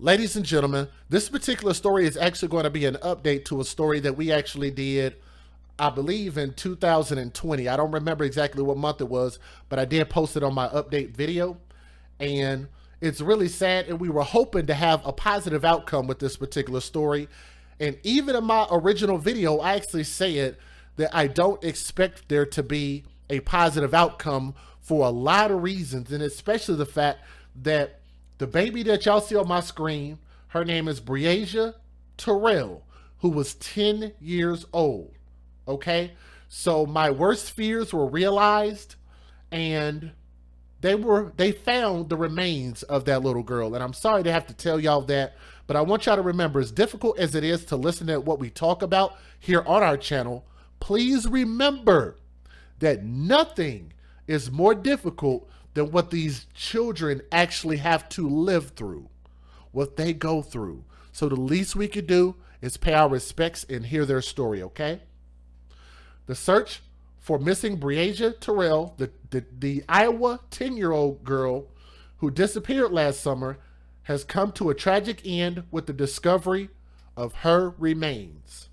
Ladies and gentlemen, this particular story is actually going to be an update to a story that we actually did, I believe, in 2020. I don't remember exactly what month it was, but I did post it on my update video. And it's really sad, and we were hoping to have a positive outcome with this particular story. And even in my original video, I actually said that I don't expect there to be a positive outcome for a lot of reasons, and especially the fact that the baby that y'all see on my screen, her name is Breasia Terrell, who was 10 years old, okay? So my worst fears were realized, and they found the remains of that little girl. And I'm sorry to have to tell y'all that, but I want y'all to remember, as difficult as it is to listen to what we talk about here on our channel, please remember that nothing is more difficult than what these children actually have to live through, what they go through. So the least we could do is pay our respects and hear their story, okay? The search for missing Breasia Terrell, the Iowa 10-year-old girl who disappeared last summer, has come to a tragic end with the discovery of her remains.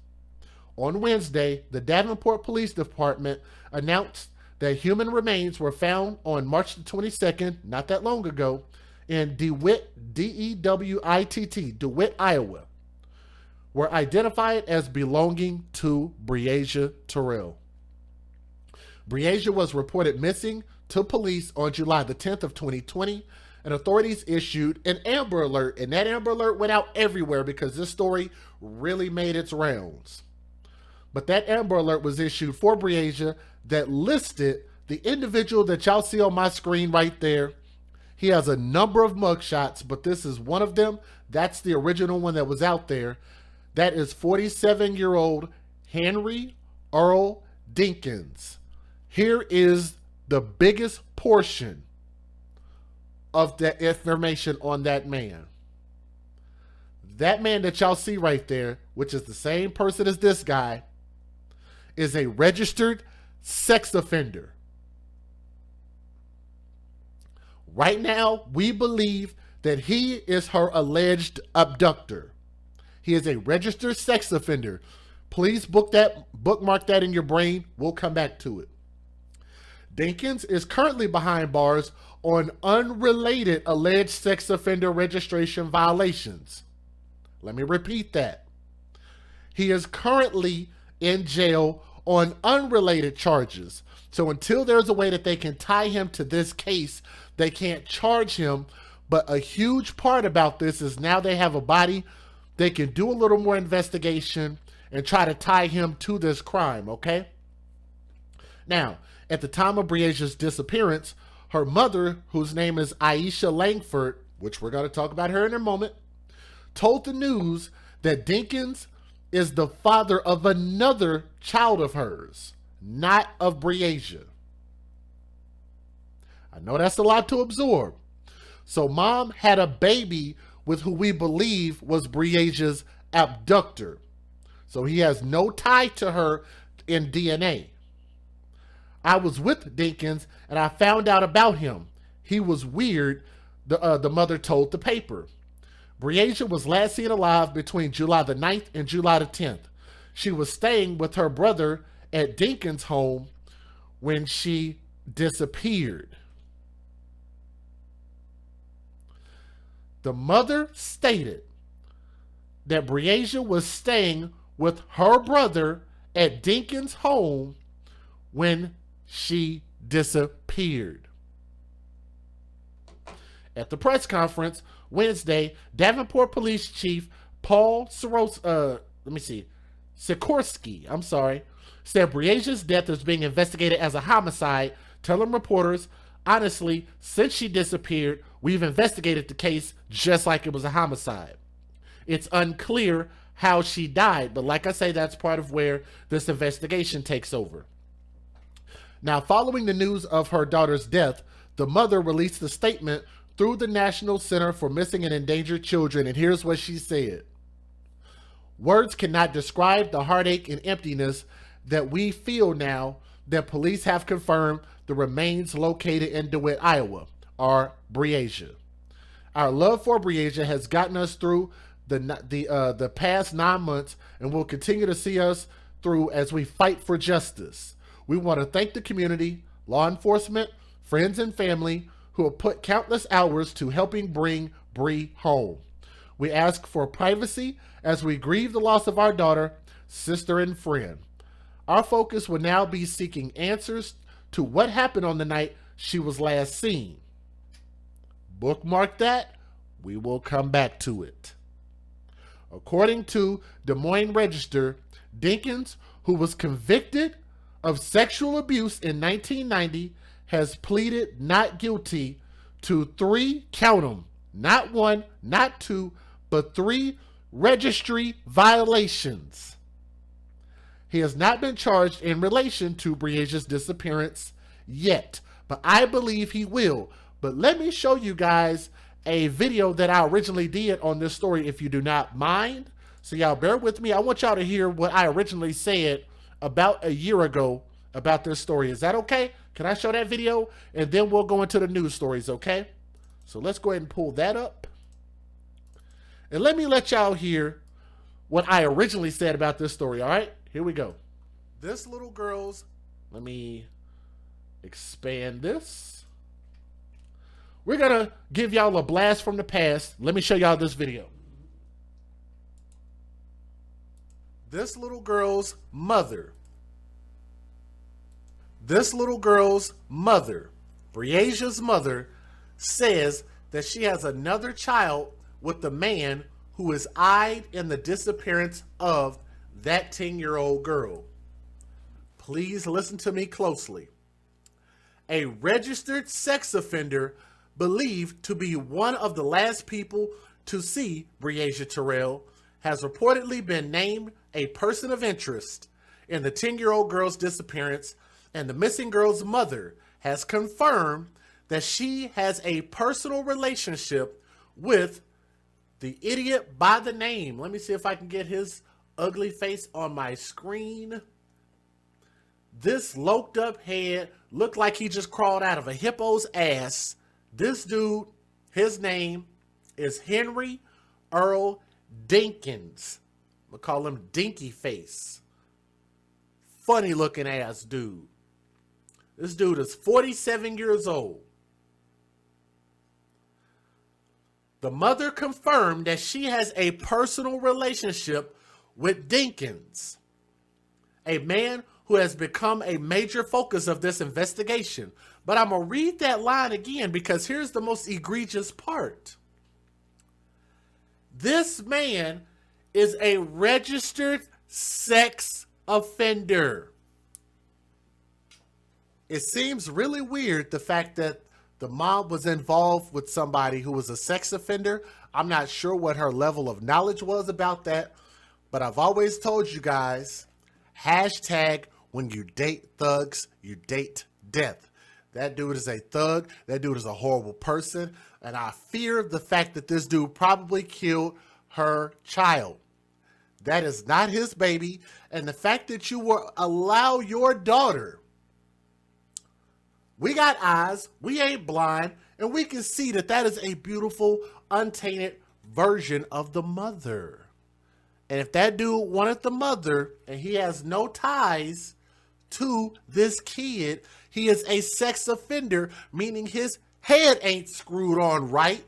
On Wednesday, the Davenport Police Department announced that human remains were found on March the 22nd, not that long ago, in DeWitt, D-E-W-I-T-T, DeWitt, Iowa, were identified as belonging to Breasia Terrell. Breasia was reported missing to police on July the 10th of 2020, and authorities issued an Amber Alert, and that Amber Alert went out everywhere because this story really made its rounds. But that Amber Alert was issued for Breasia that listed the individual that y'all see on my screen right there. He has a number of mugshots, but this is one of them. That's the original one that was out there. That is 47-year-old Henry Earl Dinkins. Here is the biggest portion of the information on that man. That man that y'all see right there, which is the same person as this guy, is a registered sex offender. Right now, we believe that he is her alleged abductor. He is a registered sex offender. Please bookmark that in your brain. We'll come back to it. Dinkins is currently behind bars on unrelated alleged sex offender registration violations. Let me repeat that. He is currently in jail on unrelated charges. So until there's a way that they can tie him to this case, they can't charge him. But a huge part about this is now they have a body, they can do a little more investigation and try to tie him to this crime, okay? Now, at the time of Breasia's disappearance, her mother, whose name is Aisha Langford, which we're going to talk about her in a moment, told the news that Dinkins is the father of another child of hers, not of Breasia. I know that's a lot to absorb. So mom had a baby with who we believe was Breasia's abductor. So he has no tie to her in DNA. I was with Dinkins and I found out about him. He was weird, the mother told the paper. Breasia was last seen alive between July the 9th and July the 10th. She was staying with her brother at Dinkins' home when she disappeared. The mother stated that Breasia was staying with her brother at Dinkins' home when she disappeared. At the press conference Wednesday, Davenport Police Chief Paul Sikorsky, said Breasia's death is being investigated as a homicide, telling reporters, honestly, since she disappeared, we've investigated the case just like it was a homicide. It's unclear how she died, but like I say, that's part of where this investigation takes over. Now, following the news of her daughter's death, the mother released a statement through the National Center for Missing and Endangered Children, and here's what she said. Words cannot describe the heartache and emptiness that we feel now that police have confirmed the remains located in DeWitt, Iowa, are Breasia. Our love for Breasia has gotten us through the past 9 months and will continue to see us through as we fight for justice. We want to thank the community, law enforcement, friends, and family who have put countless hours to helping bring Bree home. We ask for privacy as we grieve the loss of our daughter, sister, and friend. Our focus will now be seeking answers to what happened on the night she was last seen. Bookmark that. We will come back to it. According to Des Moines Register, Dinkins, who was convicted of sexual abuse in 1990, has pleaded not guilty to 3, count them, not 1, not 2, but 3 registry violations. He has not been charged in relation to Breasia's disappearance yet, but I believe he will. But let me show you guys a video that I originally did on this story, if you do not mind. So y'all bear with me. I want y'all to hear what I originally said about a year ago about this story. Is that okay? Can I show that video? And then we'll go into the news stories, okay? So let's go ahead and pull that up. And let me let y'all hear what I originally said about this story, all right? Here we go. This little girl's, let me expand this. We're going to give y'all a blast from the past. Let me show y'all this video. This little girl's mother. This little girl's mother, Breasia's mother, says that she has another child with the man who is eyed in the disappearance of that 10-year-old girl. Please listen to me closely. A registered sex offender believed to be one of the last people to see Breasia Terrell has reportedly been named a person of interest in the 10-year-old girl's disappearance, and the missing girl's mother has confirmed that she has a personal relationship with the idiot by the name. Let me see if I can get his ugly face on my screen. This loked up head looked like he just crawled out of a hippo's ass. This dude, his name is Henry Earl Dinkins. We'll call him Dinky Face. Funny looking ass dude. This dude is 47 years old. The mother confirmed that she has a personal relationship with Dinkins, a man who has become a major focus of this investigation. But I'm going to read that line again because here's the most egregious part. This man is a registered sex offender. It seems really weird, the fact that the mom was involved with somebody who was a sex offender. I'm not sure what her level of knowledge was about that, but I've always told you guys, hashtag when you date thugs, you date death. That dude is a thug. That dude is a horrible person. And I fear the fact that this dude probably killed her child. That is not his baby. And the fact that you will allow your daughter, we got eyes, we ain't blind, and we can see that that is a beautiful, untainted version of the mother. And if that dude wanted the mother and he has no ties to this kid, he is a sex offender, meaning his head ain't screwed on right,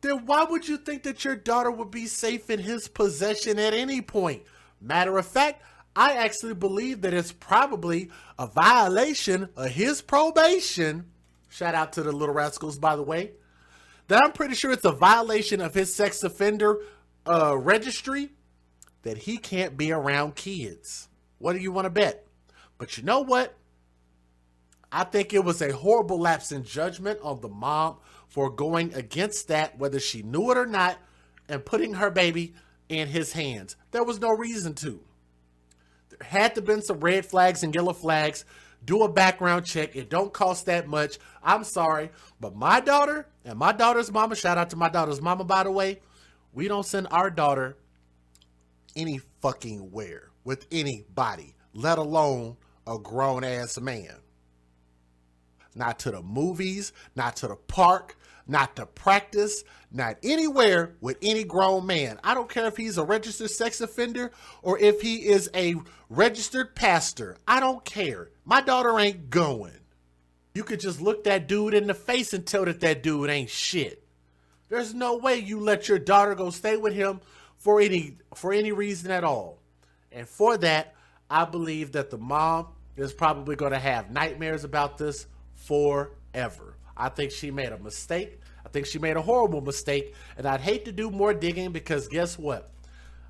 then why would you think that your daughter would be safe in his possession at any point? Matter of fact, I actually believe that it's probably a violation of his probation. Shout out to the Little Rascals, by the way. That I'm pretty sure it's a violation of his sex offender registry that he can't be around kids. What do you want to bet? But you know what? I think it was a horrible lapse in judgment on the mom for going against that, whether she knew it or not, and putting her baby in his hands. There was no reason to. There had to have been some red flags and yellow flags. Do a background check. It don't cost that much. I'm sorry, but my daughter and my daughter's mama, shout out to my daughter's mama, by the way, we don't send our daughter any fucking where with anybody, let alone a grown ass man. Not to the movies, not to the park, not to practice, not anywhere with any grown man. I don't care if he's a registered sex offender or if he is a registered pastor. I don't care. My daughter ain't going. You could just look that dude in the face and tell that dude ain't shit. There's no way you let your daughter go stay with him for any reason at all. And for that, I believe that the mom is probably going to have nightmares about this forever. I think she made a mistake. I think she made a horrible mistake. And I'd hate to do more digging because guess what?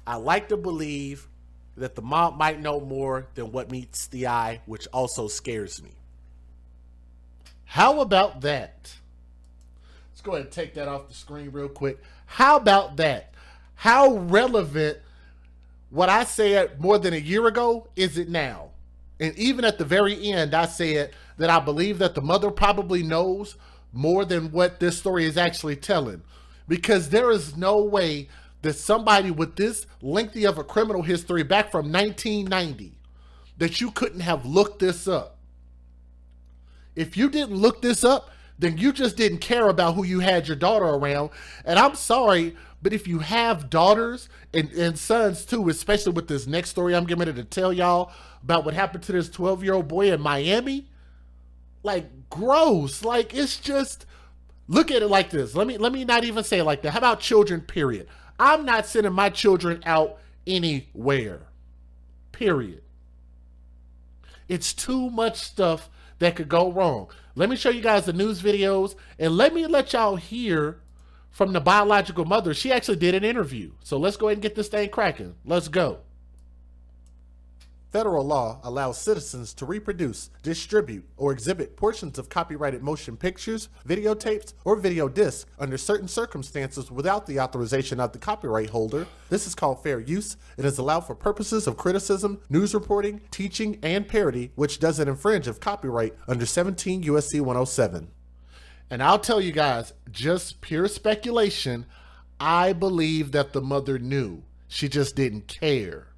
I like to believe that the mom might know more than what meets the eye, which also scares me. How about that? Let's go ahead and take that off the screen real quick. How about that? How relevant what I said more than a year ago is it now? And even at the very end, I said that I believe that the mother probably knows more than what this story is actually telling. Because there is no way that somebody with this lengthy of a criminal history back from 1990, that you couldn't have looked this up. If you didn't look this up, then you just didn't care about who you had your daughter around. And I'm sorry, but if you have daughters and sons too, especially with this next story I'm getting ready to tell y'all about what happened to this 12-year-old boy in Miami, like gross. Like it's just, look at it like this. Let me not even say it like that. How about children, period? I'm not sending my children out anywhere, period. It's too much stuff that could go wrong. Let me show you guys the news videos and let me let y'all hear from the biological mother. She actually did an interview. So let's go ahead and get this thing cracking. Let's go. Federal law allows citizens to reproduce, distribute, or exhibit portions of copyrighted motion pictures, videotapes, or video discs under certain circumstances without the authorization of the copyright holder. This is called fair use. It is allowed for purposes of criticism, news reporting, teaching, and parody, which doesn't infringe of copyright under 17 U.S.C. 107. And I'll tell you guys, just pure speculation, I believe that the mother knew. She just didn't care.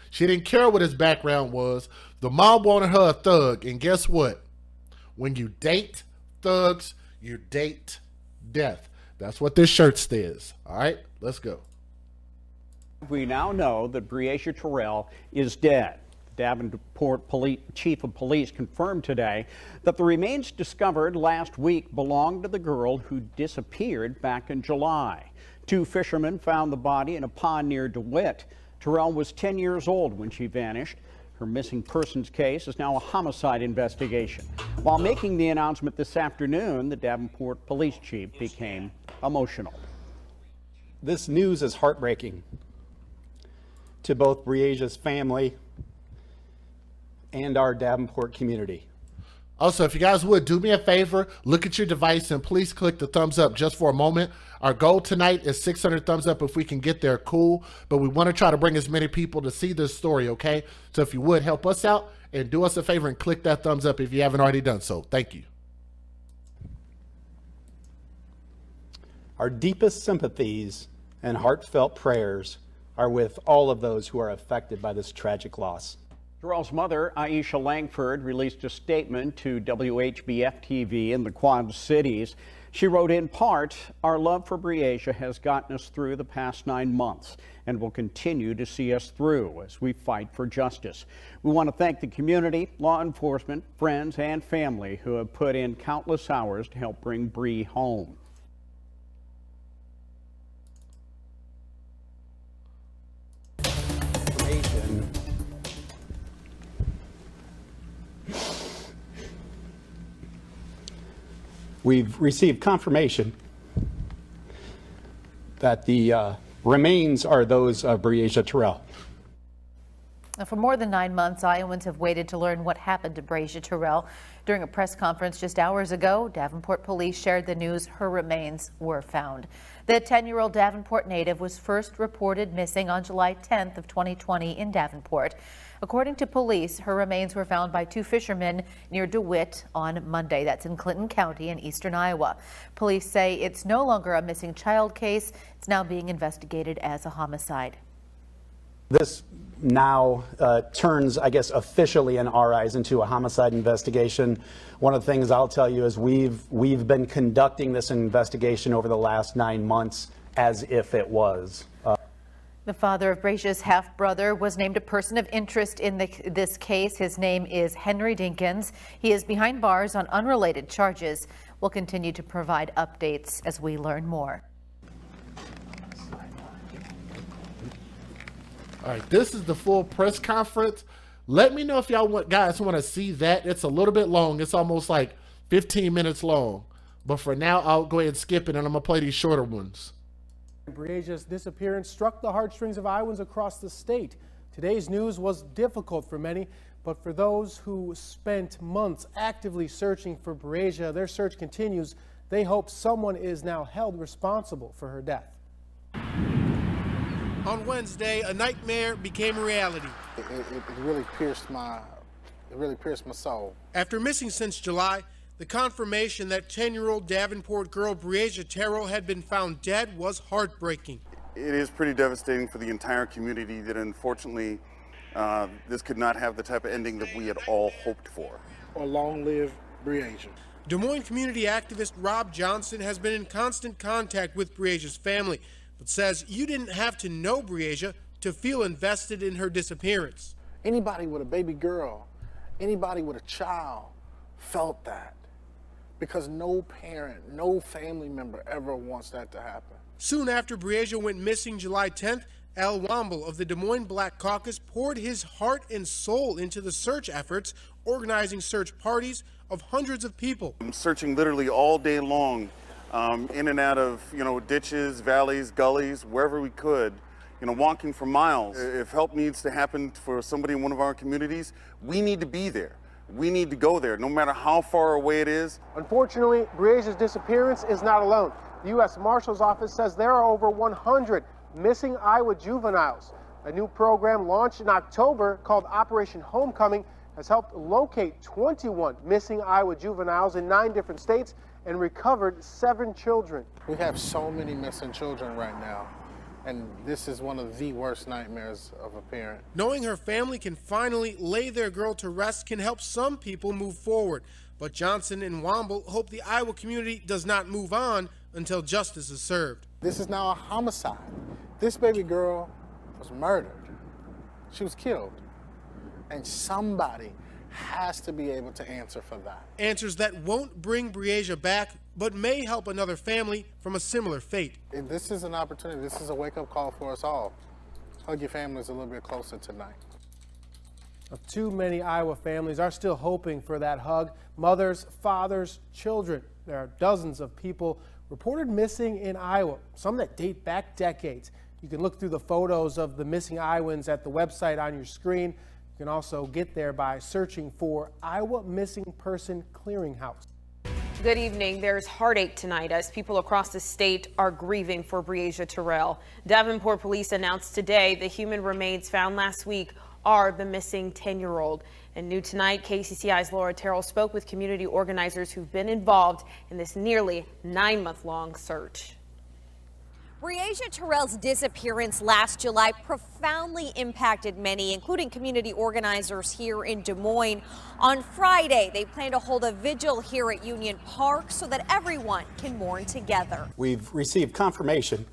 She didn't care what his background was. The mom wanted her a thug. And guess what? When you date thugs, you date death. That's what this shirt says. All right, let's go. We now know that Breasia Terrell is dead. Davenport Chief of Police confirmed today that the remains discovered last week belonged to the girl who disappeared back in July. 2 fishermen found the body in a pond near DeWitt. Terrell was 10 years old when she vanished. Her missing persons case is now a homicide investigation. While making the announcement this afternoon, the Davenport police chief became emotional. This news is heartbreaking to both Breasia's family and our Davenport community. Also, if you guys would, do me a favor, look at your device and please click the thumbs up just for a moment. Our goal tonight is 600 thumbs up. If we can get there, cool. But we want to try to bring as many people to see this story, okay? So if you would, help us out and do us a favor and click that thumbs up if you haven't already done so. Thank you. Our deepest sympathies and heartfelt prayers are with all of those who are affected by this tragic loss. Terrell's mother, Aisha Langford, released a statement to WHBF-TV in the Quad Cities. She wrote, in part, our love for Breasia has gotten us through the past 9 months and will continue to see us through as we fight for justice. We want to thank the community, law enforcement, friends, and family who have put in countless hours to help bring Bree home. We've received confirmation that the remains are those of Breasia Terrell. For more than 9 months, Iowans have waited to learn what happened to Breasa Terrell. During a press conference just hours ago, Davenport police shared the news her remains were found. The 10-year-old Davenport native was first reported missing on July 10th of 2020 in Davenport. According to police, her remains were found by 2 fishermen near DeWitt on Monday. That's in Clinton County in eastern Iowa. Police say it's no longer a missing child case. It's now being investigated as a homicide. This now turns, I guess, officially in our eyes into a homicide investigation. One of the things I'll tell you is we've been conducting this investigation over the last 9 months as if it was. The father of Breasia's half-brother was named a person of interest in this case. His name is Henry Dinkins. He is behind bars on unrelated charges. We'll continue to provide updates as we learn more. All right, this is the full press conference. Let me know if y'all guys want to see that. It's a little bit long. It's almost like 15 minutes long. But for now, I'll go ahead and skip it, and I'm going to play these shorter ones. Breasia's disappearance struck the heartstrings of Iowans across the state. Today's news was difficult for many, but for those who spent months actively searching for Breasa, their search continues. They hope someone is now held responsible for her death. On Wednesday, a nightmare became a reality. It really pierced my soul. After missing since July, the confirmation that 10-year-old Davenport girl Breasa Terrell had been found dead was heartbreaking. It is pretty devastating for the entire community that unfortunately this could not have the type of ending that we had all hoped for. Or long live Breasa. Des Moines community activist Rob Johnson has been in constant contact with Breasia's family, but says you didn't have to know Breasa to feel invested in her disappearance. Anybody with a baby girl, anybody with a child felt that. Because no parent, no family member ever wants that to happen. Soon after Breasa went missing July 10th, Al Womble of the Des Moines Black Caucus poured his heart and soul into the search efforts, organizing search parties of hundreds of people. I'm searching literally all day long, in and out of, ditches, valleys, gullies, wherever we could, walking for miles. If help needs to happen for somebody in one of our communities, we need to be there. We need to go there, no matter how far away it is. Unfortunately, Breasia's disappearance is not alone. The U.S. Marshal's Office says there are over 100 missing Iowa juveniles. A new program launched in October called Operation Homecoming has helped locate 21 missing Iowa juveniles in 9 different states and recovered 7 children. We have so many missing children right now. And this is one of the worst nightmares of a parent. Knowing her family can finally lay their girl to rest can help some people move forward. But Johnson and Womble hope the Iowa community does not move on until justice is served. This is now a homicide. This baby girl was murdered. She was killed. And somebody has to be able to answer for that. Answers that won't bring Breasa back, but may help another family from a similar fate. This is an opportunity. This is a wake-up call for us all. Hug your families a little bit closer tonight. Too many Iowa families are still hoping for that hug. Mothers, fathers, children. There are dozens of people reported missing in Iowa, some that date back decades. You can look through the photos of the missing Iowans at the website on your screen. You can also get there by searching for Iowa Missing Person Clearinghouse. Good evening. There's heartache tonight as people across the state are grieving for Breasa Terrell. Davenport police announced today the human remains found last week are the missing 10-year-old. And new tonight, KCCI's Laura Terrell spoke with community organizers who've been involved in this nearly 9-month-long search. Breasa Terrell's disappearance last July profoundly impacted many, including community organizers here in Des Moines. On Friday, they plan to hold a vigil here at Union Park so that everyone can mourn together. We've received confirmation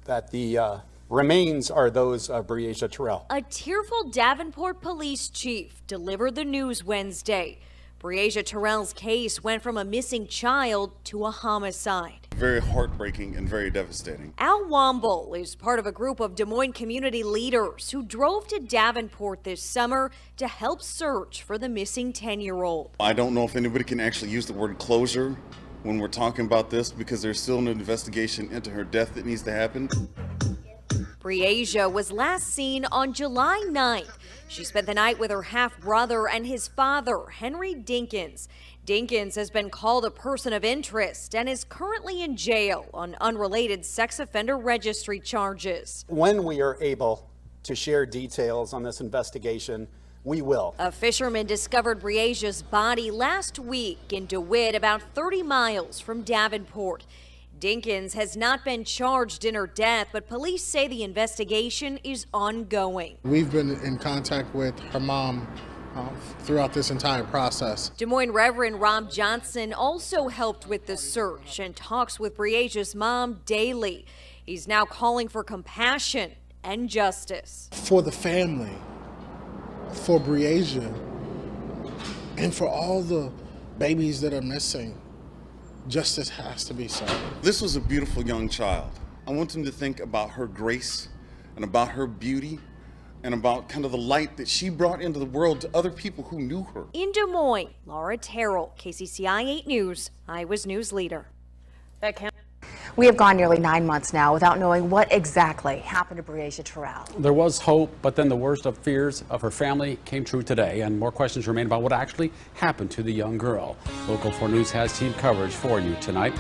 that the remains are those of Breasa Terrell. A tearful Davenport police chief delivered the news Wednesday. Breasa Terrell's case went from a missing child to a homicide. Very heartbreaking and very devastating. Al Womble is part of a group of Des Moines community leaders who drove to Davenport this summer to help search for the missing 10-year-old. I don't know if anybody can actually use the word closure when we're talking about this because there's still an investigation into her death that needs to happen. Breasa was last seen on July 9th. She spent the night with her half-brother and his father, Henry Dinkins. Dinkins has been called a person of interest and is currently in jail on unrelated sex offender registry charges. When we are able to share details on this investigation, we will. A fisherman discovered Breasia's body last week in DeWitt, about 30 miles from Davenport. Dinkins has not been charged in her death, but police say the investigation is ongoing. We've been in contact with her mom throughout this entire process. Des Moines Reverend Rob Johnson also helped with the search and talks with Breasia's mom daily. He's now calling for compassion and justice. For the family, for Breasia, and for all the babies that are missing, justice has to be served. This was a beautiful young child. I want them to think about her grace and about her beauty and about kind of the light that she brought into the world to other people who knew her. In Des Moines, Laura Terrell, KCCI 8 News, Iowa's news leader. We have gone nearly 9 months now without knowing what exactly happened to Breasia Terrell. There was hope, but then the worst of fears of her family came true today, and more questions remain about what actually happened to the young girl. Local 4 News has team coverage for you tonight.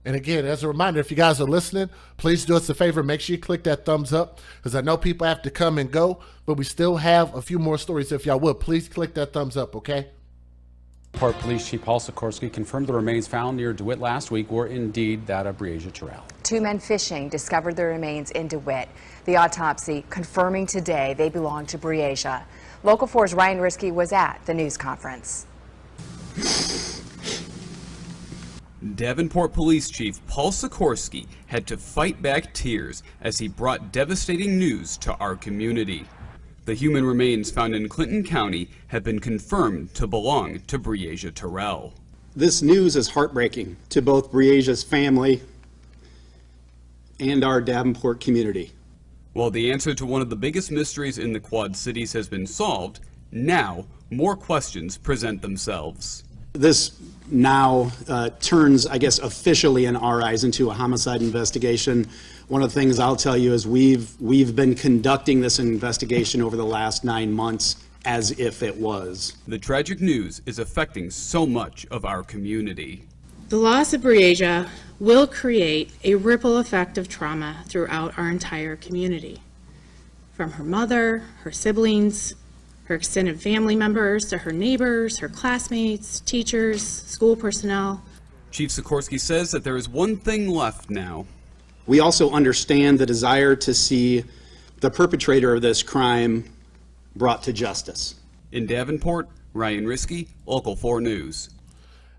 And again, as a reminder, if you guys are listening, please do us a favor. Make sure you click that thumbs up, because I know people have to come and go, but we still have a few more stories. If y'all would, please click that thumbs up, okay? Port Police Chief Paul Sikorsky confirmed the remains found near DeWitt last week were indeed that of Breasia Terrell. 2 men fishing discovered the remains in DeWitt. The autopsy confirming today they belong to Breasia. Local 4's Ryan Risky was at the news conference. Davenport Police Chief Paul Sikorsky had to fight back tears as he brought devastating news to our community. The human remains found in Clinton County have been confirmed to belong to Breasia Terrell. This news is heartbreaking to both Breasia's family and our Davenport community. While the answer to one of the biggest mysteries in the Quad Cities has been solved, now more questions present themselves. This now turns, I guess, officially in our eyes into a homicide investigation. One of the things I'll tell you is we've been conducting this investigation over the last 9 months as if it was. The tragic news is affecting so much of our community. The loss of Breasia will create a ripple effect of trauma throughout our entire community. From her mother, her siblings, her extended family members, to her neighbors, her classmates, teachers, school personnel. Chief Sikorsky says that there is one thing left now. We also understand the desire to see the perpetrator of this crime brought to justice. In Davenport, Ryan Risky, Local 4 News.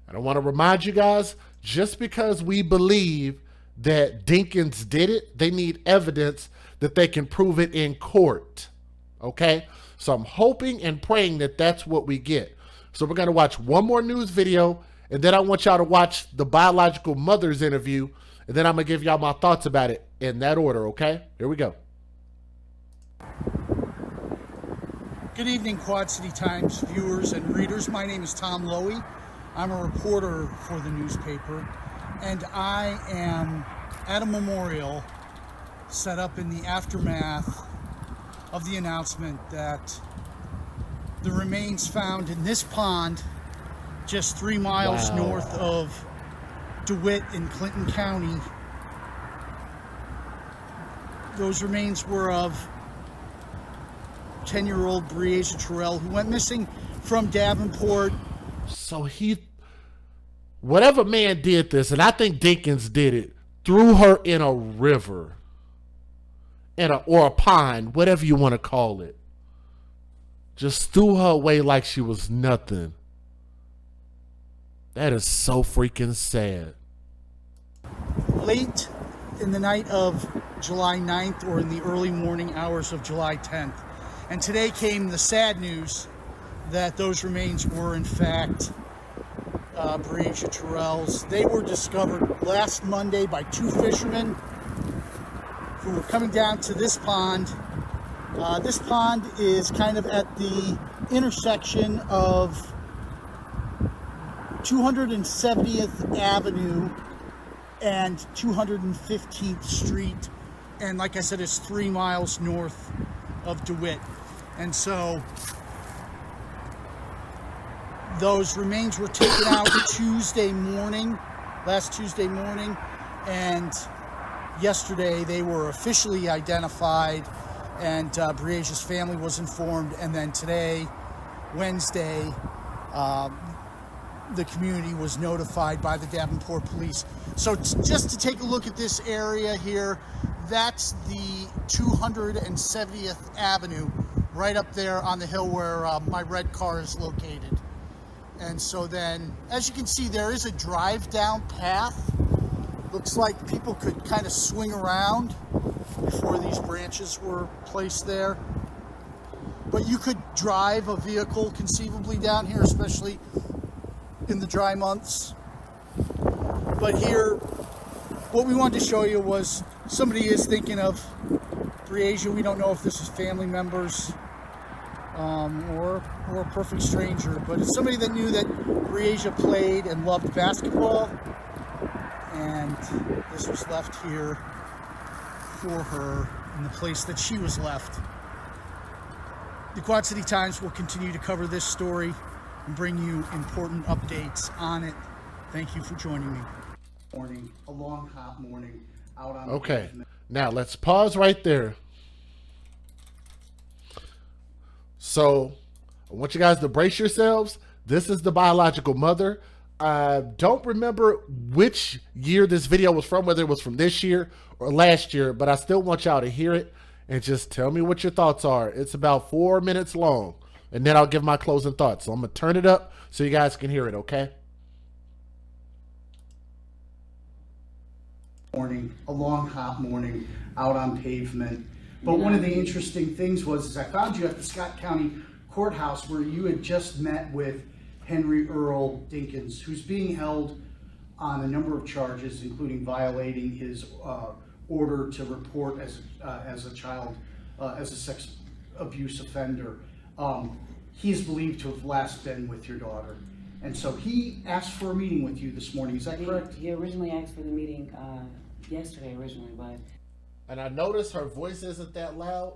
And I want to remind you guys, just because we believe that Dinkins did it, they need evidence that they can prove it in court. Okay? So I'm hoping and praying that that's what we get. So we're going to watch one more news video, and then I want y'all to watch the biological mother's interview, and then I'm going to give y'all my thoughts about it in that order, okay? Here we go. Good evening, Quad City Times viewers and readers. My name is Tom Lowy. I'm a reporter for the newspaper, and I am at a memorial set up in the aftermath of the announcement that the remains found in this pond just 3 miles north of DeWitt in Clinton County, those remains were of 10-year-old Breasa Terrell, who went missing from Davenport. So whatever man did this, and I think Dinkins did it, threw her in a river, or a pond, whatever you want to call it. Just threw her away like she was nothing. That is so freaking sad. Late in the night of July 9th or in the early morning hours of July 10th. And today came the sad news that those remains were in fact Breasia Terrell's. They were discovered last Monday by 2 fishermen who were coming down to this pond. This pond is kind of at the intersection of 270th Avenue and 215th Street. And like I said, it's 3 miles north of DeWitt. And so those remains were taken out last Tuesday morning, and yesterday they were officially identified, and Breasia's family was informed, and then today, Wednesday, the community was notified by the Davenport police. So just to take a look at this area here, that's the 270th Avenue, right up there on the hill where my red car is located. And so then, as you can see, there is a drive down path. Looks like people could kind of swing around before these branches were placed there. But you could drive a vehicle conceivably down here, especially in the dry months. But here, what we wanted to show you was somebody is thinking of Breasia. We don't know if this is family members or a perfect stranger, but it's somebody that knew that Breasia played and loved basketball, and this was left here for her in the place that she was left. The Quad City Times will continue to cover this story and bring you important updates on it. Thank you for joining me. Morning, a long hot morning out on Okay, the pavement. now let's pause right there. So I want you guys to brace yourselves. This is the biological mother. I don't remember which year this video was from, whether it was from this year or last year, but I still want y'all to hear it and just tell me what your thoughts are. It's about 4 minutes long, and then I'll give my closing thoughts. So I'm going to turn it up so you guys can hear it, okay? Morning, a long hot morning out on pavement. But one of the interesting things was I found you at the Scott County Courthouse where you had just met with Henry Earl Dinkins, who's being held on a number of charges, including violating his order to report as a child, as a sex abuse offender. He's believed to have last been with your daughter. And so he asked for a meeting with you this morning, is that correct? He originally asked for the meeting yesterday originally, but... And I noticed her voice isn't that loud.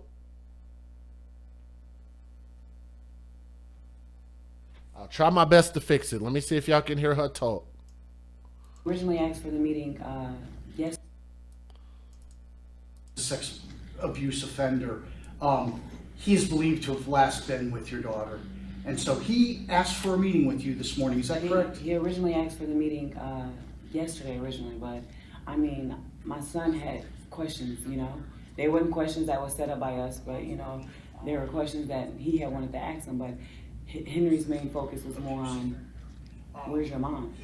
I'll try my best to fix it. Let me see if y'all can hear her talk. Originally asked for the meeting yesterday. Sex abuse offender. He's believed to have last been with your daughter. And so he asked for a meeting with you this morning, is that correct? He originally asked for the meeting yesterday originally, but I mean, my son had questions, you know. They weren't questions that were set up by us, but you know, there were questions that he had wanted to ask him, but Henry's main focus was more on, where's your mom?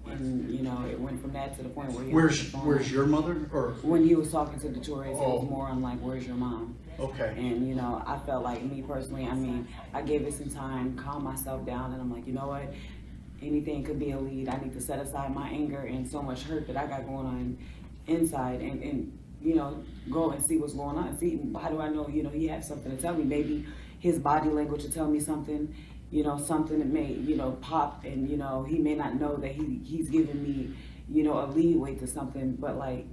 And you know, it went from that to the point where he Where's your mother? Or when he was talking to the tourists, it was more on like, where's your mom? Okay. And you know, I felt like, me personally, I mean, I gave it some time, calm myself down, and I'm like, you know what? Anything could be a lead. I need to set aside my anger and so much hurt that I got going on inside, and you know, go and see what's going on. See, how do I know, you know, he has something to tell me? Maybe his body language will tell me something, you know, something that may, you know, pop, and you know, he may not know that he's giving me, you know, a leeway to something, but like,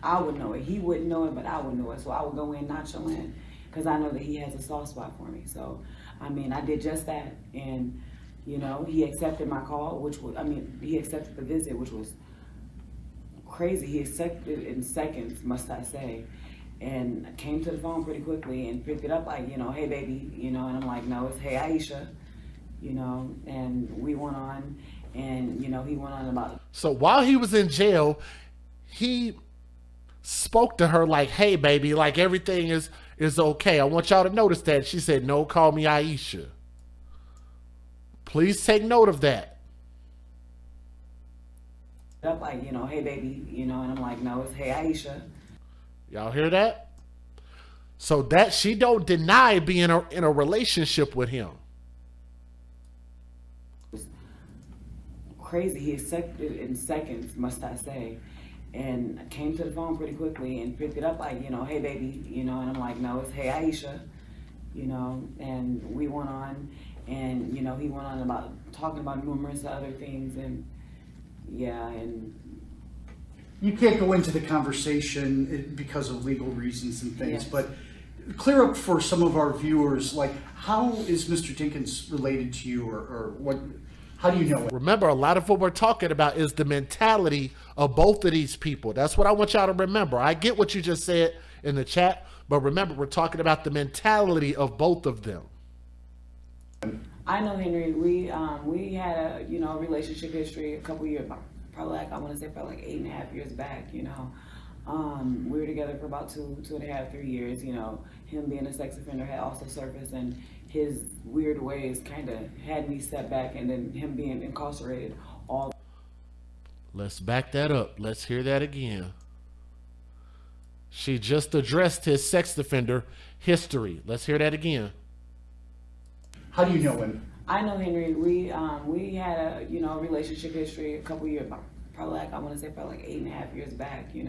I would know it. He wouldn't know it, but I would know it. So I would go in nonchalant because I know that he has a soft spot for me. So, I mean, I did just that, and you know, he accepted my call, which was, I mean, he accepted the visit, which was crazy. He accepted it in seconds, must I say, and came to the phone pretty quickly and picked it up like, you know, hey baby, you know, and I'm like, no, it's hey Aisha, you know, and we went on, and you know, he went on about. So while he was in jail, he spoke to her like, hey baby, like everything is okay. I want y'all to notice that. She said, no, call me Aisha. Please take note of that. Up like, you know, hey baby, you know, and I'm like, no, it's hey Aisha. Y'all hear that? So that she don't deny being in a relationship with him. Crazy. He accepted it in seconds, must I say, and came to the phone pretty quickly and picked it up like, you know, hey baby, you know, and I'm like, no, it's hey Aisha, you know, and we went on, and you know, he went on about talking about numerous other things, and yeah, and you can't go into the conversation because of legal reasons and things, yes. But clear up for some of our viewers, like, how is Mr. Dinkins related to you, or what? How do you know it? Remember, a lot of what we're talking about is the mentality of both of these people. That's what I want y'all to remember. I get what you just said in the chat, but remember, we're talking about the mentality of both of them. I know Henry. We had a relationship history a couple years, probably like 8.5 years back. We were together for about 2.5, 3 years. Him being a sex offender had also surfaced, and his weird ways kind of had me step back, and then him being incarcerated all. Let's back that up. Let's hear that again. She just addressed his sex offender history. Let's hear that again. How do you know him? I know Henry. We had a relationship history a couple years, probably like 8.5 years back. We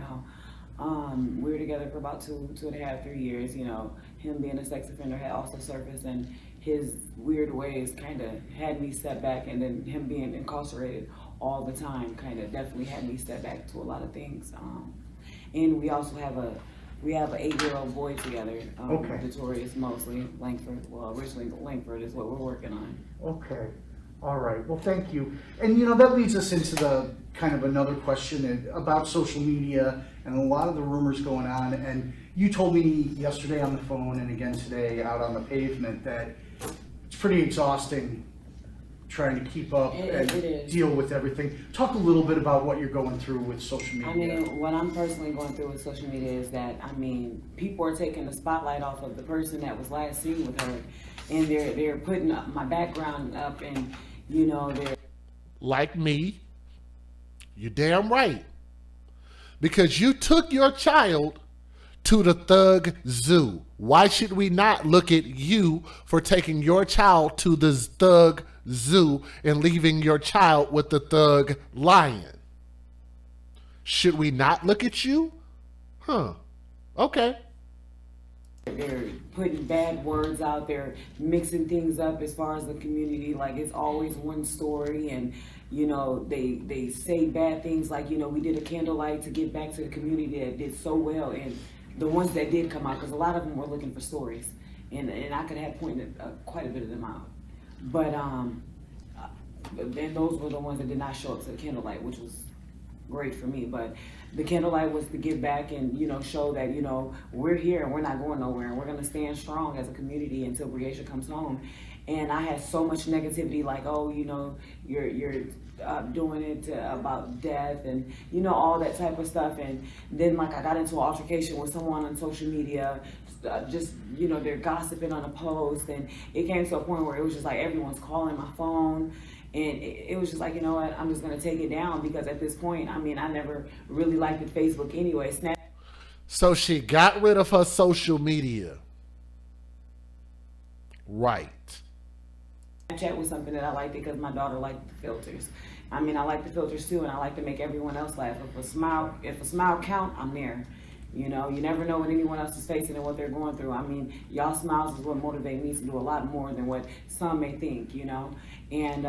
were together for about 2.5, 3 years. Him being a sex offender had also surfaced, and his weird ways kind of had me step back, and then him being incarcerated all the time kind of definitely had me step back to a lot of things. And we also have an 8-year-old boy together. Okay. Notorious, mostly Langford. Well, originally Langford is what we're working on. Okay. All right. Well, thank you. And that leads us into the kind of another question about social media and a lot of the rumors going on. And you told me yesterday on the phone and again today out on the pavement that it's pretty exhausting trying to keep up and deal with everything. Talk a little bit about what you're going through with social media. What I'm personally going through with social media is that, people are taking the spotlight off of the person that was last seen with her, and they're putting up my background up, and they're like me. You're damn right. Because you took your child to the thug zoo. Why should we not look at you for taking your child to the thug zoo and leaving your child with the thug lion? Should we not look at you? Huh. Okay. They're putting bad words out there, mixing things up as far as the community. Like, it's always one story, and they say bad things like, we did a candlelight to give back to the community that did so well, and the ones that did come out, because a lot of them were looking for stories, and I could have pointed quite a bit of them out, but then those were the ones that did not show up to the candlelight, which was great for me. But the candlelight was to give back and show that we're here and we're not going nowhere, and we're going to stand strong as a community until Breasia comes home. And I had so much negativity, like, oh, you're doing it about death and all that type of stuff. And then I got into an altercation with someone on social media, they're gossiping on a post, and it came to a point where it was just like everyone's calling my phone. And it was just like, you know what, I'm just going to take it down, because at this point, I never really liked Facebook anyway. So she got rid of her social media. Right. Snapchat was something that I liked because my daughter liked the filters. I like the filters too, and I like to make everyone else laugh. If a smile count, I'm there. You never know what anyone else is facing and what they're going through. Y'all smiles is what motivate me to do a lot more than what some may think, And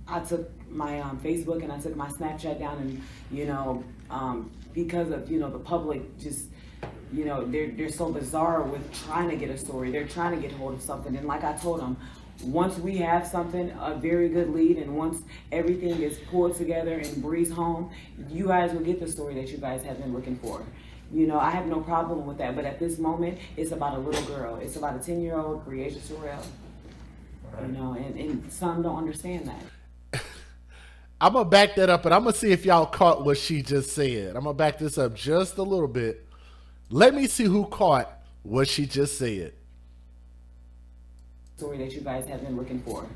I took my Facebook and I took my Snapchat down, and, because of, the public just, they're so bizarre with trying to get a story. They're trying to get hold of something. And like I told them, once we have something, a very good lead, and once everything is pulled together and Bree's home, you guys will get the story that you guys have been looking for. I have no problem with that, but at this moment, it's about a little girl. It's about a 10-year-old Breasia Terrell. Right. And some don't understand that. I'm going to back that up, and I'm going to see if y'all caught what she just said. I'm going to back this up just a little bit. Let me see who caught what she just said. Story that you guys have been looking for.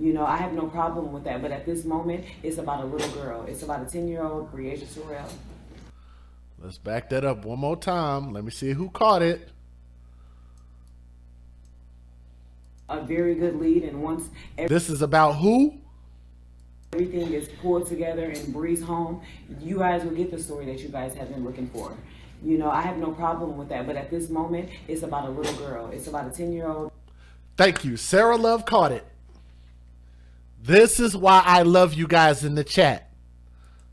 I have no problem with that, but at this moment, it's about a little girl. It's about a 10-year-old Breasia Terrell. Let's back that up one more time. Let me see who caught it. A very good lead, and once this is about who? Everything is pulled together in Bree's home, you guys will get the story that you guys have been looking for. I have no problem with that, but at this moment, it's about a little girl. It's about a 10-year-old. Thank you. Sarah Love caught it. This is why I love you guys in the chat.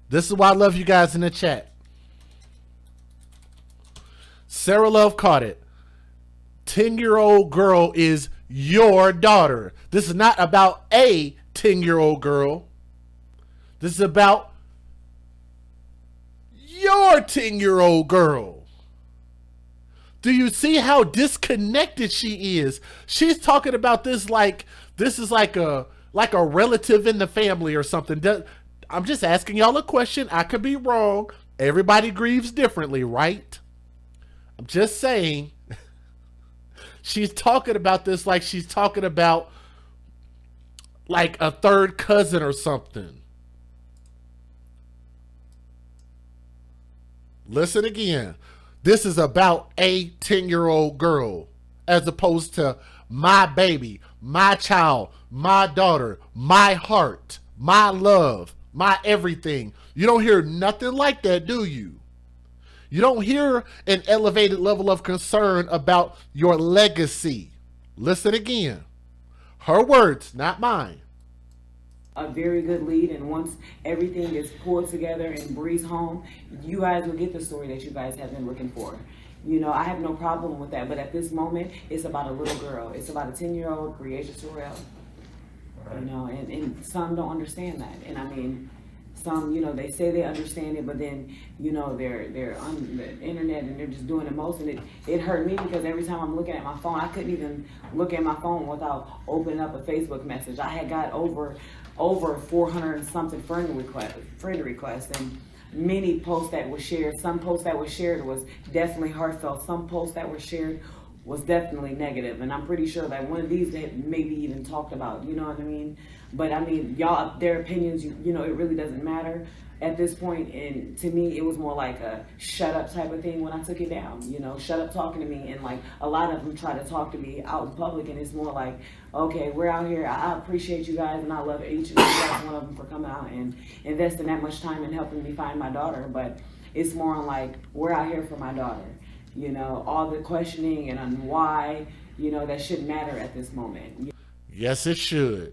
This is why I love you guys in the chat. Sarah Love caught it. 10-year-old girl is your daughter. This is not about a 10-year-old girl. This is about your 10-year-old girl. Do you see how disconnected she is? She's talking about this like This is like a relative in the family or something. I'm just asking y'all a question. I could be wrong. Everybody grieves differently, right? I'm just saying. She's talking about this like she's talking about like a third cousin or something. Listen again. This is about a 10-year-old girl as opposed to my baby, my child, my daughter, my heart, my love, my everything. You don't hear nothing like that, do you? You don't hear an elevated level of concern about your legacy. Listen again. Her words, not mine. A very good lead, and once everything is pulled together and Bree's home, you guys will get the story that you guys have been looking for. You know, I have no problem with that, but at this moment, it's about a little girl. It's about a 10-year-old Breasia Terrell. Right. You know, and some don't understand that. And I mean, some, you know, they say they understand it, but then, you know, they're on the internet and they're just doing the most. And it hurt me because every time I'm looking at my phone, I couldn't even look at my phone without opening up a Facebook message. I had got over 400 and something friend requests, and many posts that were shared. Some posts that were shared was definitely heartfelt. Some posts that were shared was definitely negative. And I'm pretty sure that one of these they maybe even talked about, you know what I mean? But I mean, y'all, their opinions, you know, it really doesn't matter at this point. And to me, it was more like a shut up type of thing when I took it down, you know, shut up talking to me. And like a lot of them try to talk to me out in public, and it's more like, okay, we're out here. I appreciate you guys, and I love each and every last one of them for coming out and investing that much time in helping me find my daughter. But it's more on like, we're out here for my daughter. You know, all the questioning and on why, you know, that shouldn't matter at this moment. Yes, it should.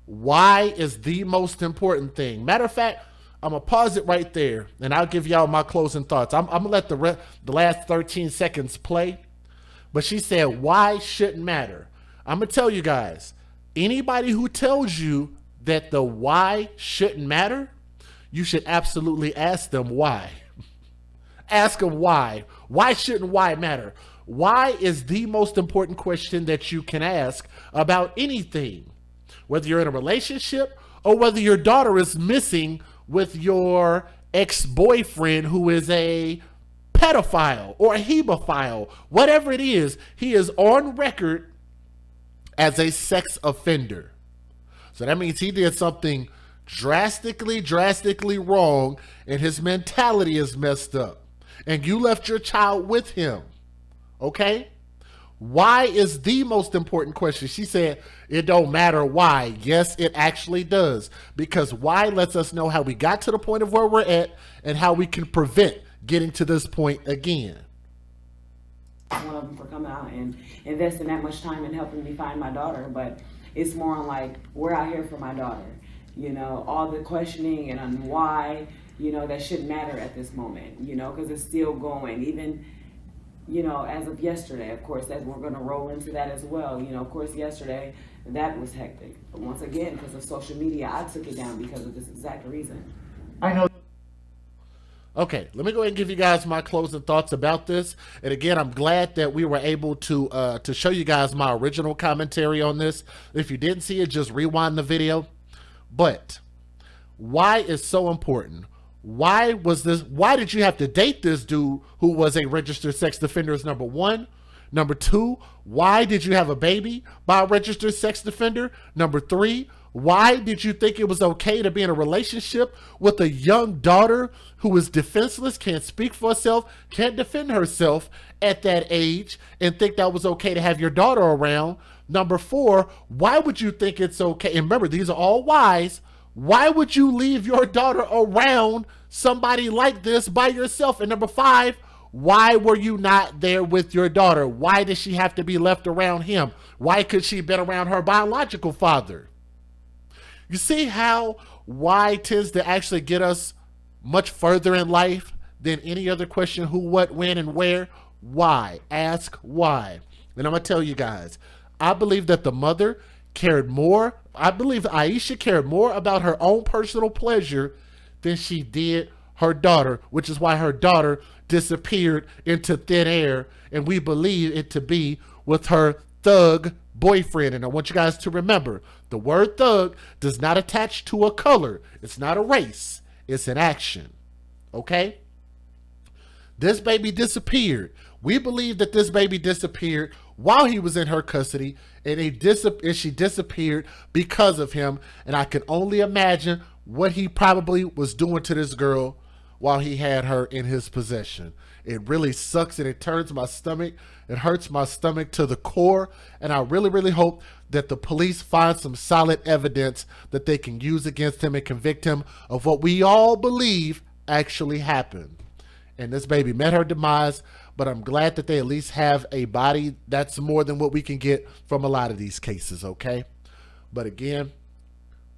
Why is the most important thing. Matter of fact, I'm going to pause it right there, and I'll give y'all my closing thoughts. I'm going to let the last 13 seconds play. But she said, why shouldn't matter? I'm going to tell you guys, anybody who tells you that the why shouldn't matter, you should absolutely ask them why. Ask them why. Why shouldn't why matter? Why is the most important question that you can ask about anything, whether you're in a relationship or whether your daughter is missing with your ex-boyfriend who is a pedophile or a hemophile, whatever it is, he is on record as a sex offender. So that means he did something drastically wrong, and his mentality is messed up. And you left your child with him. Okay? Why is the most important question? She said, it don't matter why. Yes, it actually does. Because why lets us know how we got to the point of where we're at and how we can prevent getting to this point again. One of them for coming out and investing that much time in helping me find my daughter, but it's more on like, we're out here for my daughter. You know, all the questioning and on why, you know, that shouldn't matter at this moment, you know, because it's still going. Even, you know, as of yesterday, of course, that we're going to roll into that as well. You know, of course, yesterday, that was hectic. But once again, because of social media, I took it down because of this exact reason. I know. Okay, let me go ahead and give you guys my closing thoughts about this. And again, I'm glad that we were able to show you guys my original commentary on this. If you didn't see it, just rewind the video. But why is so important? Why did you have to date this dude who was a registered sex offender is number one. Number two, why did you have a baby by a registered sex offender? Number three, why did you think it was okay to be in a relationship with a young daughter who is defenseless, can't speak for herself, can't defend herself at that age, and think that was okay to have your daughter around? Number four, why would you think it's okay? And remember, these are all whys. Why would you leave your daughter around somebody like this by yourself? And number five, why were you not there with your daughter? Why did she have to be left around him? Why could she have been around her biological father? You see how why tends to actually get us much further in life than any other question, who, what, when, and where? Why? Ask why. And I'm going to tell you guys, I believe that the mother cared more. I believe Aisha cared more about her own personal pleasure than she did her daughter, which is why her daughter disappeared into thin air, and we believe it to be with her thug boyfriend. And I want you guys to remember, the word thug does not attach to a color. It's not a race. It's an action. Okay? This baby disappeared. We believe that this baby disappeared while he was in her custody, and she disappeared because of him. And I can only imagine what he probably was doing to this girl while he had her in his possession. It really sucks, and it turns my stomach. It hurts my stomach to the core. And I really, really hope that the police find some solid evidence that they can use against him and convict him of what we all believe actually happened. And this baby met her demise, but I'm glad that they at least have a body. That's more than what we can get from a lot of these cases, okay? But again,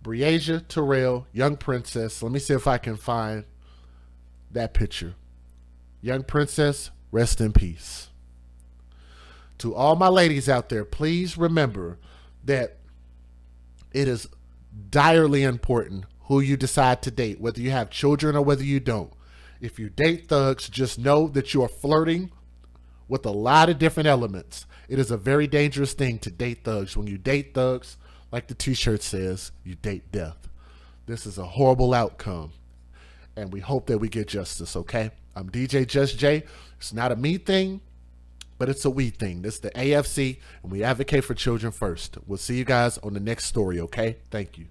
Breasia, Terrell, young princess. Let me see if I can find that picture. Young princess, rest in peace. To all my ladies out there, please remember that it is direly important who you decide to date, whether you have children or whether you don't. If you date thugs, just know that you are flirting with a lot of different elements. It is a very dangerous thing to date thugs. When you date thugs, like the t-shirt says, you date death. This is a horrible outcome, and we hope that we get justice, okay? I'm DJ Just J. It's not a me thing, but it's a we thing. This is the AFC, and we advocate for children first. We'll see you guys on the next story, okay? Thank you.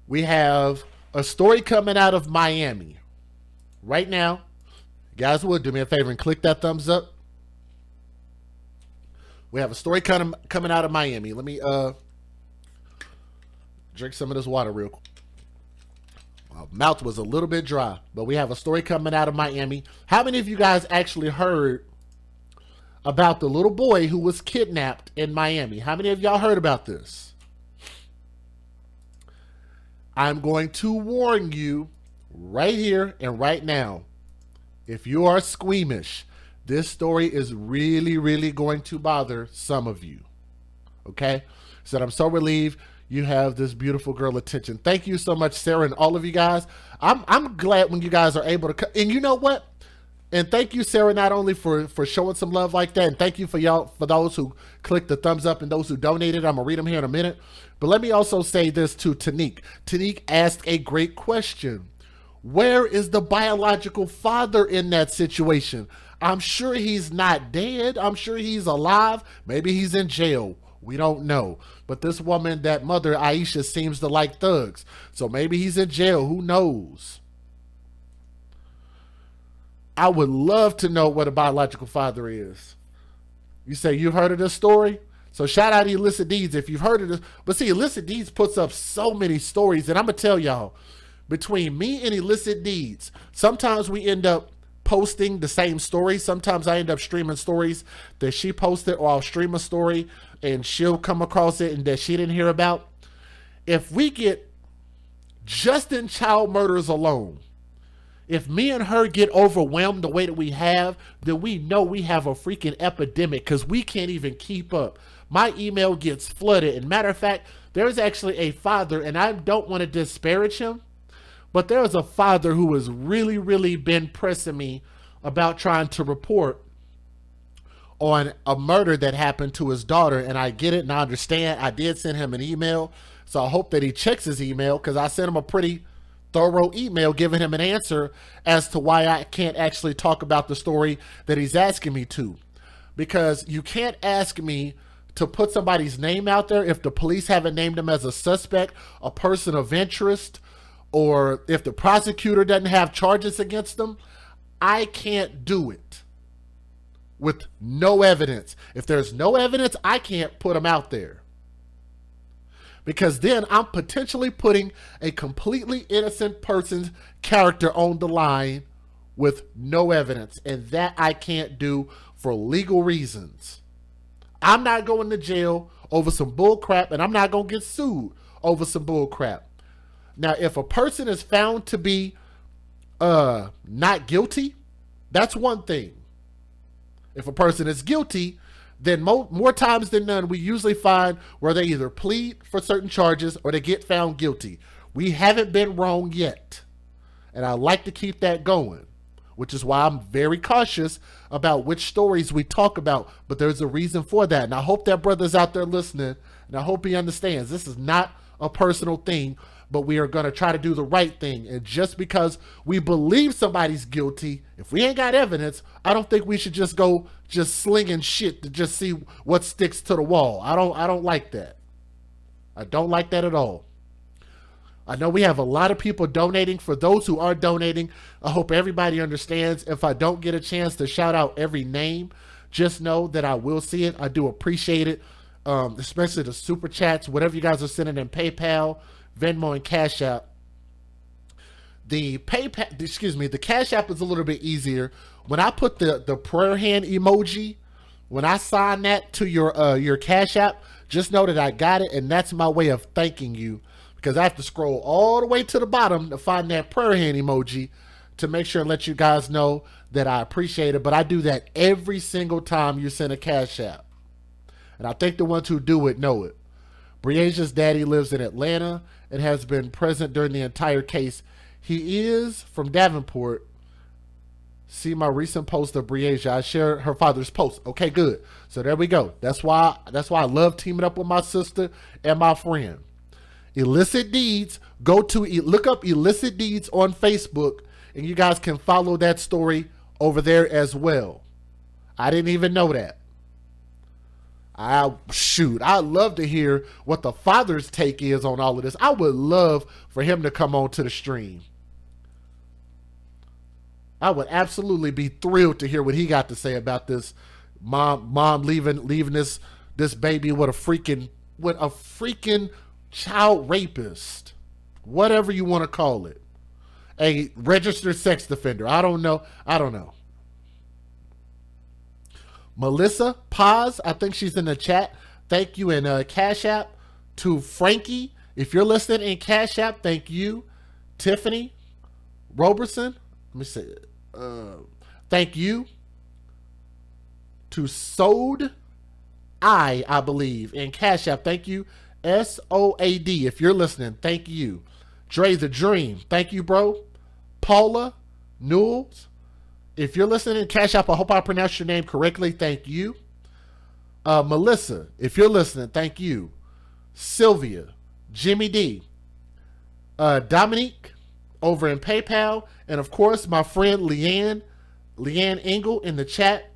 We have a story coming out of Miami right now. You guys would do me a favor and click that thumbs up. We have a story coming out of Miami. Let me drink some of this water real quick. My mouth was a little bit dry, but we have a story coming out of Miami. How many of you guys actually heard about the little boy who was kidnapped in Miami? How many of y'all heard about this? I'm going to warn you right here and right now. If you are squeamish, this story is really, really going to bother some of you. Okay? So I'm so relieved you have this beautiful girl attention. Thank you so much, Sarah, and all of you guys. I'm glad when you guys are able to, and you know what? And thank you, Sarah, not only for showing some love like that, and thank you for those who clicked the thumbs up and those who donated. I'm gonna read them here in a minute. But let me also say this to Tanique. Tanique asked a great question. Where is the biological father in that situation? I'm sure he's not dead. I'm sure he's alive. Maybe he's in jail. We don't know. But this woman, that mother, Aisha, seems to like thugs. So maybe he's in jail. Who knows? I would love to know what a biological father is. You say you've heard of this story? So shout out to Illicit Deeds if you've heard of this. But see, Illicit Deeds puts up so many stories. And I'm going to tell y'all, between me and Illicit Deeds, sometimes we end up posting the same story. Sometimes I end up streaming stories that she posted, or I'll stream a story and she'll come across it and that she didn't hear about. If we get just in child murders alone, if me and her get overwhelmed the way that we have, then we know we have a freaking epidemic because we can't even keep up. My email gets flooded. And matter of fact, there's actually a father, and I don't want to disparage him, but there is a father who has really, really been pressing me about trying to report on a murder that happened to his daughter. And I get it and I understand. I did send him an email. So I hope that he checks his email, because I sent him a pretty thorough email giving him an answer as to why I can't actually talk about the story that he's asking me to. Because you can't ask me to put somebody's name out there if the police haven't named him as a suspect, a person of interest, or if the prosecutor doesn't have charges against them. I can't do it with no evidence. If there's no evidence, I can't put them out there, because then I'm potentially putting a completely innocent person's character on the line with no evidence, and that I can't do for legal reasons. I'm not going to jail over some bull crap, and I'm not going to get sued over some bull crap. Now, if a person is found to be not guilty, that's one thing. If a person is guilty, then more times than none, we usually find where they either plead for certain charges or they get found guilty. We haven't been wrong yet, and I like to keep that going. which is why I'm very cautious about which stories we talk about. But there's a reason for that. And I hope that brother's out there listening, and I hope he understands this is not a personal thing, but we are going to try to do the right thing. And just because we believe somebody's guilty, if we ain't got evidence, I don't think we should just go just slinging shit to just see what sticks to the wall. I don't like that. I don't like that at all. I know we have a lot of people donating. For those who are donating, I hope everybody understands. If I don't get a chance to shout out every name, just know that I will see it. I do appreciate it, especially the super chats, whatever you guys are sending in PayPal, Venmo, and Cash App. The Cash App is a little bit easier. When I put the prayer hand emoji, when I sign that to your Cash App, just know that I got it, and that's my way of thanking you, because I have to scroll all the way to the bottom to find that prayer hand emoji to make sure and let you guys know that I appreciate it. But I do that every single time you send a Cash App, and I think the ones who do it know it. Breasia's daddy lives in Atlanta and has been present during the entire case. He is from Davenport. See my recent post of Breasia. I shared her father's post. Okay, good. So there we go. That's why I love teaming up with my sister and my friend. Illicit Deeds. Look up Illicit Deeds on Facebook, and you guys can follow that story over there as well. I didn't even know that. I'd love to hear what the father's take is on all of this. I would love for him to come on to the stream. I would absolutely be thrilled to hear what he got to say about this mom leaving this baby with a freaking child rapist, whatever you want to call it, a registered sex offender. I don't know. Melissa Paz, I think she's in the chat. Thank you. And Cash App to Frankie. If you're listening in Cash App, thank you. Tiffany Roberson. Let me see. Thank you to Sold I believe, in Cash App. Thank you. SOAD. If you're listening, thank you. Dre the Dream. Thank you, bro. Paula Newells. If you're listening in Cash App, I hope I pronounced your name correctly. Thank you. Melissa, if you're listening, thank you. Sylvia, Jimmy D, Dominique over in PayPal, and of course my friend Leanne Engel in the chat.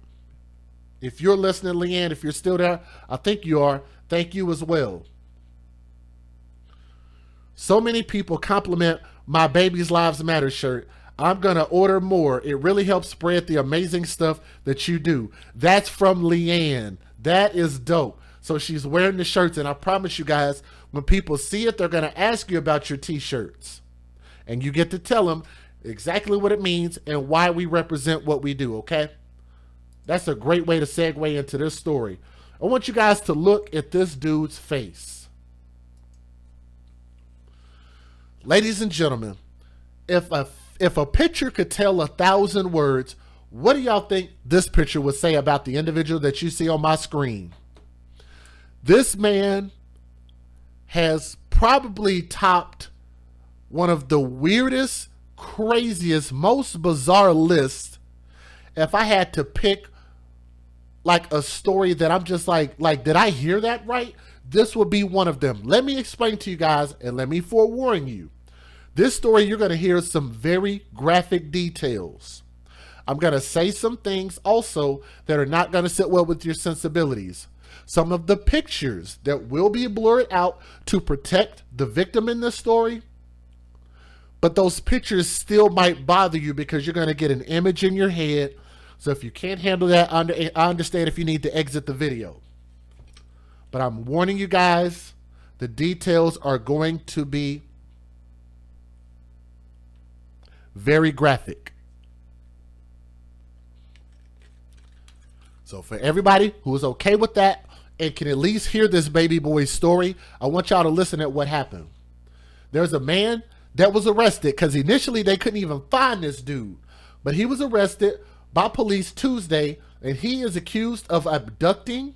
If you're listening, Leanne, if you're still there, I think you are, thank you as well. So many people compliment my Babies Lives Matter shirt. I'm going to order more. It really helps spread the amazing stuff that you do. That's from Leanne. That is dope. So she's wearing the shirts, and I promise you guys, when people see it, they're going to ask you about your t-shirts. And you get to tell them exactly what it means and why we represent what we do, okay? That's a great way to segue into this story. I want you guys to look at this dude's face. Ladies and gentlemen, if a picture could tell 1,000 words, what do y'all think this picture would say about the individual that you see on my screen? This man has probably topped one of the weirdest, craziest, most bizarre lists. If I had to pick like a story that I'm just like, did I hear that right? This would be one of them. Let me explain to you guys, and let me forewarn you. This story, you're going to hear some very graphic details. I'm going to say some things also that are not going to sit well with your sensibilities. Some of the pictures that will be blurred out to protect the victim in this story, but those pictures still might bother you because you're going to get an image in your head. So if you can't handle that, I understand if you need to exit the video. But I'm warning you guys, the details are going to be very graphic. So for everybody who is okay with that and can at least hear this baby boy's story, I want y'all to listen at what happened. There's a man that was arrested because initially they couldn't even find this dude, but he was arrested by police Tuesday, and he is accused of abducting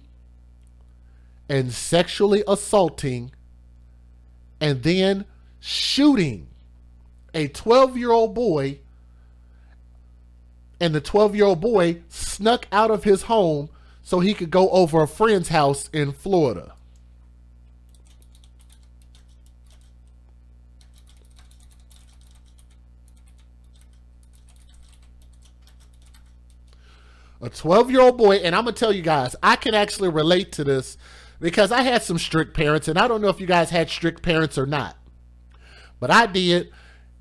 and sexually assaulting and then shooting a 12-year-old boy and the 12-year-old boy snuck out of his home so he could go over a friend's house in Florida. A 12-year-old boy, and I'm going to tell you guys, I can actually relate to this because I had some strict parents, and I don't know if you guys had strict parents or not, but I did,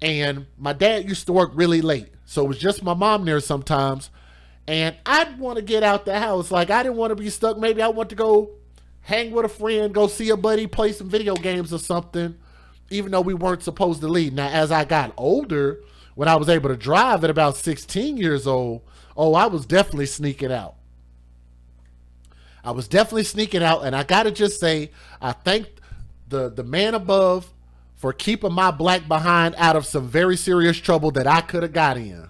and my dad used to work really late, so it was just my mom there sometimes, and I'd want to get out the house. Like, I didn't want to be stuck. Maybe I want to go hang with a friend, go see a buddy, play some video games or something, even though we weren't supposed to leave. Now, as I got older, when I was able to drive at about 16 years old, oh, I was definitely sneaking out. I was definitely sneaking out, and I got to just say, I thank the man above for keeping my black behind out of some very serious trouble that I could have got in.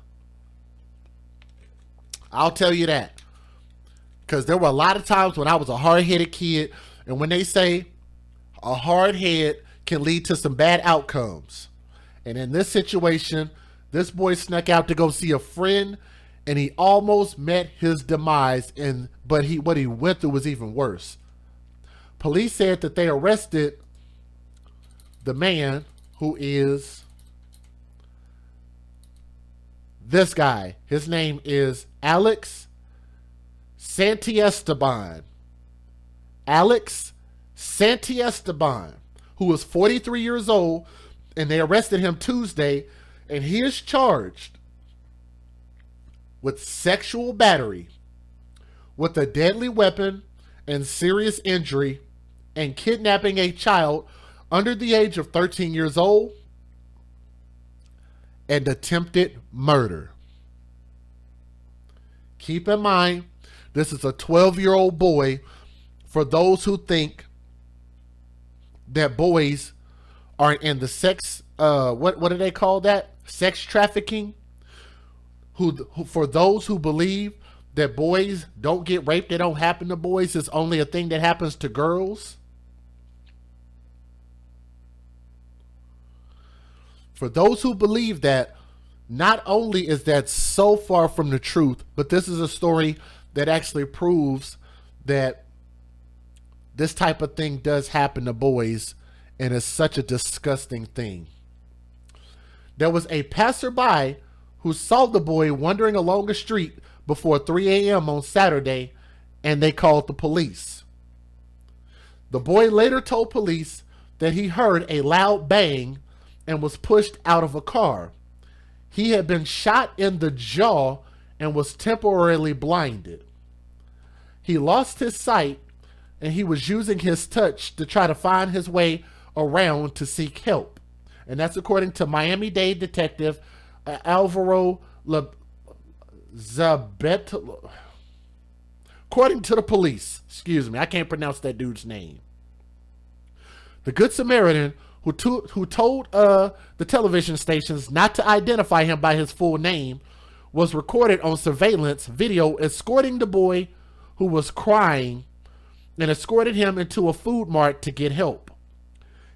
I'll tell you that. Because there were a lot of times when I was a hard-headed kid, and when they say a hard head can lead to some bad outcomes. And in this situation, this boy snuck out to go see a friend, and he almost met his demise, but what he went through was even worse. Police said that they arrested the man who is this guy. His name is Alex Santiesteban. Alex Santiesteban, who was 43 years old, and they arrested him Tuesday, and he is charged with sexual battery, with a deadly weapon and serious injury, and kidnapping a child under the age of 13 years old, and attempted murder. Keep in mind, this is a 12-year-old boy. For those who think that boys are in the sex, what do they call that? Sex trafficking. Who for those who believe that boys don't get raped, they don't happen to boys, it's only a thing that happens to girls. For those who believe that, not only is that so far from the truth, but this is a story that actually proves that this type of thing does happen to boys, and it's such a disgusting thing. There was a passerby who saw the boy wandering along a street before 3 a.m. on Saturday, and they called the police. The boy later told police that he heard a loud bang and was pushed out of a car. He had been shot in the jaw and was temporarily blinded. He lost his sight, and he was using his touch to try to find his way around to seek help. And that's according to Miami-Dade detective Alvaro Zabet. According to the police, excuse me, I can't pronounce that dude's name. The Good Samaritan who told the television stations not to identify him by his full name was recorded on surveillance video escorting the boy who was crying, and escorted him into a food mart to get help.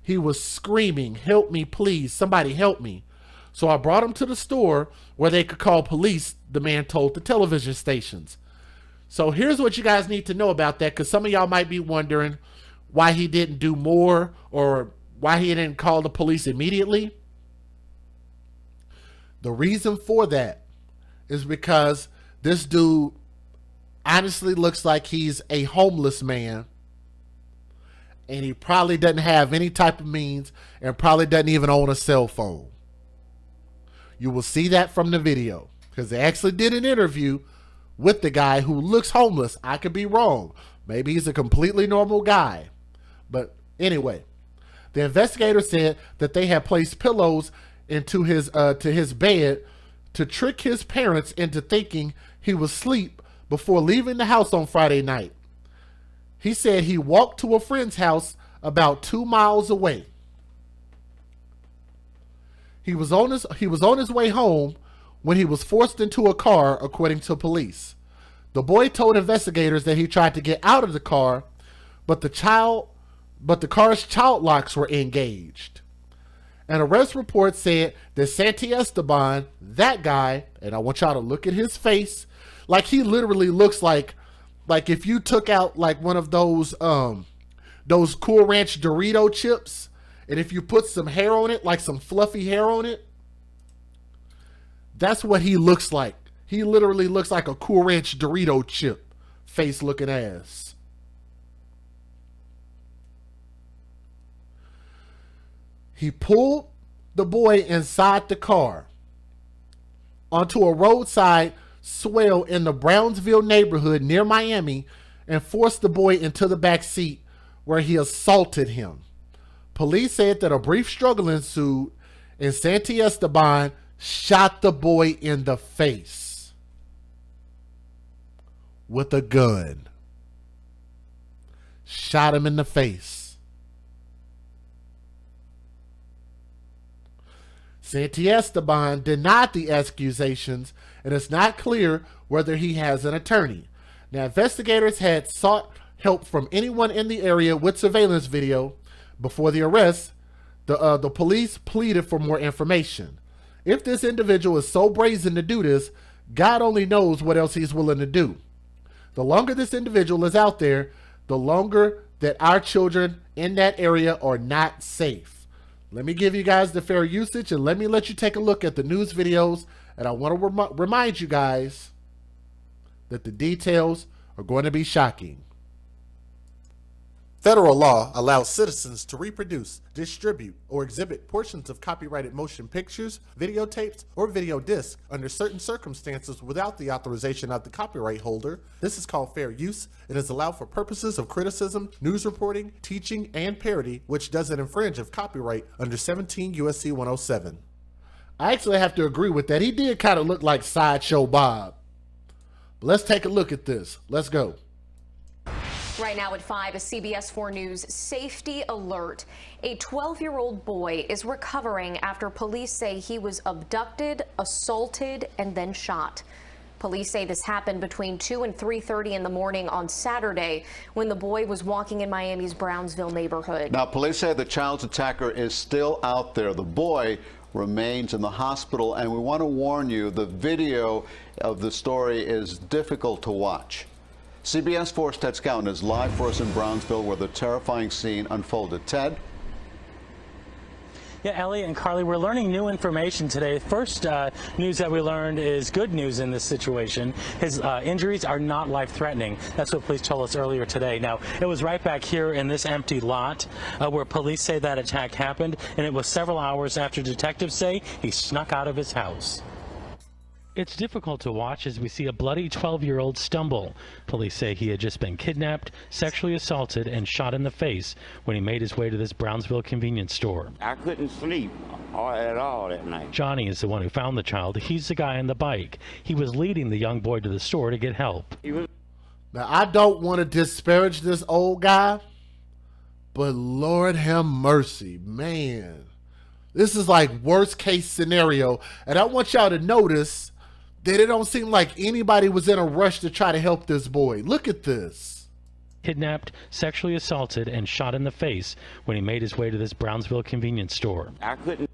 He was screaming, "Help me, please, somebody help me." So I brought him to the store where they could call police, the man told the television stations. So here's what you guys need to know about that, because some of y'all might be wondering why he didn't do more, or why he didn't call the police immediately. The reason for that is because this dude honestly looks like he's a homeless man, and he probably doesn't have any type of means, and probably doesn't even own a cell phone. You will see that from the video, because they actually did an interview with the guy who looks homeless. I could be wrong. Maybe he's a completely normal guy. But anyway, the investigator said that they had placed pillows into his to his bed to trick his parents into thinking he was asleep before leaving the house on Friday night. He said he walked to a friend's house about 2 miles away. He was on his way home when he was forced into a car, according to police. The boy told investigators that he tried to get out of the car, but the car's child locks were engaged. An arrest report said that Santi Esteban, that guy, and I want y'all to look at his face, like he literally looks like if you took out like one of those Cool Ranch Dorito chips, and if you put some hair on it, like some fluffy hair on it, that's what he looks like. He literally looks like a Cool Ranch Dorito chip face looking ass. He pulled the boy inside the car onto a roadside swale in the Brownsville neighborhood near Miami and forced the boy into the back seat where he assaulted him. Police said that a brief struggle ensued and Santi Esteban shot the boy in the face with a gun. Shot him in the face. Santi Esteban denied the accusations, and it's not clear whether he has an attorney. Now, investigators had sought help from anyone in the area with surveillance video before the arrest. The police pleaded for more information. If this individual is so brazen to do this, God only knows what else he's willing to do. The longer this individual is out there, the longer that our children in that area are not safe. Let me give you guys the fair usage, and let me let you take a look at the news videos. And I want to remind you guys that the details are going to be shocking. Federal law allows citizens to reproduce, distribute, or exhibit portions of copyrighted motion pictures, videotapes, or video discs under certain circumstances without the authorization of the copyright holder. This is called fair use and is allowed for purposes of criticism, news reporting, teaching, and parody, which doesn't infringe of copyright under 17 U.S.C. 107. I actually have to agree with that. He did kind of look like Sideshow Bob. But let's take a look at this. Let's go. Right now at 5, a CBS 4 News safety alert. A 12-year-old boy is recovering after police say he was abducted, assaulted, and then shot. Police say this happened between 2 and 3:30 in the morning on Saturday when the boy was walking in Miami's Brownsville neighborhood. Now, police say the child's attacker is still out there. The boy remains in the hospital, and we want to warn you, the video of the story is difficult to watch. CBS 4's Ted Scouten is live for us in Brownsville where the terrifying scene unfolded. Ted? Yeah, Elliot and Carly, we're learning new information today. First news that we learned is good news in this situation. His injuries are not life-threatening. That's what police told us earlier today. Now, it was right back here in this empty lot where police say that attack happened, and it was several hours after detectives say he snuck out of his house. It's difficult to watch as we see a bloody 12-year-old stumble. Police say he had just been kidnapped, sexually assaulted, and shot in the face when he made his way to this Brownsville convenience store. I couldn't sleep at all that night. Johnny is the one who found the child. He's the guy on the bike. He was leading the young boy to the store to get help. Now, I don't want to disparage this old guy, but Lord have mercy, man. This is like worst case scenario. And I want y'all to notice that it don't seem like anybody was in a rush to try to help this boy. Look at this. Kidnapped, sexually assaulted, and shot in the face when he made his way to this Brownsville convenience store. I couldn't.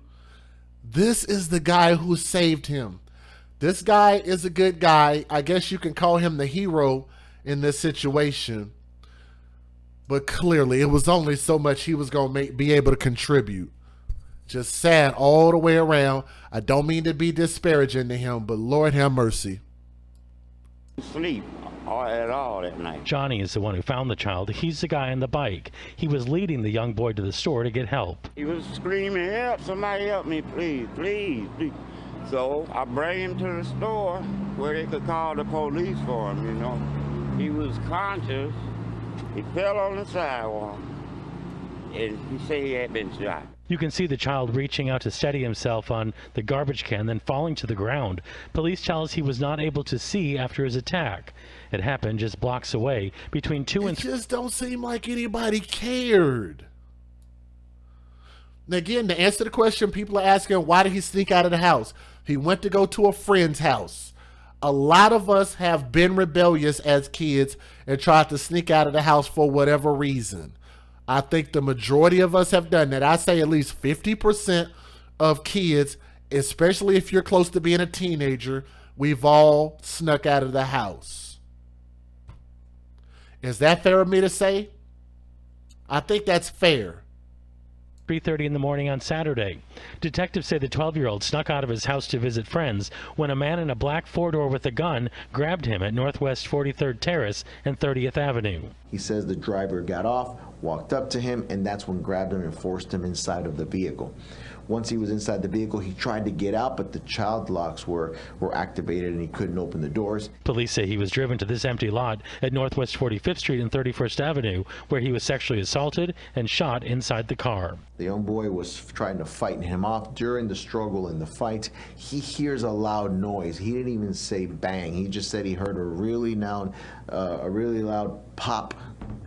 This is the guy who saved him. This guy is a good guy. I guess you can call him the hero in this situation. But clearly, it was only so much he was going to be able to contribute. Just sad all the way around. I don't mean to be disparaging to him, but Lord have mercy. Sleep at all that night. Johnny is the one who found the child. He's the guy on the bike. He was leading the young boy to the store to get help. He was screaming, "Help, somebody help me, please, please, please." So I brought him to the store where they could call the police for him, you know. He was conscious. He fell on the sidewalk, and he said he had been shot. You can see the child reaching out to steady himself on the garbage can, then falling to the ground. Police tell us he was not able to see after his attack. It happened just blocks away, between 2 and 3. It just don't seem like anybody cared. And again, to answer the question, people are asking, why did he sneak out of the house? He went to go to a friend's house. A lot of us have been rebellious as kids and tried to sneak out of the house for whatever reason. I think the majority of us have done that. I say at least 50% of kids, especially if you're close to being a teenager, we've all snuck out of the house. Is that fair of me to say? I think that's fair. 3:30 in the morning on Saturday. Detectives say the 12-year-old snuck out of his house to visit friends when a man in a black four-door with a gun grabbed him at Northwest 43rd Terrace and 30th Avenue. He says the driver got off, walked up to him, and that's when grabbed him and forced him inside of the vehicle. Once he was inside the vehicle, he tried to get out, but the child locks were activated and he couldn't open the doors. Police say he was driven to this empty lot at Northwest 45th Street and 31st Avenue, where he was sexually assaulted and shot inside the car. The young boy was trying to fight him off. During the struggle and the fight, he hears a loud noise. He didn't even say bang. He just said he heard a really loud pop.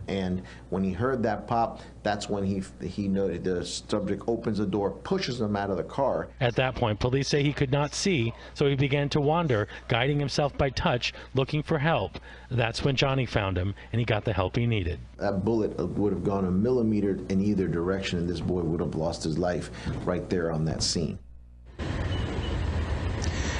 And when he heard that pop, that's when he noted the subject opens the door, pushes him out of the car. At that point, police say he could not see, so he began to wander, guiding himself by touch, looking for help. That's when Johnny found him, and he got the help he needed. That bullet would have gone a millimeter in either direction, and this boy would have lost his life right there on that scene.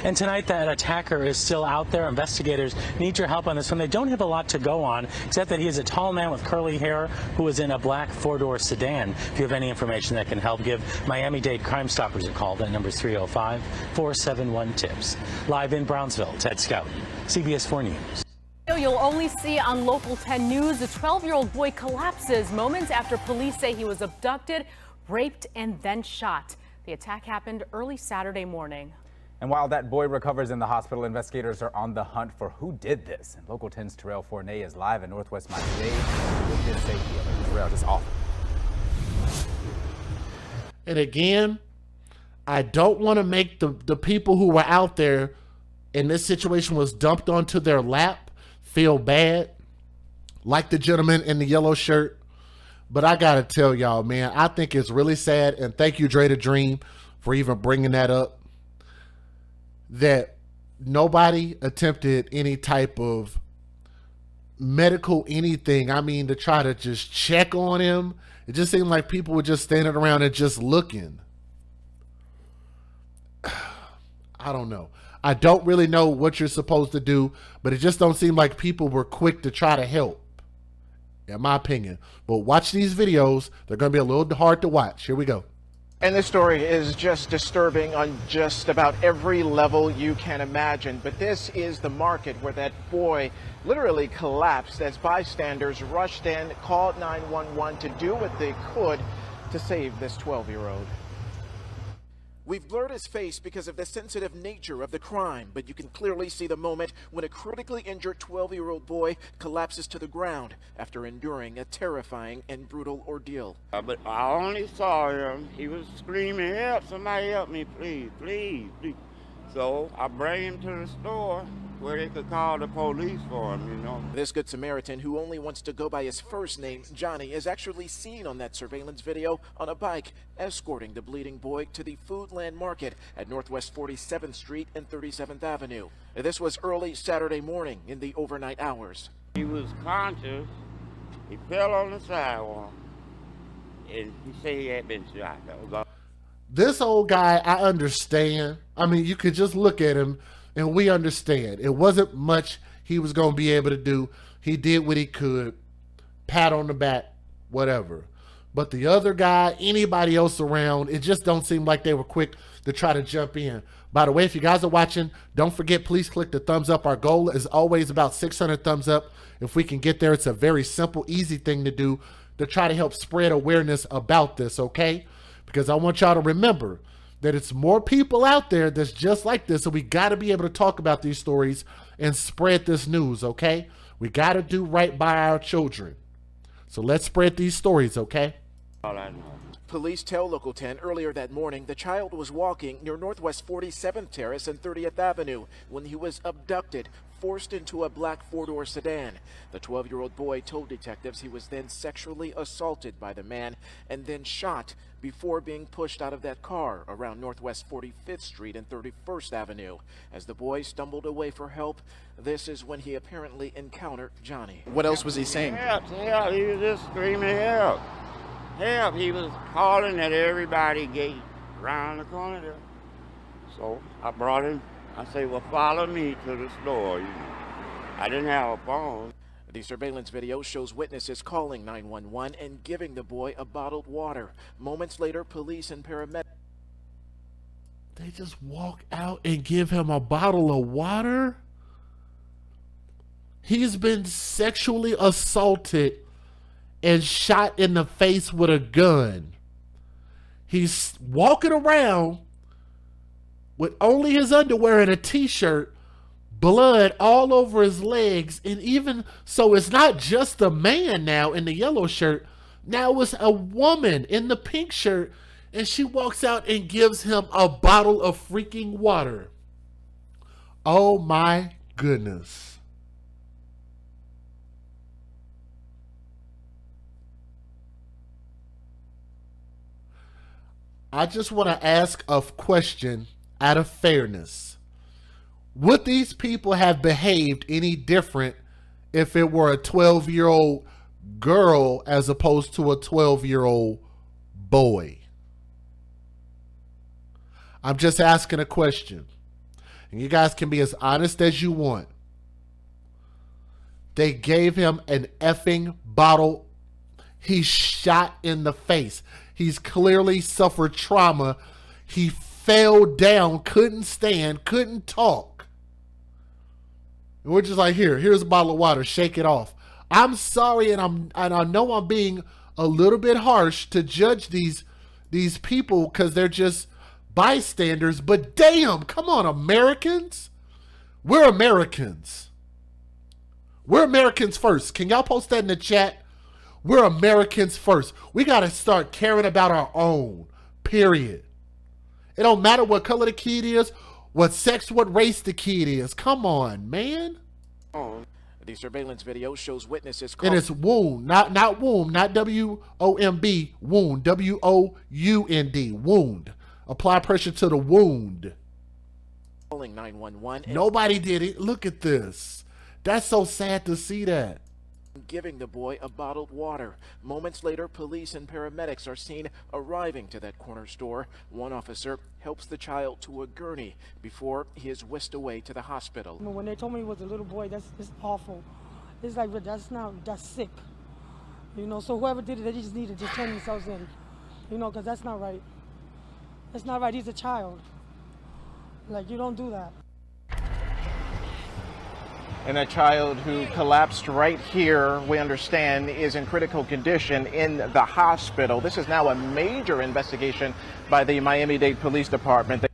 And tonight, that attacker is still out there. Investigators need your help on this one. They don't have a lot to go on, except that he is a tall man with curly hair who is in a black four-door sedan. If you have any information that can help, give Miami-Dade Crime Stoppers a call. That number is 305-471-TIPS. Live in Brownsville, Ted Scout, CBS 4 News. You'll only see on Local 10 News, a 12-year-old boy collapses moments after police say he was abducted, raped, and then shot. The attack happened early Saturday morning. And while that boy recovers in the hospital, investigators are on the hunt for who did this. And Local 10's Terrell Fournay is live in Northwest Miami-Dade with his safety alert. Terrell, just awful. And again, I don't want to make the people who were out there and this situation was dumped onto their lap feel bad, like the gentleman in the yellow shirt. But I got to tell y'all, man, I think it's really sad. And thank you, Dre the Dream, for even bringing that up. That nobody attempted any type of medical anything. I mean, to try to just check on him. It just seemed like people were just standing around and just looking. I don't know. I don't really know what you're supposed to do, but it just don't seem like people were quick to try to help, in my opinion. But watch these videos. They're going to be a little hard to watch. Here we go. And this story is just disturbing on just about every level you can imagine. But this is the market where that boy literally collapsed as bystanders rushed in, called 911 to do what they could to save this 12-year-old. We've blurred his face because of the sensitive nature of the crime, but you can clearly see the moment when a critically injured 12-year-old boy collapses to the ground after enduring a terrifying and brutal ordeal. But I only saw him. He was screaming, help, somebody help me, please, please, please. So I bring him to the store where they could call the police for him, you know. This Good Samaritan, who only wants to go by his first name, Johnny, is actually seen on that surveillance video on a bike, escorting the bleeding boy to the Foodland Market at Northwest 47th Street and 37th Avenue. This was early Saturday morning in the overnight hours. He was conscious. He fell on the sidewalk, and he said he had been shot. That was all. This old guy, I understand. I mean, you could just look at him and we understand. It wasn't much he was going to be able to do. He did what he could. Pat on the back, whatever. But the other guy, anybody else around, it just don't seem like they were quick to try to jump in. By the way, if you guys are watching, don't forget, please click the thumbs up. Our goal is always about 600 thumbs up. If we can get there, it's a very simple, easy thing to do to try to help spread awareness about this, okay? Because I want y'all to remember that it's more people out there that's just like this, so we got to be able to talk about these stories and spread this news, okay? We got to do right by our children. So let's spread these stories, okay? All I know. Police tell Local 10 earlier that morning the child was walking near Northwest 47th Terrace and 30th Avenue when he was abducted, forced into a black four-door sedan. The 12-year-old boy told detectives he was then sexually assaulted by the man and then shot before being pushed out of that car around Northwest 45th Street and 31st Avenue. As the boy stumbled away for help, this is when he apparently encountered Johnny. What else was he saying? Help, help. He was just screaming help. Help. He was calling at everybody gate, around the corner there. So I brought him. I say, well, follow me to the store. You know, I didn't have a phone. The surveillance video shows witnesses calling 911 and giving the boy a bottled water. Moments later, police and paramedics. They just walk out and give him a bottle of water? He's been sexually assaulted and shot in the face with a gun. He's walking around with only his underwear and a t-shirt, blood all over his legs, and even so it's not just a man now in the yellow shirt. Now it's a woman in the pink shirt, and she walks out and gives him a bottle of freaking water. Oh my goodness. I just want to ask a question out of fairness. Would these people have behaved any different if it were a 12-year-old girl as opposed to a 12-year-old boy? I'm just asking a question. And you guys can be as honest as you want. They gave him an effing bottle. He's shot in the face. He's clearly suffered trauma. He fell down, couldn't stand, couldn't talk. And we're just like, here's a bottle of water, shake it off. I'm sorry, and I know I'm being a little bit harsh to judge these people because they're just bystanders, but damn, come on, Americans. We're Americans. We're Americans first. Can y'all post that in the chat? We're Americans first. We got to start caring about our own, period. It don't matter what color the kid is, what sex, what race the kid is. Come on, man. The surveillance video shows witnesses. And it's wound, not womb, not W-O-M-B, wound, W-O-U-N-D, wound. Apply pressure to the wound. Calling 911. Nobody did it. Look at this. That's so sad to see that. Giving the boy a bottled water. Moments later, police and paramedics are seen arriving to that corner store. One officer helps the child to a gurney before he is whisked away to the hospital. When they told me he was a little boy, that's awful. It's like, that's sick. You know, so whoever did it, they just need to just turn themselves in. You know, because that's not right. That's not right. He's a child. Like, you don't do that. And a child who collapsed right here, we understand, is in critical condition in the hospital. This is now a major investigation by the Miami-Dade Police Department.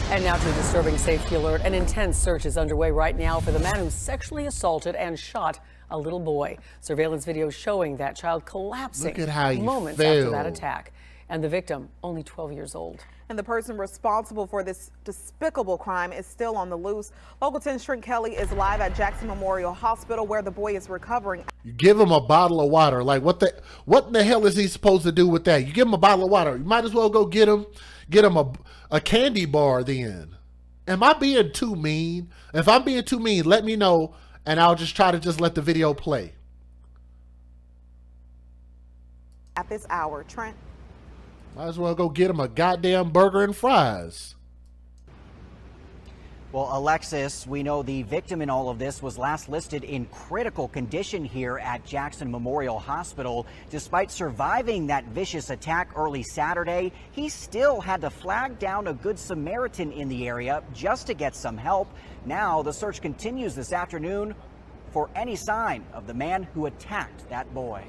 And now to a disturbing safety alert. An intense search is underway right now for the man who sexually assaulted and shot a little boy. Surveillance video showing that child collapsing Look at how he moments fell. after that attack. And the victim, only 12 years old. And the person responsible for this despicable crime is still on the loose. Local 10's Trent Kelly is live at Jackson Memorial Hospital where the boy is recovering. You give him a bottle of water. Like, what in the hell is he supposed to do with that? You give him a bottle of water. You might as well go get him a candy bar then. Am I being too mean? If I'm being too mean, let me know, and I'll just try to just let the video play. At this hour, Trent. Might as well go get him a goddamn burger and fries. Well, Alexis, we know the victim in all of this was last listed in critical condition here at Jackson Memorial Hospital. Despite surviving that vicious attack early Saturday, he still had to flag down a Good Samaritan in the area just to get some help. Now the search continues this afternoon for any sign of the man who attacked that boy.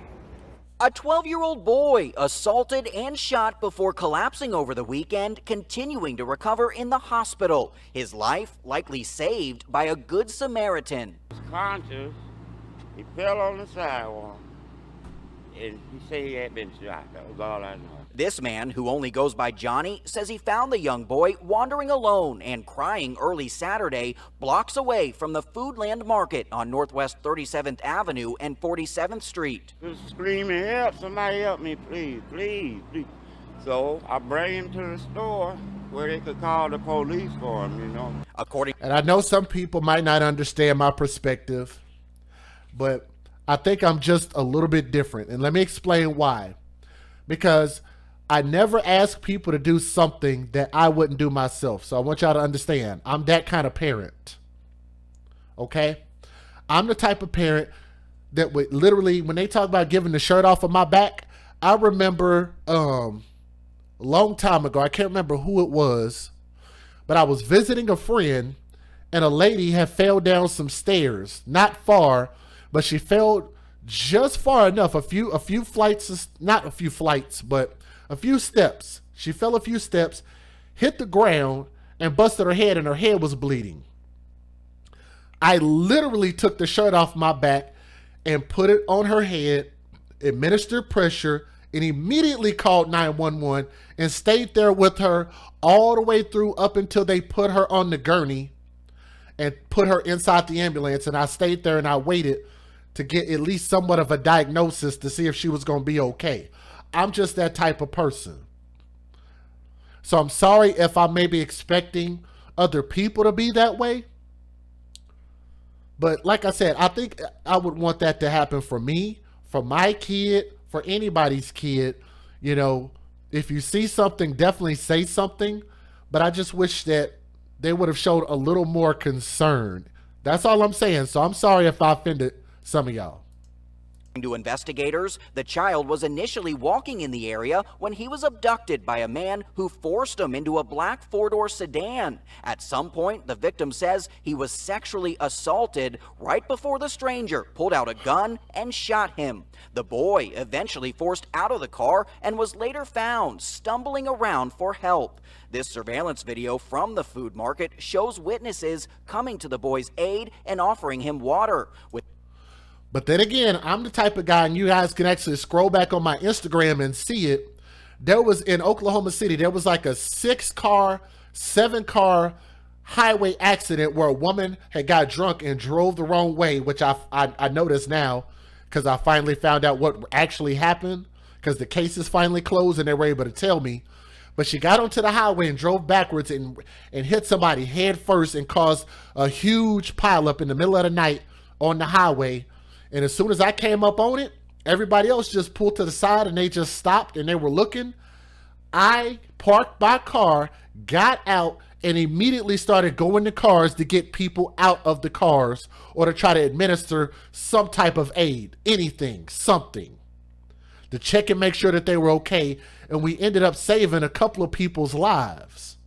A 12-year-old boy assaulted and shot before collapsing over the weekend, continuing to recover in the hospital. His life likely saved by a Good Samaritan. He was conscious. He fell on the sidewalk, and he said he had been shot. That was all I know. This man, who only goes by Johnny, says he found the young boy wandering alone and crying early Saturday, blocks away from the Foodland Market on Northwest 37th Avenue and 47th Street. He was screaming, help, somebody help me, please, please, please. So I bring him to the store where they could call the police for him, you know. And I know some people might not understand my perspective, but I think I'm just a little bit different. And let me explain why. Because I never ask people to do something that I wouldn't do myself. So I want y'all to understand, I'm that kind of parent. Okay? I'm the type of parent that would literally, when they talk about giving the shirt off of my back, I remember a long time ago, I can't remember who it was, but I was visiting a friend and a lady had fell down some stairs, not far, but she fell just far enough, a few flights, not a few flights, but a few steps. She fell a few steps, hit the ground, and busted her head, and her head was bleeding. I literally took the shirt off my back and put it on her head, administered pressure, and immediately called 911 and stayed there with her all the way through up until they put her on the gurney and put her inside the ambulance. And I stayed there and I waited to get at least somewhat of a diagnosis to see if she was going to be okay. I'm just that type of person. So I'm sorry if I may be expecting other people to be that way. But like I said, I think I would want that to happen for me, for my kid, for anybody's kid. You know, if you see something, definitely say something. But I just wish that they would have showed a little more concern. That's all I'm saying. So I'm sorry if I offended some of y'all. To investigators, the child was initially walking in the area when he was abducted by a man who forced him into a black four-door sedan. At some point, the victim says he was sexually assaulted right before the stranger pulled out a gun and shot him. The boy eventually forced out of the car and was later found stumbling around for help. This surveillance video from the food market shows witnesses coming to the boy's aid and offering him water. But then again, I'm the type of guy, and you guys can actually scroll back on my Instagram and see it. There was, in Oklahoma City, there was like a 7-car highway accident where a woman had got drunk and drove the wrong way, which I noticed now because I finally found out what actually happened because the case is finally closed and they were able to tell me. But she got onto the highway and drove backwards and hit somebody head first and caused a huge pileup in the middle of the night on the highway. And as soon as I came up on it, everybody else just pulled to the side and they just stopped and they were looking. I parked my car, got out, and immediately started going to cars to get people out of the cars or to try to administer some type of aid, anything, something, to check and make sure that they were okay. And we ended up saving a couple of people's lives.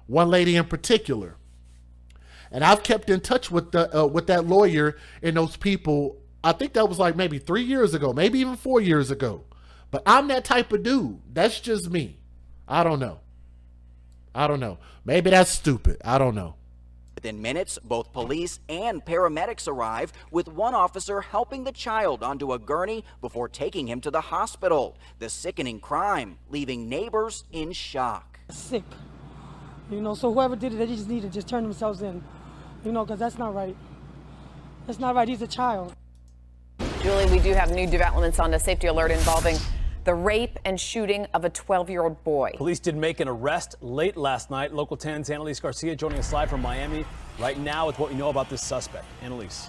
One lady in particular. And I've kept in touch with that lawyer and those people. I think that was like maybe 3 years ago, maybe even 4 years ago. But I'm that type of dude. That's just me. I don't know. Maybe that's stupid. I don't know. Within minutes, both police and paramedics arrive, with one officer helping the child onto a gurney before taking him to the hospital. The sickening crime leaving neighbors in shock. Sick. You know, so whoever did it, they just need to just turn themselves in. You know, because that's not right. That's not right. He's a child. Julie, we do have new developments on the safety alert involving the rape and shooting of a 12-year-old boy. Police did make an arrest late last night. Local 10's Annalise Garcia joining us live from Miami right now with what we know about this suspect. Annalise.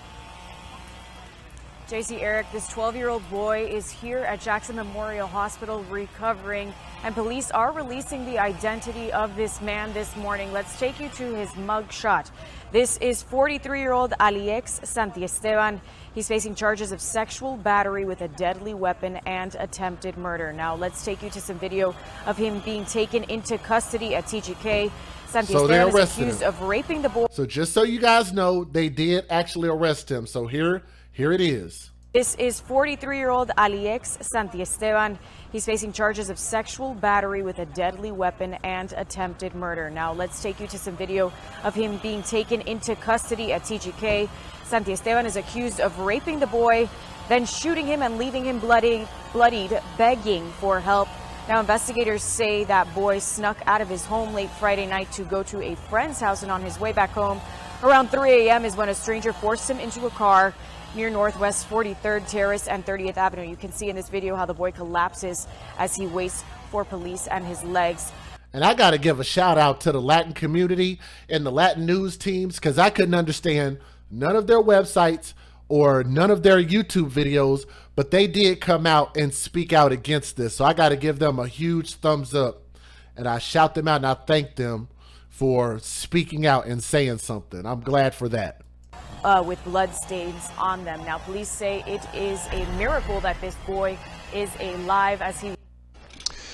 JC, Eric, this 12-year-old boy is here at Jackson Memorial Hospital recovering, and police are releasing the identity of this man this morning. Let's take you to his mug shot. This is 43-year-old Alex Santiesteban. He's facing charges of sexual battery with a deadly weapon and attempted murder. Now let's take you to some video of him being taken into custody at TGK. Santiesteban is accused of raping the boy. So just so you guys know, they did actually arrest him. So here it is. This is 43-year-old Alex Santiesteban. He's facing charges of sexual battery with a deadly weapon and attempted murder. Now let's take you to some video of him being taken into custody at TGK. Santiesteban is accused of raping the boy, then shooting him and leaving him bloodied, begging for help. Now investigators say that boy snuck out of his home late Friday night to go to a friend's house, and on his way back home around 3 a.m. is when a stranger forced him into a car near Northwest 43rd Terrace and 30th Avenue. You can see in this video how the boy collapses as he waits for police and his legs. And I got to give a shout out to the Latin community and the Latin news teams, because I couldn't understand none of their websites or none of their YouTube videos, but they did come out and speak out against this. So I got to give them a huge thumbs up, and I shout them out and I thank them for speaking out and saying something. I'm glad for that. With blood stains on them. Now, police say it is a miracle that this boy is alive as he...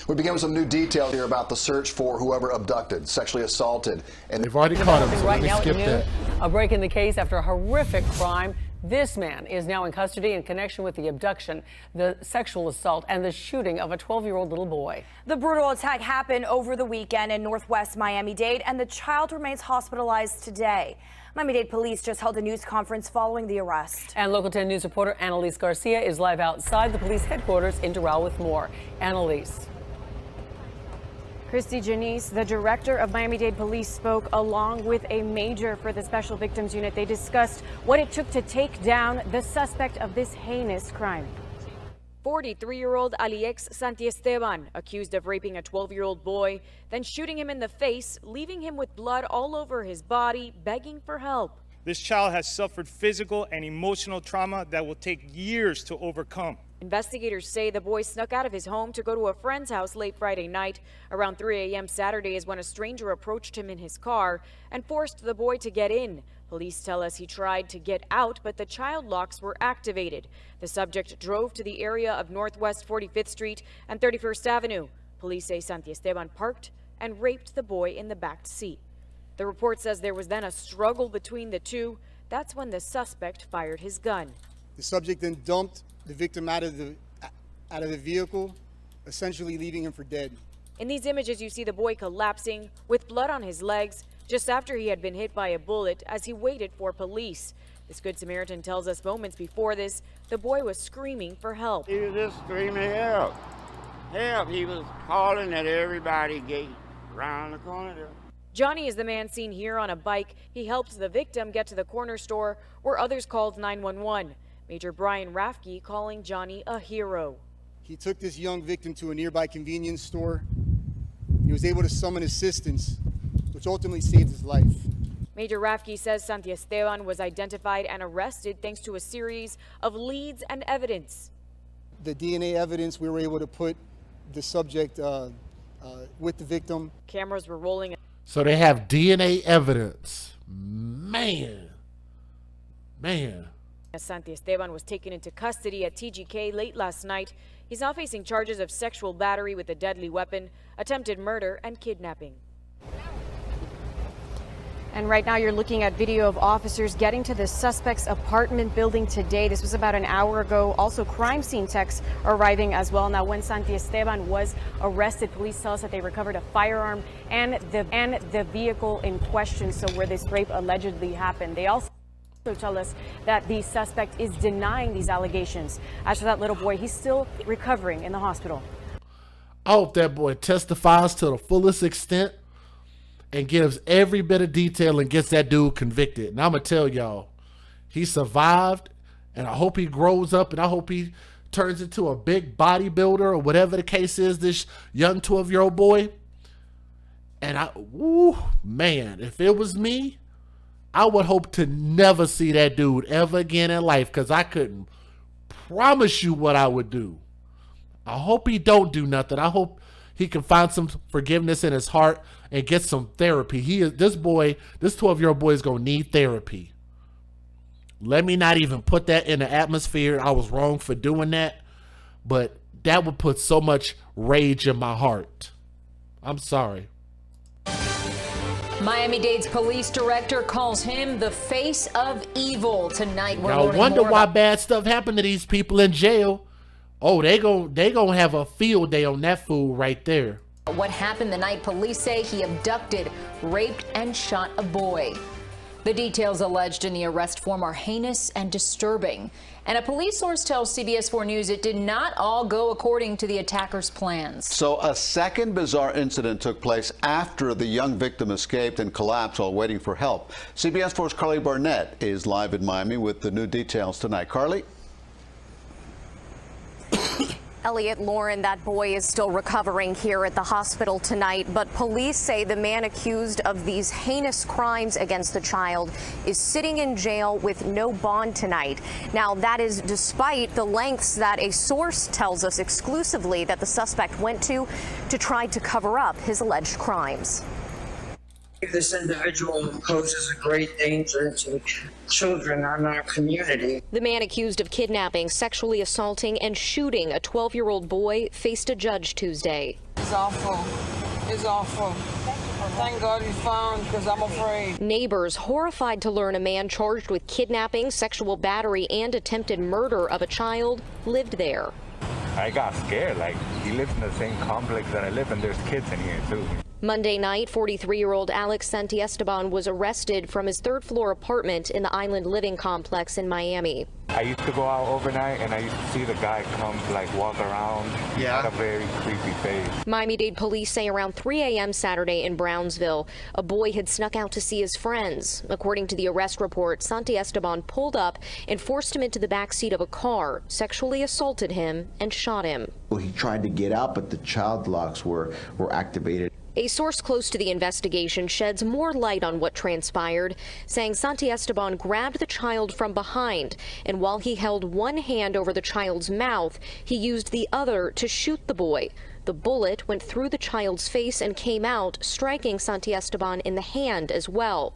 We begin with some new detail here about the search for whoever abducted, sexually assaulted. And they've already caught him, so right let me now skip at noon, that. a break in the case after a horrific crime. This man is now in custody in connection with the abduction, the sexual assault, and the shooting of a 12-year-old little boy. The brutal attack happened over the weekend in Northwest Miami-Dade, and the child remains hospitalized today. Miami-Dade police just held a news conference following the arrest. And Local 10 News reporter Annalise Garcia is live outside the police headquarters in Terrell with more. Annalise. Christy Janice, the director of Miami-Dade Police, spoke along with a major for the Special Victims Unit. They discussed what it took to take down the suspect of this heinous crime. 43-year-old Alex Santiesteban, accused of raping a 12-year-old boy, then shooting him in the face, leaving him with blood all over his body, begging for help. This child has suffered physical and emotional trauma that will take years to overcome. Investigators say the boy snuck out of his home to go to a friend's house late Friday night. Around 3 a.m. Saturday is when a stranger approached him in his car and forced the boy to get in. Police tell us he tried to get out, but the child locks were activated. The subject drove to the area of Northwest 45th Street and 31st Avenue. Police say Santiesteban parked and raped the boy in the back seat. The report says there was then a struggle between the two. That's when the suspect fired his gun. The subject then dumped the victim out of the vehicle, essentially leaving him for dead. In these images, you see the boy collapsing with blood on his legs just after he had been hit by a bullet as he waited for police. This Good Samaritan tells us moments before this, the boy was screaming for help. He was just screaming help. Help. He was calling at everybody gate around the corner there. Johnny is the man seen here on a bike. He helped the victim get to the corner store where others called 911. Major Brian Rafke calling Johnny a hero. He took this young victim to a nearby convenience store. He was able to summon assistance, which ultimately saved his life. Major Rafke says Santiesteban was identified and arrested thanks to a series of leads and evidence. The DNA evidence, we were able to put the subject with the victim. Cameras were rolling. So they have DNA evidence. Man. Santiesteban was taken into custody at TGK late last night. He's now facing charges of sexual battery with a deadly weapon, attempted murder, and kidnapping. And right now you're looking at video of officers getting to the suspect's apartment building today. This was about an hour ago. Also, crime scene techs arriving as well. Now, when Santiesteban was arrested, police tell us that they recovered a firearm and the vehicle in question, so where this rape allegedly happened. They also tell us that the suspect is denying these allegations. As for that little boy, he's still recovering in the hospital. I hope that boy testifies to the fullest extent and gives every bit of detail and gets that dude convicted. And I'm going to tell y'all, he survived, and I hope he grows up, and I hope he turns into a big bodybuilder or whatever the case is, this young 12-year-old boy. And man, if it was me, I would hope to never see that dude ever again in life, because I couldn't promise you what I would do. I hope he don't do nothing. I hope he can find some forgiveness in his heart and get some therapy. This 12-year-old boy is going to need therapy. Let me not even put that in the atmosphere. I was wrong for doing that, but that would put so much rage in my heart. I'm sorry. Miami-Dade's police director calls him the face of evil. Tonight we're Y'all wonder why bad stuff happened to these people in jail. Oh, they gonna have a field day on that fool right there. What happened the night police say he abducted, raped, and shot a boy. The details alleged in the arrest form are heinous and disturbing. And a police source tells CBS 4 News it did not all go according to the attacker's plans. So a second bizarre incident took place after the young victim escaped and collapsed while waiting for help. CBS 4's Carly Barnett is live in Miami with the new details tonight. Carly? Elliot, Lauren, that boy is still recovering here at the hospital tonight, but police say the man accused of these heinous crimes against the child is sitting in jail with no bond tonight. Now, that is despite the lengths that a source tells us exclusively that the suspect went to try to cover up his alleged crimes. This individual poses a great danger to children in our community. The man accused of kidnapping, sexually assaulting, and shooting a 12-year-old boy faced a judge Tuesday. It's awful. It's awful. Thank God he's found, because I'm afraid. Neighbors horrified to learn a man charged with kidnapping, sexual battery, and attempted murder of a child lived there. I got scared. Like, he lives in the same complex that I live in. There's kids in here, too. Monday night, 43-year-old Alex Santiesteban was arrested from his third-floor apartment in the Island Living Complex in Miami. I used to go out overnight, and I used to see the guy come, like, walk around. Yeah. Had a very creepy face. Miami-Dade police say around 3 a.m. Saturday in Brownsville, a boy had snuck out to see his friends. According to the arrest report, Santiesteban pulled up and forced him into the backseat of a car, sexually assaulted him, and shot him. Well, he tried to get out, but the child locks were activated. A source close to the investigation sheds more light on what transpired, saying Santiesteban grabbed the child from behind, and while he held one hand over the child's mouth, he used the other to shoot the boy. The bullet went through the child's face and came out, striking Santiesteban in the hand as well.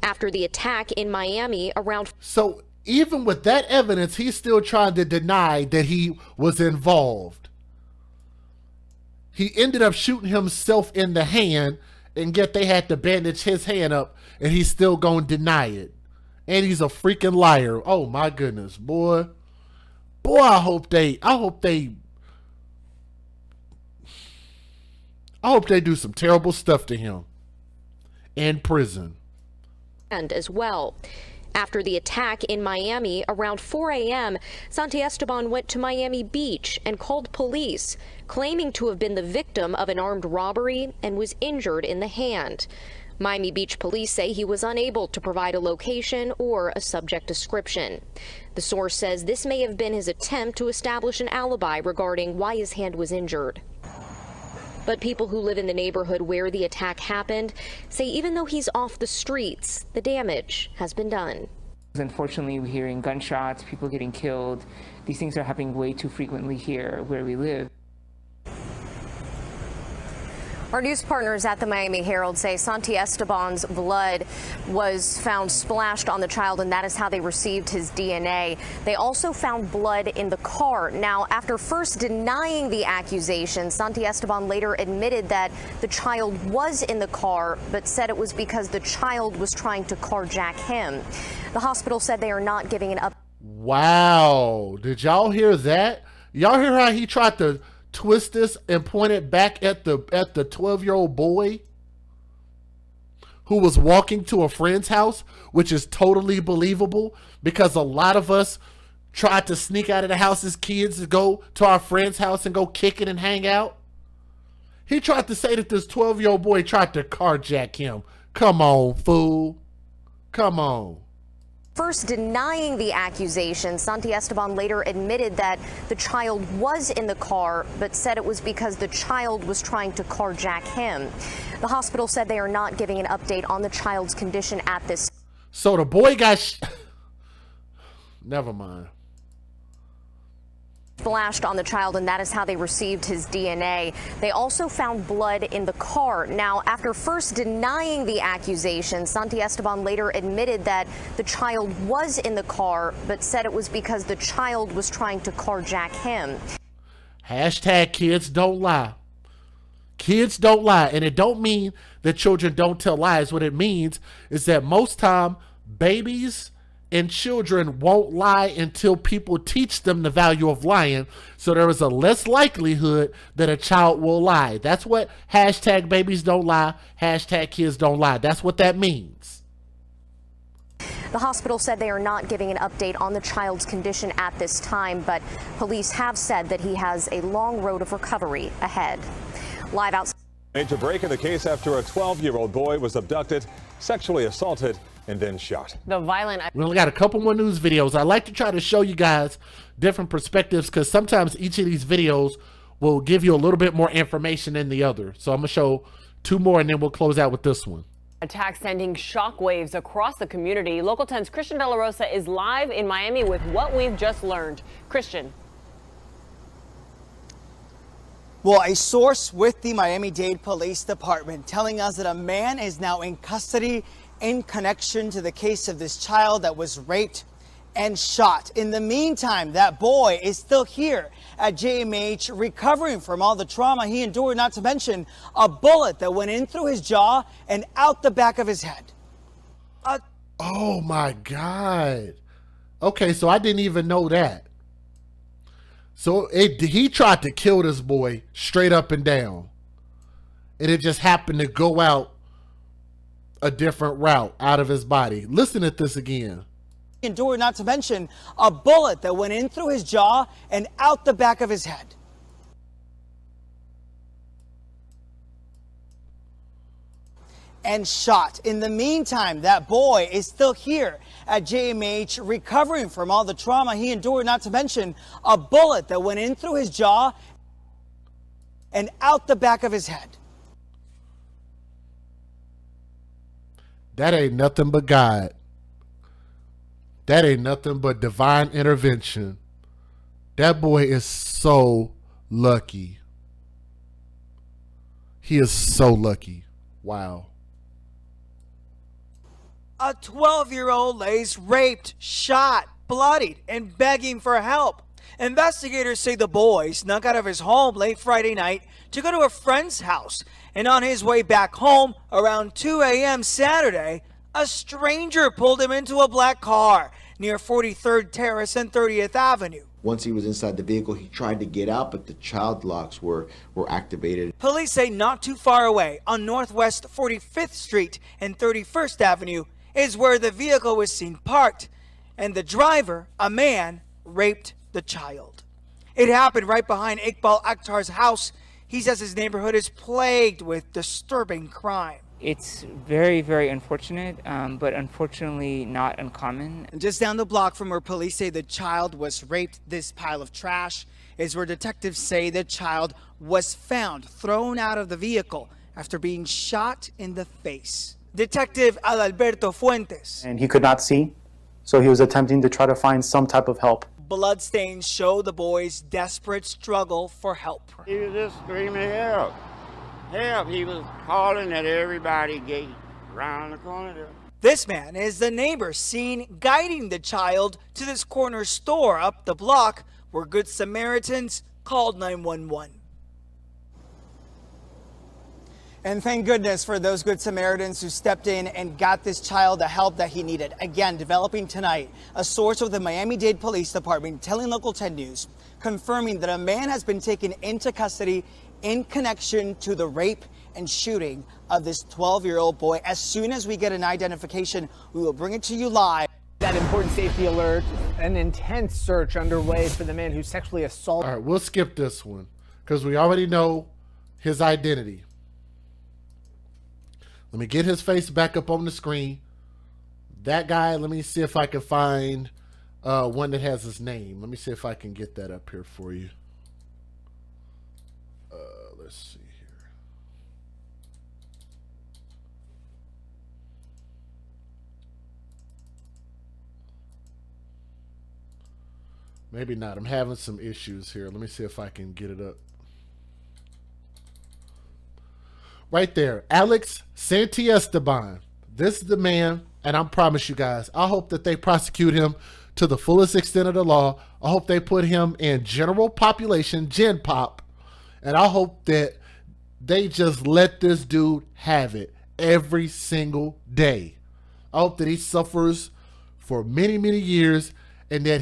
After the attack in Miami around... So even with that evidence, he's still trying to deny that he was involved. He ended up shooting himself in the hand, and yet they had to bandage his hand up, and he's still going to deny it. And he's a freaking liar. Oh my goodness, boy. Boy, I hope they do some terrible stuff to him in prison. And as well. After the attack in Miami around 4 a.m., Santiesteban went to Miami Beach and called police, claiming to have been the victim of an armed robbery and was injured in the hand. Miami Beach police say he was unable to provide a location or a subject description. The source says this may have been his attempt to establish an alibi regarding why his hand was injured. But people who live in the neighborhood where the attack happened say even though he's off the streets, the damage has been done. Unfortunately, we're hearing gunshots, people getting killed. These things are happening way too frequently here where we live. Our news partners at the Miami Herald say Santiesteban's blood was found splashed on the child, and that is how they received his DNA. They also found blood in the car. Now, after first denying the accusation, Santiesteban later admitted that the child was in the car, but said it was because the child was trying to carjack him. The hospital said they are not giving an up. Wow. Did y'all hear that? Y'all hear how he tried to twist this and point it back at the 12-year-old boy who was walking to a friend's house, which is totally believable because a lot of us tried to sneak out of the house as kids to go to our friend's house and go kick it and hang out. He tried to say that this 12-year-old boy tried to carjack him. Come on, fool. Come on. First denying the accusation, Santiesteban later admitted that the child was in the car, but said it was because the child was trying to carjack him. The hospital said they are not giving an update on the child's condition at this. So the boy got never mind. Splashed on the child, and that is how they received his DNA. They also found blood in the car. Now, after first denying the accusation, Santiesteban later admitted that the child was in the car, but said it was because the child was trying to carjack him. Hashtag kids don't lie. Kids don't lie. And it don't mean that children don't tell lies. What it means is that most time babies and children won't lie until people teach them the value of lying. So there is a less likelihood that a child will lie. That's what hashtag babies don't lie, hashtag kids don't lie. That's what that means. The hospital said they are not giving an update on the child's condition at this time, but police have said that he has a long road of recovery ahead. Live outside. Major break in the case after a 12-year-old boy was abducted, sexually assaulted, and then shot. The violent. We only got a couple more news videos. I like to try to show you guys different perspectives because sometimes each of these videos will give you a little bit more information than the other. So I'm going to show 2 more and then we'll close out with this one. Attack sending shockwaves across the community. Local 10's Christian De La Rosa is live in Miami with what we've just learned. Christian. Well, a source with the Miami-Dade Police Department telling us that a man is now in custody in connection to the case of this child that was raped and shot. In the meantime, that boy is still here at JMH recovering from all the trauma he endured, not to mention a bullet that went in through his jaw and out the back of his head. Oh my God. Okay, so I didn't even know that. So he tried to kill this boy straight up and down. And it just happened to go out a different route out of his body. Listen at this again. Endured, not to mention a bullet that went in through his jaw and out the back of his head. And shot. In the meantime, that boy is still here at JMH recovering from all the trauma he endured, not to mention a bullet that went in through his jaw and out the back of his head. That ain't nothing but God. That ain't nothing but divine intervention. That boy is so lucky. He is so lucky. Wow. A 12-year-old lays raped, shot, bloodied, and begging for help. Investigators say the boy snuck out of his home late Friday night to go to a friend's house. And on his way back home around 2 a.m. Saturday, a stranger pulled him into a black car near 43rd Terrace and 30th Avenue. Once he was inside the vehicle, he tried to get out, but the child locks were activated. Police say not too far away on Northwest 45th Street and 31st Avenue is where the vehicle was seen parked, and the driver, a man, raped the child. It happened right behind Iqbal Akhtar's house. He says his neighborhood is plagued with disturbing crime. It's very, very unfortunate, but unfortunately not uncommon. Just down the block from where police say the child was raped, this pile of trash is where detectives say the child was found thrown out of the vehicle after being shot in the face. Detective Adalberto Fuentes. And he could not see, so he was attempting to try to find some type of help. Bloodstains show the boy's desperate struggle for help. He was just screaming help. Help. He was calling at everybody gate around the corner there. This man is the neighbor seen guiding the child to this corner store up the block where Good Samaritans called 911. And thank goodness for those Good Samaritans who stepped in and got this child the help that he needed. Again, developing tonight, a source with the Miami-Dade Police Department telling Local 10 News, confirming that a man has been taken into custody in connection to the rape and shooting of this 12-year-old boy. As soon as we get an identification, we will bring it to you live. That important safety alert, an intense search underway for the man who sexually assaulted. All right, we'll skip this one because we already know his identity. Let me get his face back up on the screen. That guy, let me see if I can find one that has his name. Let me see if I can get that up here for you. Let's see here. Maybe not. I'm having some issues here. Let me see if I can get it up. Right there, Alex Santiesteban. This is the man, and I promise you guys, I hope that they prosecute him to the fullest extent of the law. I hope they put him in general population, Gen Pop, and I hope that they just let this dude have it every single day. I hope that he suffers for many, many years, and that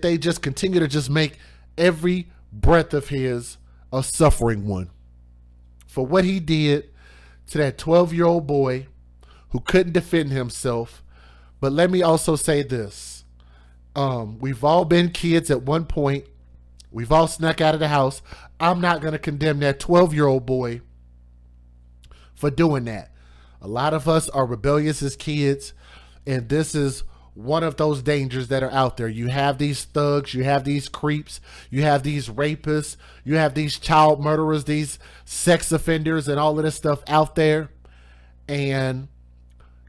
they just continue to just make every breath of his a suffering one. For what he did to that 12-year-old boy who couldn't defend himself. But let me also say this. We've all been kids at one point. We've all snuck out of the house. I'm not going to condemn that 12-year-old boy for doing that. A lot of us are rebellious as kids, and this is one of those dangers that are out there. You have these thugs, you have these creeps, you have these rapists, you have these child murderers, these sex offenders, and all of this stuff out there, and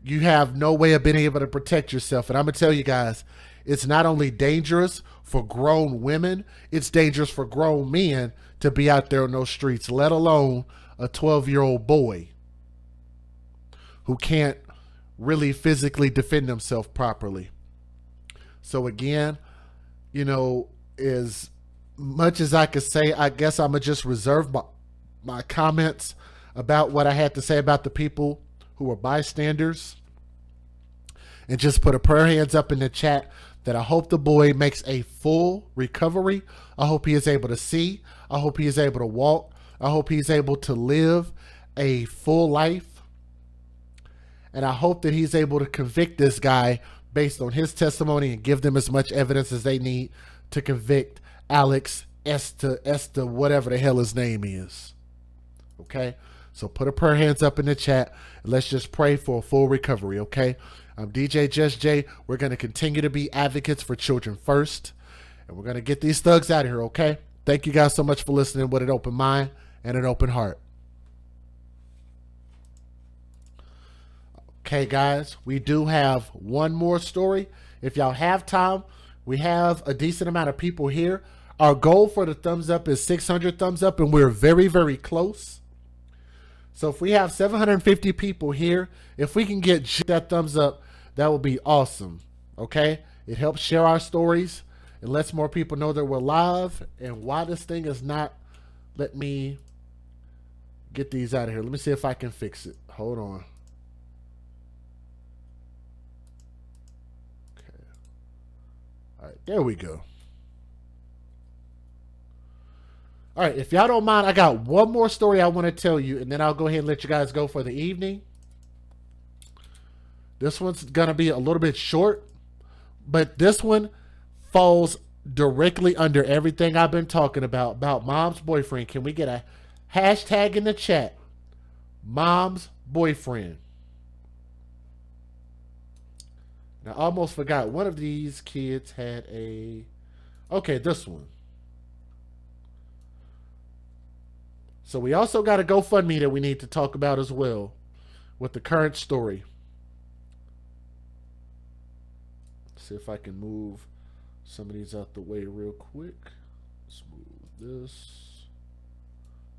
you have no way of being able to protect yourself. And I'm gonna tell you guys, it's not only dangerous for grown women, it's dangerous for grown men to be out there on those streets, let alone a 12-year-old boy who can't really physically defend himself properly. So again, you know, as much as I could say, I guess I'm gonna just reserve my comments about what I had to say about the people who were bystanders, and just put a prayer hands up in the chat that I hope the boy makes a full recovery. I hope he is able to see. I hope he is able to walk. I hope he's able to live a full life. And I hope that he's able to convict this guy based on his testimony and give them as much evidence as they need to convict Alex Esta, whatever the hell his name is. Okay? So put a prayer hands up in the chat. And let's just pray for a full recovery, okay? I'm DJ Just J. We're going to continue to be advocates for children first. And we're going to get these thugs out of here, okay? Thank you guys so much for listening with an open mind and an open heart. Okay, guys, we do have one more story. If y'all have time, we have a decent amount of people here. Our goal for the thumbs up is 600 thumbs up, and we're very, very close. So if we have 750 people here, if we can get that thumbs up, that would be awesome. Okay? It helps share our stories. It lets more people know that we're live. And why this thing is not, let me get these out of here. Let me see if I can fix it. Hold on. Okay. All right, there we go. All right, if y'all don't mind, I got one more story I want to tell you, and then I'll go ahead and let you guys go for the evening. This one's going to be a little bit short, but this one falls directly under everything I've been talking about mom's boyfriend. Can we get a hashtag in the chat? Mom's boyfriend. Now, I almost forgot. One of these kids had a... Okay, this one. So we also got a GoFundMe that we need to talk about as well with the current story. Let's see if I can move some of these out the way real quick. Smooth this.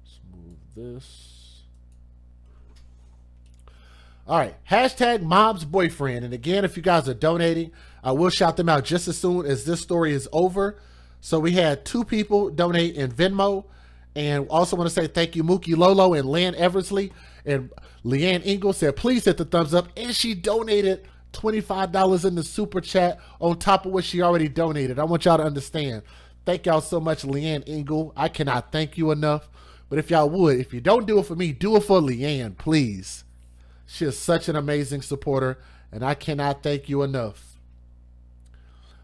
Smooth this. All right. Hashtag mom's boyfriend. And again, if you guys are donating, I will shout them out just as soon as this story is over. So we had 2 people donate in Venmo. And also want to say thank you, Mookie Lolo and Lan Eversley. And Leanne Ingle said, please hit the thumbs up. And she donated $25 in the super chat on top of what she already donated. I want y'all to understand. Thank y'all so much, Leanne Ingle. I cannot thank you enough. But if y'all would, if you don't do it for me, do it for Leanne, please. She is such an amazing supporter, and I cannot thank you enough.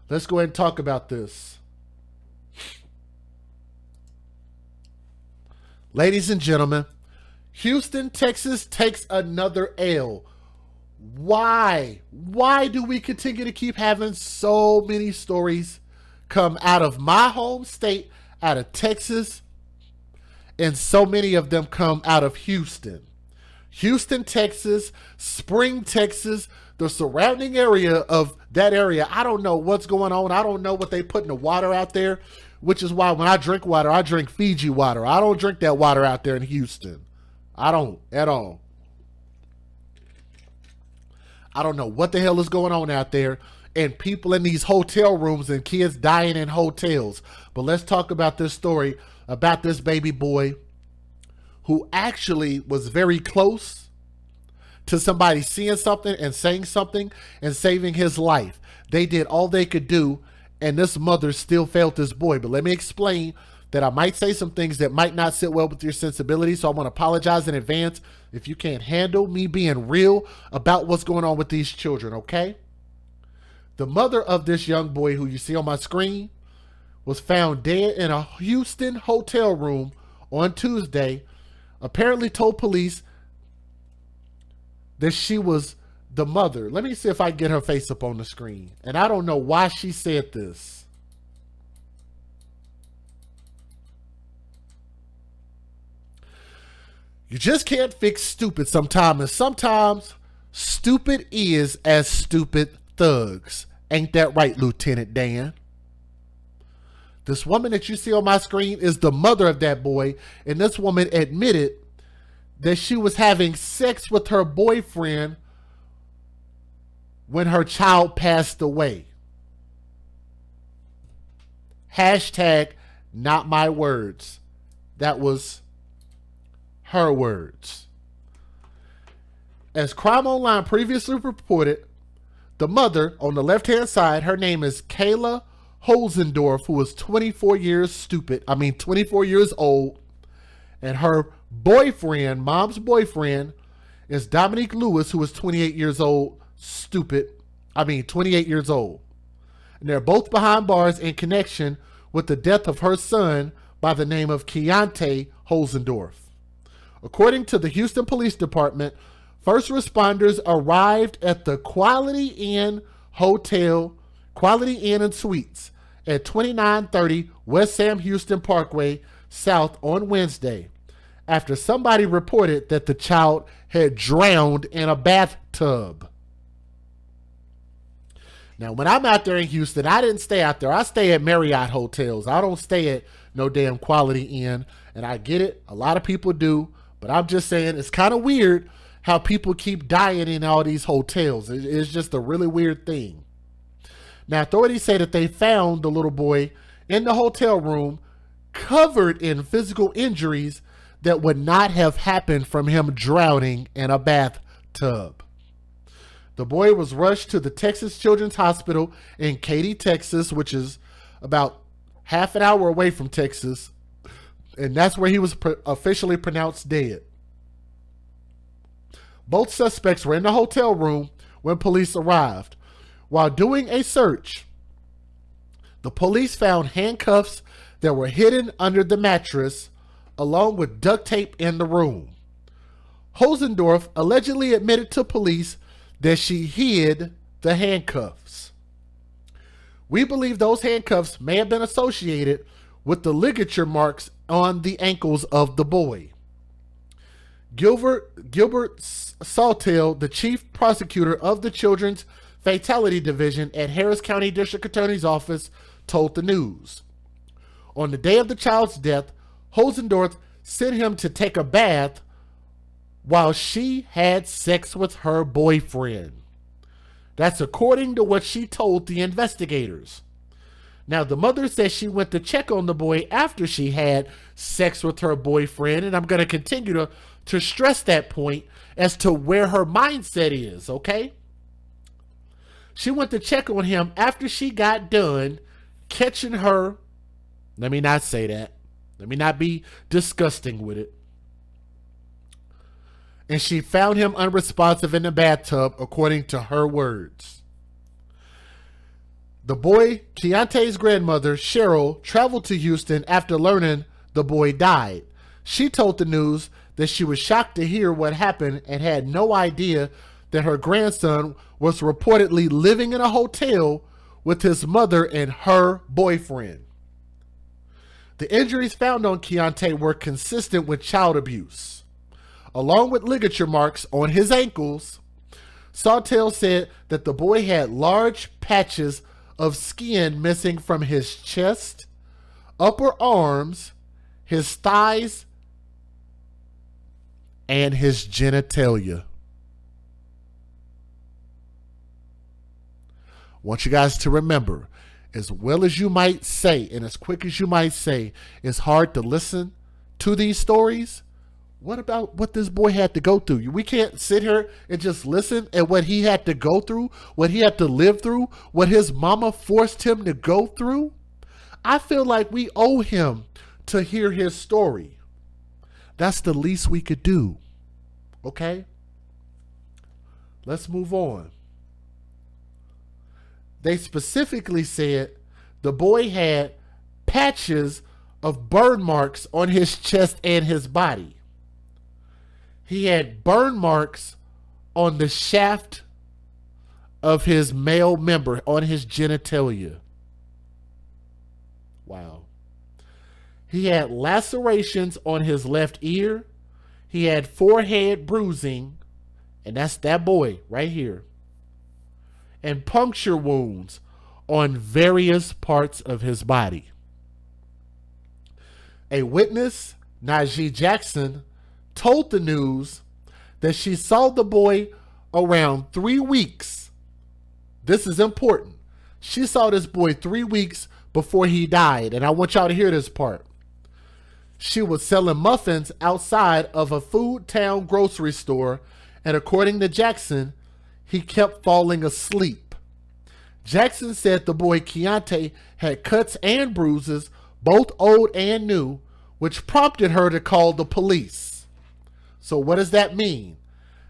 Let's go ahead and talk about this. Ladies and gentlemen, Houston, Texas takes another L. Why? Why do we continue to keep having so many stories come out of my home state, out of Texas, and so many of them come out of Houston? Houston, Texas, Spring, Texas, the surrounding area of that area. I don't know what's going on. I don't know what they put in the water out there. Which is why when I drink water, I drink Fiji water. I don't drink that water out there in Houston. I don't at all. I don't know what the hell is going on out there. And people in these hotel rooms and kids dying in hotels. But let's talk about this story about this baby boy who actually was very close to somebody seeing something and saying something and saving his life. They did all they could do. And this mother still failed this boy. But let me explain that I might say some things that might not sit well with your sensibility. So I want to apologize in advance if you can't handle me being real about what's going on with these children, okay? The mother of this young boy who you see on my screen was found dead in a Houston hotel room on Tuesday. Apparently told police that she was the mother. Let me see if I can get her face up on the screen. And I don't know why she said this. You just can't fix stupid sometimes. And sometimes stupid is as stupid thugs. Ain't that right, Lieutenant Dan? This woman that you see on my screen is the mother of that boy. And this woman admitted that she was having sex with her boyfriend when her child passed away. Hashtag not my words. That was her words. As Crime Online previously reported, the mother on the left-hand side, her name is Kayla Holzendorf, who was 24 years old. And her boyfriend, mom's boyfriend, is Dominique Lewis, who is 28 years old. 28 years old. And they're both behind bars in connection with the death of her son by the name of Keontae Holzendorf. According to the Houston Police Department, first responders arrived at the Quality Inn and Suites at 2930 West Sam Houston Parkway South on Wednesday after somebody reported that the child had drowned in a bathtub. Now, when I'm out there in Houston, I didn't stay out there. I stay at Marriott hotels. I don't stay at no damn Quality Inn. And I get it. A lot of people do. But I'm just saying it's kind of weird how people keep dying in all these hotels. It's just a really weird thing. Now, authorities say that they found the little boy in the hotel room covered in physical injuries that would not have happened from him drowning in a bathtub. The boy was rushed to the Texas Children's Hospital in Katy, Texas, which is about half an hour away from Texas. And that's where he was officially pronounced dead. Both suspects were in the hotel room when police arrived. While doing a search, the police found handcuffs that were hidden under the mattress, along with duct tape in the room. Holzendorf allegedly admitted to police that she hid the handcuffs. We believe those handcuffs may have been associated with the ligature marks on the ankles of the boy. Gilbert Sawtell, the chief prosecutor of the Children's Fatality Division at Harris County District Attorney's Office, told the news. On the day of the child's death, Holzendorf sent him to take a bath while she had sex with her boyfriend. That's according to what she told the investigators. Now, the mother says she went to check on the boy after she had sex with her boyfriend, and I'm going to continue to stress that point as to where her mindset is, okay? She went to check on him after she got done catching her. Let me not say that. Let me not be disgusting with it. And she found him unresponsive in the bathtub, according to her words. The boy, Keontae's grandmother, Cheryl, traveled to Houston after learning the boy died. She told the news that she was shocked to hear what happened and had no idea that her grandson was reportedly living in a hotel with his mother and her boyfriend. The injuries found on Keontae were consistent with child abuse. Along with ligature marks on his ankles, Sawtell said that the boy had large patches of skin missing from his chest, upper arms, his thighs, and his genitalia. I want you guys to remember, as well as you might say, and as quick as you might say, it's hard to listen to these stories. What about what this boy had to go through? We can't sit here and just listen at what he had to go through, what he had to live through, what his mama forced him to go through. I feel like we owe him to hear his story. That's the least we could do. Okay? Let's move on. They specifically said the boy had patches of burn marks on his chest and his body. He had burn marks on the shaft of his male member, on his genitalia. Wow. He had lacerations on his left ear. He had forehead bruising, and that's that boy right here, and puncture wounds on various parts of his body. A witness, Najee Jackson, told the news that she saw the boy around 3 weeks. This is important. She saw this boy 3 weeks before he died, and I want y'all to hear this part. She was selling muffins outside of a Food Town grocery store, and according to Jackson, he kept falling asleep. Jackson said the boy Keontae had cuts and bruises, both old and new, which prompted her to call the police. So what does that mean?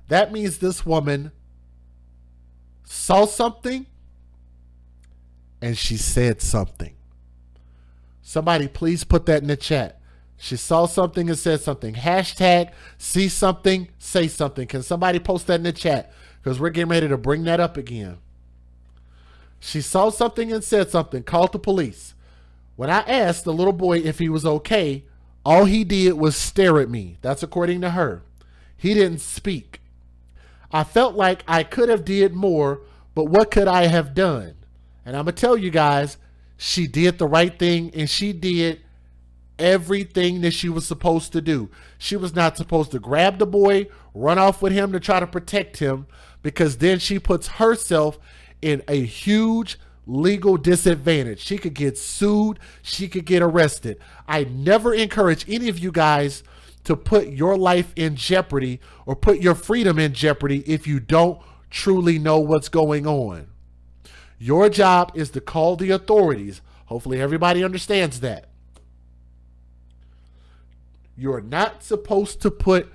That means this woman saw something and she said something. Somebody please put that in the chat. She saw something and said something. Hashtag see something, say something. Can somebody post that in the chat? Because we're getting ready to bring that up again. She saw something and said something, called the police. When I asked the little boy if he was okay, all he did was stare at me. That's according to her. He didn't speak. I felt like I could have did more, but what could I have done? And I'm going to tell you guys, she did the right thing, and she did everything that she was supposed to do. She was not supposed to grab the boy, run off with him to try to protect him, because then she puts herself in a huge legal disadvantage. She could get sued. She could get arrested. I never encourage any of you guys to put your life in jeopardy or put your freedom in jeopardy if you don't truly know what's going on. Your job is to call the authorities. Hopefully everybody understands that. You're not supposed to put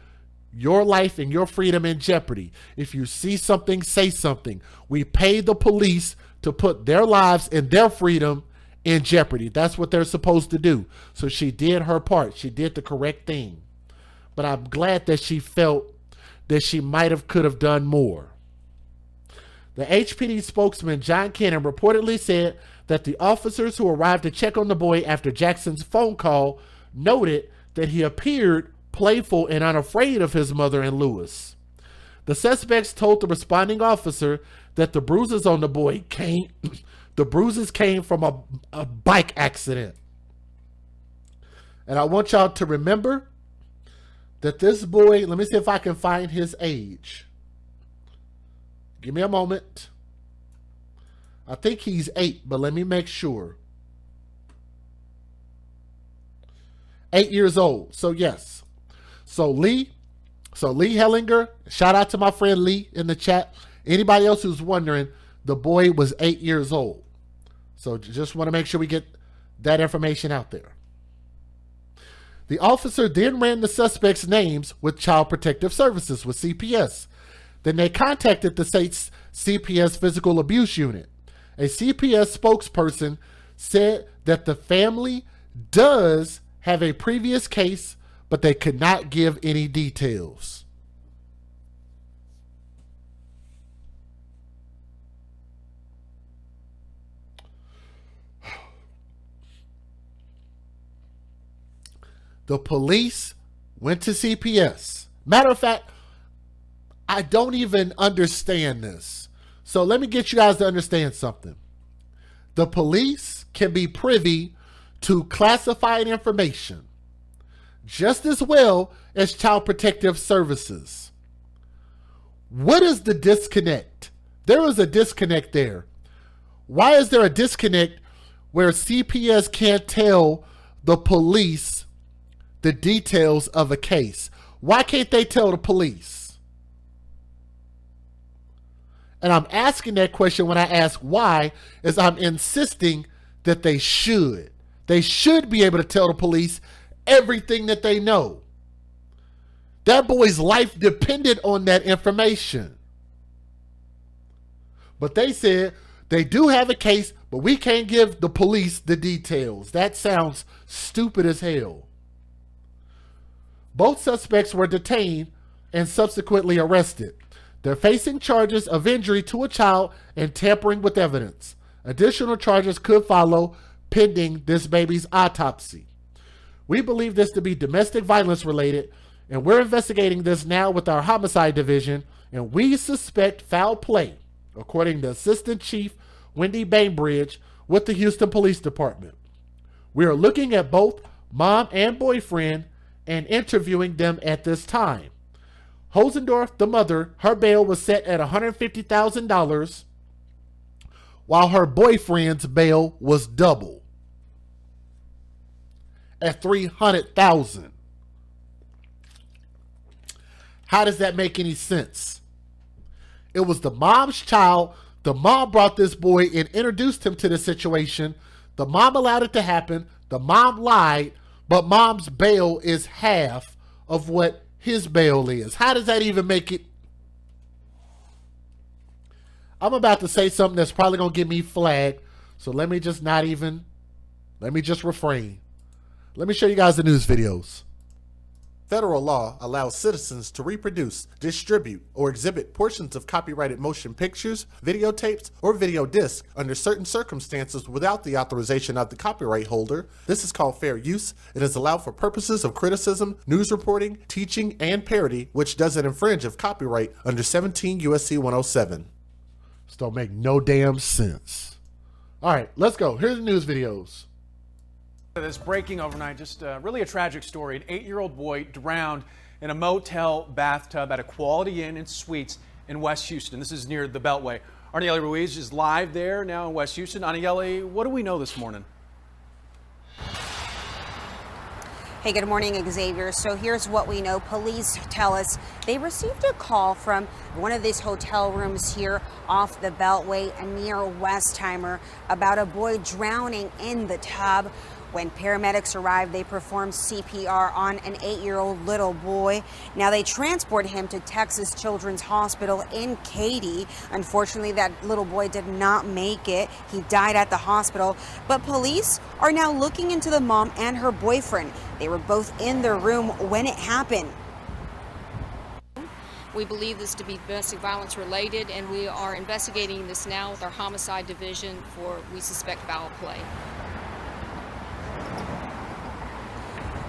your life and your freedom in jeopardy. If you see something, say something. We pay the police to put their lives and their freedom in jeopardy. That's what they're supposed to do. So she did her part. She did the correct thing. But I'm glad that she felt that she could have done more. The HPD spokesman, John Cannon, reportedly said that the officers who arrived to check on the boy after Jackson's phone call noted that he appeared playful and unafraid of his mother and Lewis. The suspects told the responding officer that the bruises on the boy came from a bike accident. And I want y'all to remember that this boy, let me see if I can find his age. Give me a moment. I think he's 8, but let me make sure. 8 years old. So yes. So Lee Hellinger, shout out to my friend Lee in the chat. Anybody else who's wondering, the boy was 8 years old. So just want to make sure we get that information out there. The officer then ran the suspects' names with Child Protective Services, with CPS. Then they contacted the state's CPS Physical Abuse Unit. A CPS spokesperson said that the family does have a previous case, but they could not give any details. The police went to CPS. Matter of fact, I don't even understand this. So let me get you guys to understand something. The police can be privy to classified information just as well as Child Protective Services. What is the disconnect? There is a disconnect there. Why is there a disconnect where CPS can't tell the police the details of a case? Why can't they tell the police? And I'm asking that question when I ask why, is I'm insisting that they should. They should be able to tell the police everything that they know. That boy's life depended on that information. But they said they do have a case, but we can't give the police the details. That sounds stupid as hell. Both suspects were detained and subsequently arrested. They're facing charges of injury to a child and tampering with evidence. Additional charges could follow pending this baby's autopsy. We believe this to be domestic violence related, and we're investigating this now with our homicide division, and we suspect foul play, according to Assistant Chief Wendy Bainbridge with the Houston Police Department. We are looking at both mom and boyfriend and interviewing them at this time. Hosendorf, the mother, her bail was set at $150,000, while her boyfriend's bail was double at $300,000. How does that make any sense? It was the mom's child. The mom brought this boy and introduced him to the situation. The mom allowed it to happen. The mom lied, but mom's bail is half of what his bail is. How does that even make it? I'm about to say something that's probably going to get me flagged, so let me just refrain. Let me show you guys the news videos. Federal law allows citizens to reproduce, distribute, or exhibit portions of copyrighted motion pictures, videotapes, or video discs under certain circumstances without the authorization of the copyright holder. This is called fair use. It is allowed for purposes of criticism, news reporting, teaching, and parody, which doesn't infringe of copyright under 17 U.S.C. 107. This don't make no damn sense. All right, let's go. Here's the news videos. This breaking overnight, just really a tragic story. An 8-year-old boy drowned in a motel bathtub at a Quality Inn and Suites in West Houston. This is near the Beltway. Aniele Ruiz is live there now in West Houston. Aniele, what do we know this morning? Hey, good morning, Xavier. So here's what we know. Police tell us they received a call from one of these hotel rooms here off the Beltway near Westheimer about a boy drowning in the tub. When paramedics arrived, they performed CPR on an 8-year-old little boy. Now they transport him to Texas Children's Hospital in Katy. Unfortunately, that little boy did not make it. He died at the hospital. But police are now looking into the mom and her boyfriend. They were both in the room when it happened. We believe this to be domestic violence related, and we are investigating this now with our homicide division for we suspect foul play.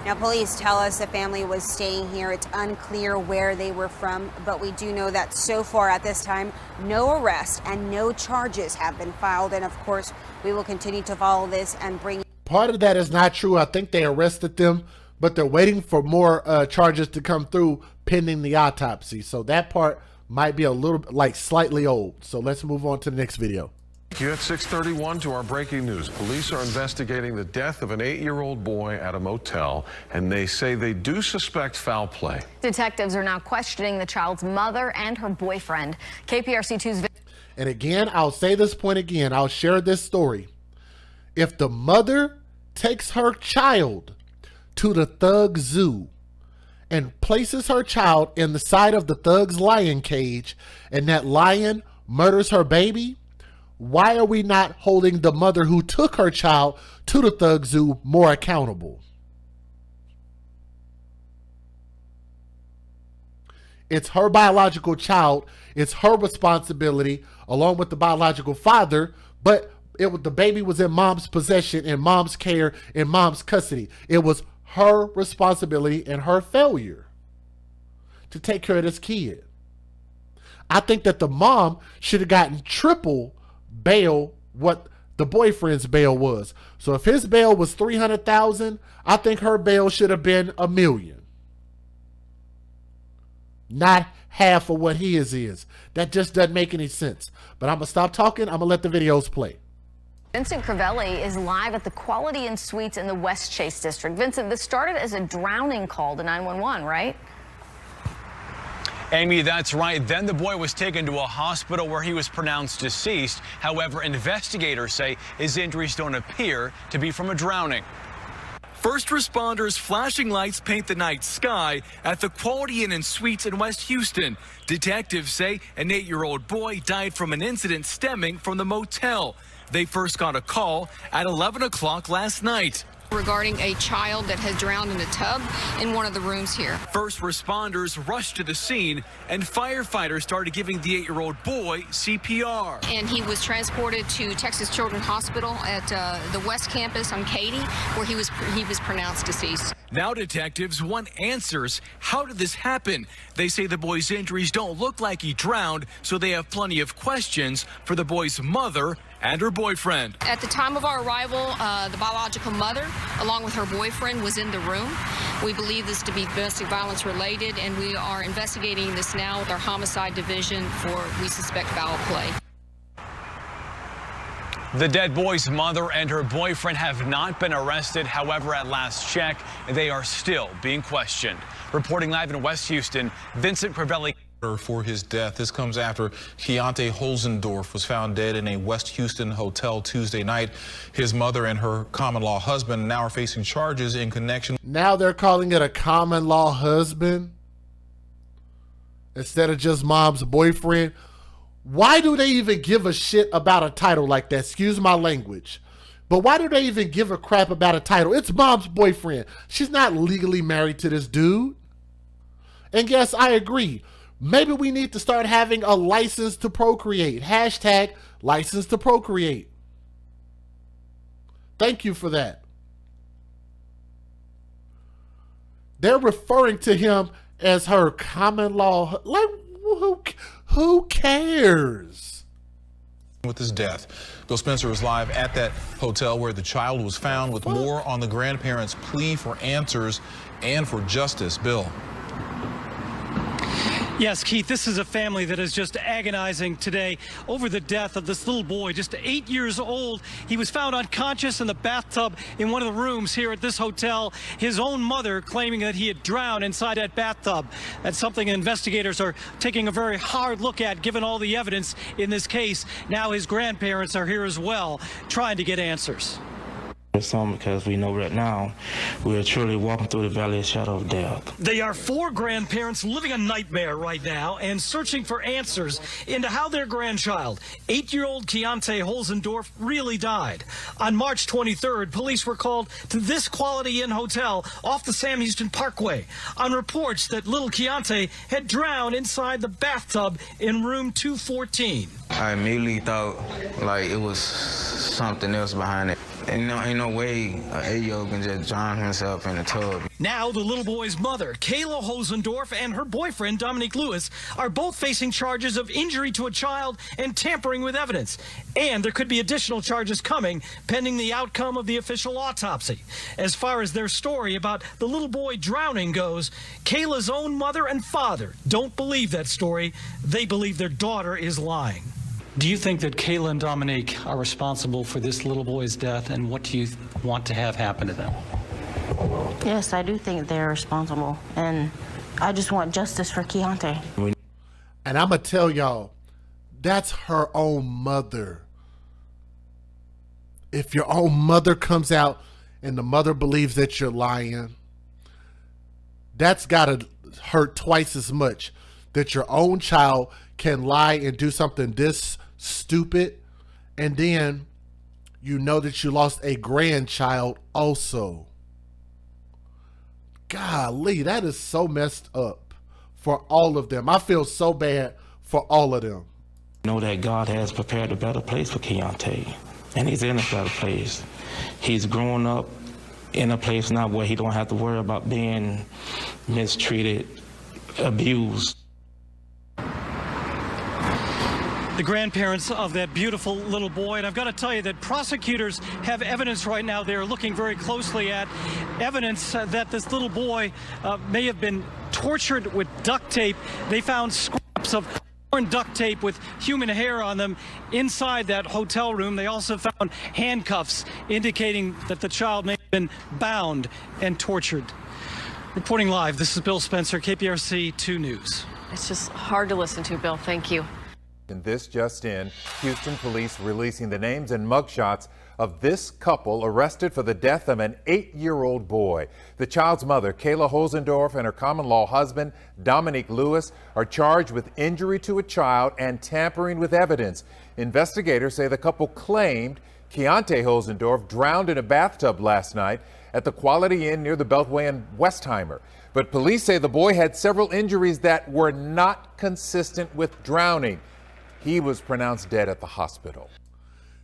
Now, police tell us the family was staying here. It's unclear where they were from, but we do know that so far at this time, no arrests and no charges have been filed. And of course, we will continue to follow this and bring. Part of that is not true. I think they arrested them, but they're waiting for more charges to come through pending the autopsy. So that part might be a little like slightly old. So let's move on to the next video. You at 6:31 to our breaking news. Police are investigating the death of an 8-year-old boy at a motel, and they say they do suspect foul play. Detectives are now questioning the child's mother and her boyfriend. KPRC2's. And again, I'll say this point again. I'll share this story. If the mother takes her child to the thug zoo and places her child in the side of the thug's lion cage, and that lion murders her baby, why are we not holding the mother who took her child to the thug zoo more accountable? It's her biological child. It's her responsibility along with the biological father, but the baby was in mom's possession, in mom's care, in mom's custody. It was her responsibility and her failure to take care of this kid. I think that the mom should have gotten triple bail what the boyfriend's bail was. So if his bail was $300,000, I think her bail should have been $1 million. Not half of what his is. That just doesn't make any sense. But I'm gonna stop talking. I'm gonna let the videos play. Vincent Crivelli is live at the Quality Inn Suites in the West Chase District. Vincent, this started as a drowning call to 911, right? Amy, that's right. Then the boy was taken to a hospital where he was pronounced deceased. However, investigators say his injuries don't appear to be from a drowning. First responders flashing lights paint the night sky at the Quality Inn and Suites in West Houston. Detectives say an 8-year-old boy died from an incident stemming from the motel. They first got a call at 11 o'clock last night. regarding a child that had drowned in a tub in one of the rooms here. First responders rushed to the scene, and firefighters started giving the 8-year-old boy CPR. And he was transported to Texas Children's Hospital at the West Campus on Katy, where he was pronounced deceased. Now detectives want answers. How did this happen? They say the boy's injuries don't look like he drowned, so they have plenty of questions for the boy's mother and her boyfriend. At the time of our arrival, the biological mother, along with her boyfriend, was in the room. We believe this to be domestic violence related, and we are investigating this now with our homicide division for, we suspect, foul play. The dead boy's mother and her boyfriend have not been arrested. However, at last check, they are still being questioned. Reporting live in West Houston, Vincent Crivelli. For his death. This comes after Keontae Holzendorf was found dead in a West Houston hotel Tuesday night. His mother and her common-law husband now are facing charges in connection. Now they're calling it a common-law husband instead of just mom's boyfriend. Why do they even give a shit about a title like that? Excuse my language. But why do they even give a crap about a title? It's mom's boyfriend. She's not legally married to this dude. And yes, I agree. Maybe we need to start having a license to procreate. Hashtag license to procreate. Thank you for that. They're referring to him as her common law. Like, who cares? With his death. Bill Spencer was live at that hotel where the child was found with more on the grandparents' plea for answers and for justice. Bill. Yes, Keith, this is a family that is just agonizing today over the death of this little boy, just 8 years old. He was found unconscious in the bathtub in one of the rooms here at this hotel. His own mother claiming that he had drowned inside that bathtub. That's something investigators are taking a very hard look at, given all the evidence in this case. Now his grandparents are here as well, trying to get answers. Some because we know right now we are truly walking through the valley of shadow of death. They are 4 grandparents living a nightmare right now and searching for answers into how their grandchild, 8-year-old Keontae Holzendorf, really died. On March 23rd, police were called to this Quality Inn hotel off the Sam Houston Parkway on reports that little Keontae had drowned inside the bathtub in room 214. I immediately thought like it was something else behind it. Ain't no way an 8-year-old can just drown himself in a tub. Now the little boy's mother, Kayla Holzendorf, and her boyfriend, Dominique Lewis, are both facing charges of injury to a child and tampering with evidence. And there could be additional charges coming pending the outcome of the official autopsy. As far as their story about the little boy drowning goes, Kayla's own mother and father don't believe that story. They believe their daughter is lying. Do you think that Kayla and Dominique are responsible for this little boy's death, and what do you want to have happen to them? Yes, I do think they're responsible, and I just want justice for Keontae. And I'm going to tell y'all, that's her own mother. If your own mother comes out and the mother believes that you're lying, that's got to hurt twice as much, that your own child can lie and do something this stupid, and then you know that you lost a grandchild also. Golly, that is so messed up for all of them. I feel so bad for all of them. Know that God has prepared a better place for Keontae, and he's in a better place. He's growing up in a place now where he don't have to worry about being mistreated, abused. The grandparents of that beautiful little boy, and I've got to tell you that prosecutors have evidence right now they're looking very closely at, evidence that this little boy may have been tortured with duct tape. They found scraps of torn duct tape with human hair on them inside that hotel room. They also found handcuffs indicating that the child may have been bound and tortured. Reporting live, this is Bill Spencer, KPRC 2 News. It's just hard to listen to, Bill. Thank you. And this just in, Houston police releasing the names and mugshots of this couple arrested for the death of an 8-year-old boy. The child's mother, Kayla Holzendorf, and her common-law husband, Dominique Lewis, are charged with injury to a child and tampering with evidence. Investigators say the couple claimed Keontae Hosendorf drowned in a bathtub last night at the Quality Inn near the Beltway in Westheimer. But police say the boy had several injuries that were not consistent with drowning. He was pronounced dead at the hospital.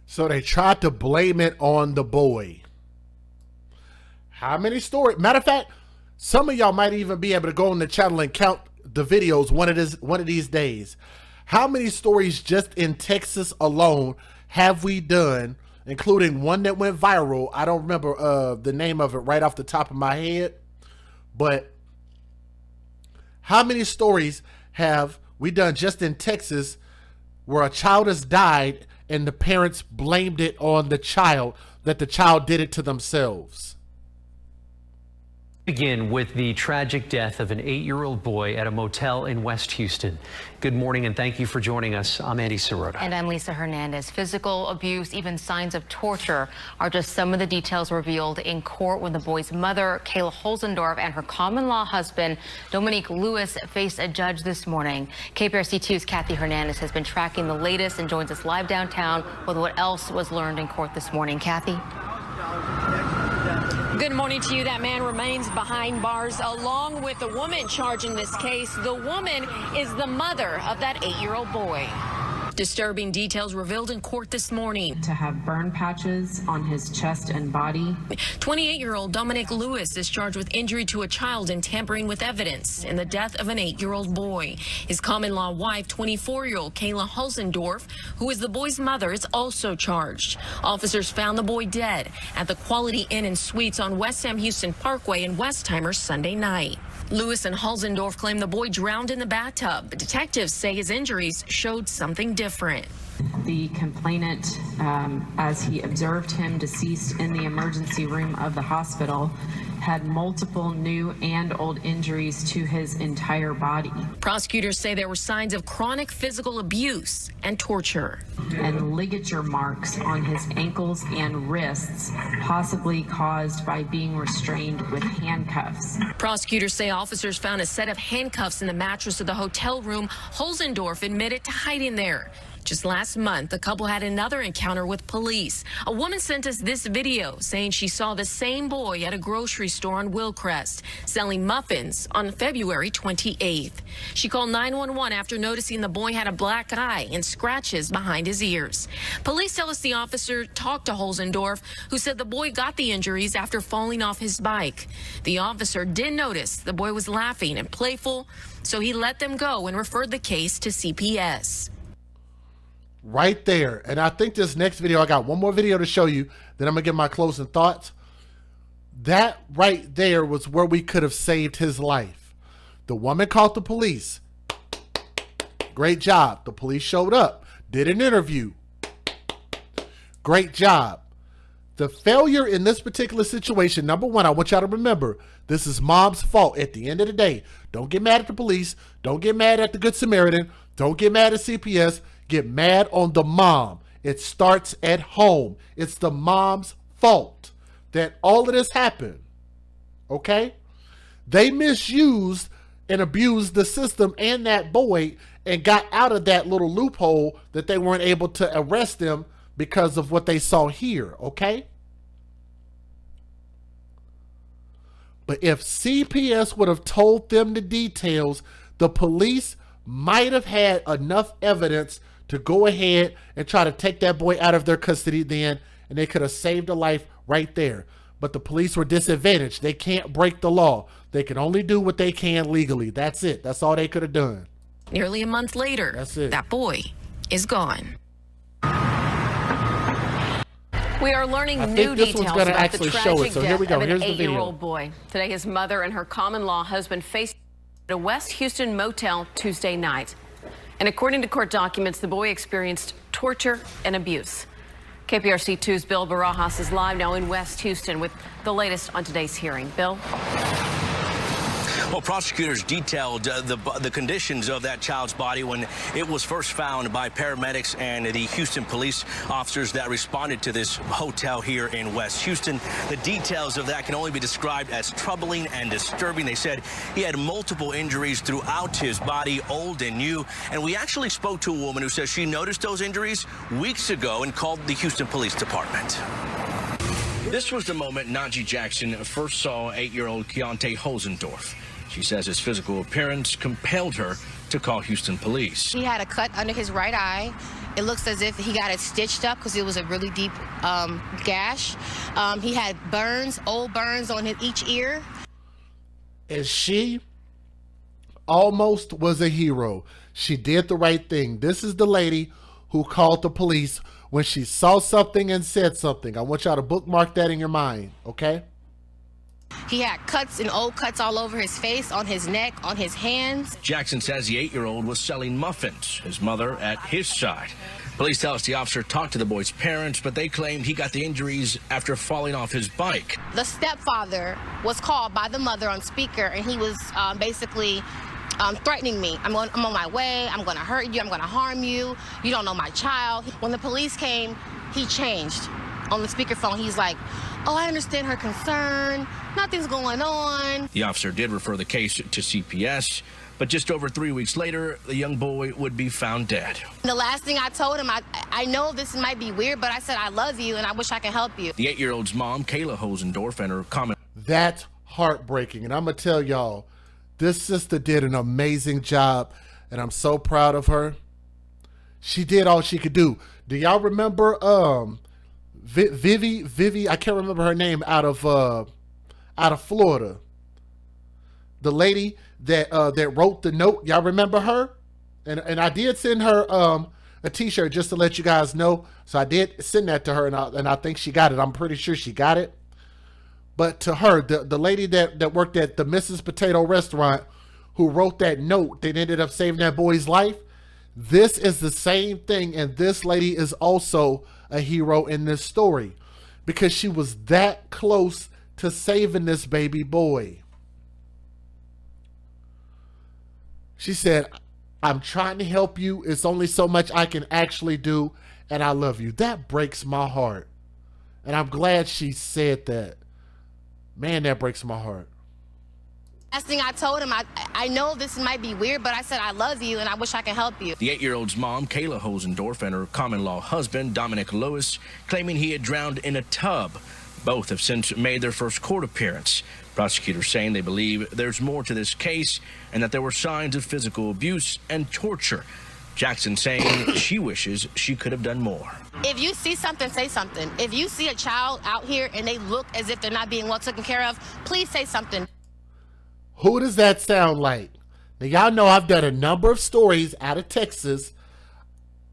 So they tried to blame it on the boy. How many stories? Matter of fact, some of y'all might even be able to go on the channel and count the videos one of these days. How many stories just in Texas alone have we done, including one that went viral? I don't remember the name of it right off the top of my head, but how many stories have we done just in Texas where a child has died and the parents blamed it on the child, that the child did it to themselves? Begin with the tragic death of an 8-year-old boy at a motel in West Houston. Good morning and thank you for joining us. I'm Andy Sirota. And I'm Lisa Hernandez. Physical abuse, even signs of torture are just some of the details revealed in court when the boy's mother, Kayla Hosendorf, and her common-law husband, Dominique Lewis, faced a judge this morning. KPRC2's Kathy Hernandez has been tracking the latest and joins us live downtown with what else was learned in court this morning. Kathy? Good morning to you. That man remains behind bars along with the woman charged in this case. The woman is the mother of that 8-year-old boy. Disturbing details revealed in court this morning. To have burn patches on his chest and body. 28-year-old Dominic Lewis is charged with injury to a child and tampering with evidence in the death of an 8-year-old boy. His common-law wife, 24-year-old Kayla Hosendorf, who is the boy's mother, is also charged. Officers found the boy dead at the Quality Inn and Suites on West Sam Houston Parkway in Westheimer Sunday night. Lewis and Hosendorf claim the boy drowned in the bathtub. Detectives say his injuries showed something different. The complainant, as he observed him deceased in the emergency room of the hospital, had multiple new and old injuries to his entire body. Prosecutors say there were signs of chronic physical abuse and torture. And ligature marks on his ankles and wrists, possibly caused by being restrained with handcuffs. Prosecutors say officers found a set of handcuffs in the mattress of the hotel room. Hosendorf admitted to hiding there. Just last month, the couple had another encounter with police. A woman sent us this video saying she saw the same boy at a grocery store on Willcrest selling muffins on February 28th. She called 911 after noticing the boy had a black eye and scratches behind his ears. Police tell us the officer talked to Hosendorf, who said the boy got the injuries after falling off his bike. The officer did notice the boy was laughing and playful, so he let them go and referred the case to CPS. Right there. And I think this next video, I got one more video to show you, then I'm gonna give my closing thoughts. That right there was where we could have saved his life. The woman called the police. Great job. The police showed up, did an interview. Great job. The failure in this particular situation, number one, I want y'all to remember, this is mom's fault at the end of the day. Don't get mad at the police. Don't get mad at the Good Samaritan. Don't get mad at CPS. Get mad on the mom. It starts at home. It's the mom's fault that all of this happened. Okay? They misused and abused the system and that boy and got out of that little loophole that they weren't able to arrest him because of what they saw here. Okay? But if CPS would have told them the details, the police might have had enough evidence to go ahead and try to take that boy out of their custody then, and they could have saved a life right there. But the police were disadvantaged. They can't break the law. They can only do what they can legally. That's it. That's all they could have done. Nearly a month later, that's it. That boy is gone. We are learning new details about the tragic death of an 8-year-old boy. Today, his mother and her common-law husband faced a West Houston motel Tuesday night. And according to court documents, the boy experienced torture and abuse. KPRC2's Bill Barajas is live now in West Houston with the latest on today's hearing. Bill? Well, prosecutors detailed the conditions of that child's body when it was first found by paramedics and the Houston police officers that responded to this hotel here in West Houston. The details of that can only be described as troubling and disturbing. They said he had multiple injuries throughout his body, old and new. And we actually spoke to a woman who says she noticed those injuries weeks ago and called the Houston Police Department. This was the moment Najee Jackson first saw 8-year-old Keontae Hosendorf. She says his physical appearance compelled her to call Houston police. He had a cut under his right eye. It looks as if he got it stitched up because it was a really deep gash. He had burns, old burns on each ear. And she almost was a hero. She did the right thing. This is the lady who called the police when she saw something and said something. I want y'all to bookmark that in your mind, okay? He had cuts and old cuts all over his face, on his neck, on his hands. Jackson says the 8-year-old was selling muffins, his mother at his side. Police tell us the officer talked to the boy's parents, but they claimed he got the injuries after falling off his bike. The stepfather was called by the mother on speaker, and he was basically threatening me. I'm on my way. I'm going to hurt you. I'm going to harm you. You don't know my child. When the police came, he changed. On the speakerphone, he's like, "Oh, I understand her concern. Nothing's going on." The officer did refer the case to CPS, but just over 3 weeks later, the young boy would be found dead. The last thing I told him, I know this might be weird, but I said, "I love you and I wish I could help you." The 8-year-old's mom, Kayla Hosendorf, and her comment. That's heartbreaking. And I'm going to tell y'all, this sister did an amazing job, and I'm so proud of her. She did all she could do. Do y'all remember Vivi, I can't remember her name, out of Florida. The lady that wrote the note, y'all remember her? And I did send her a t-shirt just to let you guys know. So I did send that to her, and I think she got it. I'm pretty sure she got it. But to her, the lady that worked at the Mrs. Potato restaurant, who wrote that note that ended up saving that boy's life, this is the same thing, and this lady is also a hero in this story because she was that close to saving this baby boy. She said, "I'm trying to help you. It's only so much I can actually do, and I love you." That breaks my heart. And I'm glad she said that. Man, that breaks my heart. Last thing I told him, I know this might be weird, but I said, "I love you and I wish I could help you." The 8-year-old's mom, Kayla Hosendorf, and her common-law husband, Dominic Lewis, claiming he had drowned in a tub. Both have since made their first court appearance. Prosecutors saying they believe there's more to this case and that there were signs of physical abuse and torture. Jackson saying she wishes she could have done more. If you see something, say something. If you see a child out here and they look as if they're not being well taken care of, please say something. Who does that sound like? Now, y'all know I've done a number of stories out of Texas.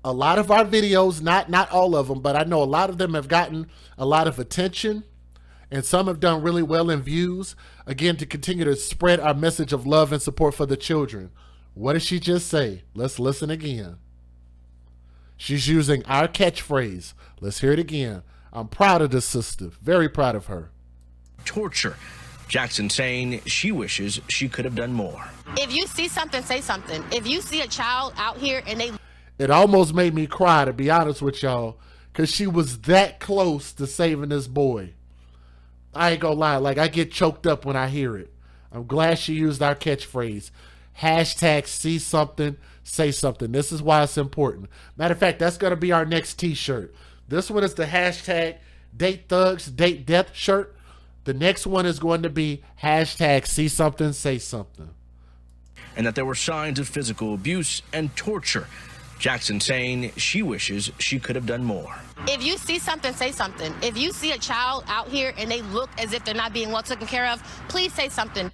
A lot of our videos, not all of them, but I know a lot of them have gotten a lot of attention, and some have done really well in views. Again, to continue to spread our message of love and support for the children. What did she just say? Let's listen again. She's using our catchphrase. Let's hear it again. I'm proud of this sister. Very proud of her. Torture. Jackson saying she wishes she could have done more. If you see something, say something. If you see a child out here and they... It almost made me cry, to be honest with y'all, because she was that close to saving this boy. I ain't gonna lie, like, I get choked up when I hear it. I'm glad she used our catchphrase. Hashtag see something, say something. This is why it's important. Matter of fact, that's gonna be our next t-shirt. This one is the hashtag Date Thugs, Date Death shirt. The next one is going to be hashtag see something, say something. And that there were signs of physical abuse and torture. Jackson saying she wishes she could have done more. If you see something, say something. If you see a child out here and they look as if they're not being well taken care of, please say something.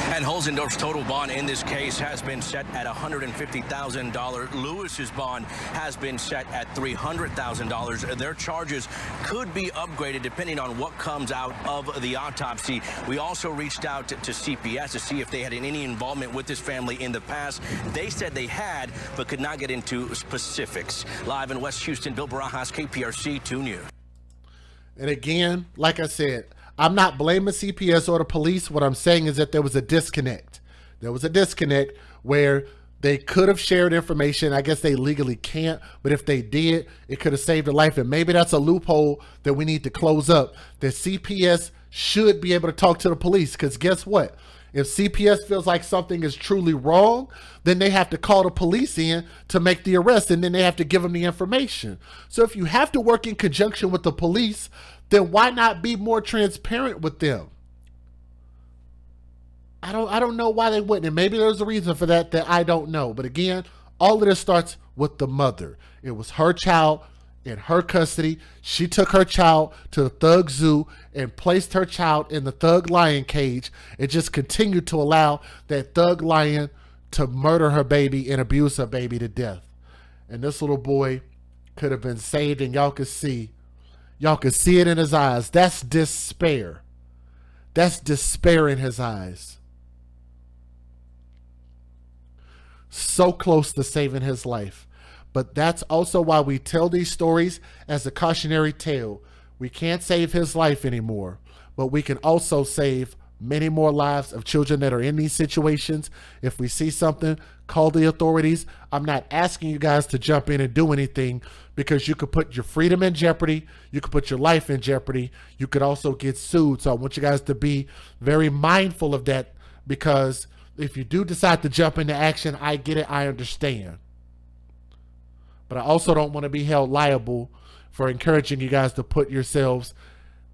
And Hosendorf's total bond in this case has been set at $150,000. Lewis's bond has been set at $300,000. Their charges could be upgraded depending on what comes out of the autopsy. We also reached out to CPS to see if they had any involvement with this family in the past. They said they had, but could not get into specifics. Live in West Houston, Bill Barajas, KPRC 2 News. And again, like I said, I'm not blaming CPS or the police. What I'm saying is that there was a disconnect. There was a disconnect where they could have shared information. I guess they legally can't, but if they did, it could have saved a life. And maybe that's a loophole that we need to close up. That CPS should be able to talk to the police, because guess what? If CPS feels like something is truly wrong, then they have to call the police in to make the arrest, and then they have to give them the information. So if you have to work in conjunction with the police, then why not be more transparent with them? I don't know why they wouldn't. And maybe there's a reason for that I don't know. But again, all of this starts with the mother. It was her child in her custody. She took her child to the Thug Zoo and placed her child in the Thug Lion cage and just continued to allow that Thug Lion to murder her baby and abuse her baby to death. And this little boy could have been saved, and y'all could see it in his eyes. That's despair. That's despair in his eyes. So close to saving his life. But that's also why we tell these stories as a cautionary tale. We can't save his life anymore, but we can also save many more lives of children that are in these situations. If we see something, call the authorities. I'm not asking you guys to jump in and do anything, because you could put your freedom in jeopardy. You could put your life in jeopardy. You could also get sued. So I want you guys to be very mindful of that, because if you do decide to jump into action, I get it, I understand. But I also don't want to be held liable for encouraging you guys to put yourselves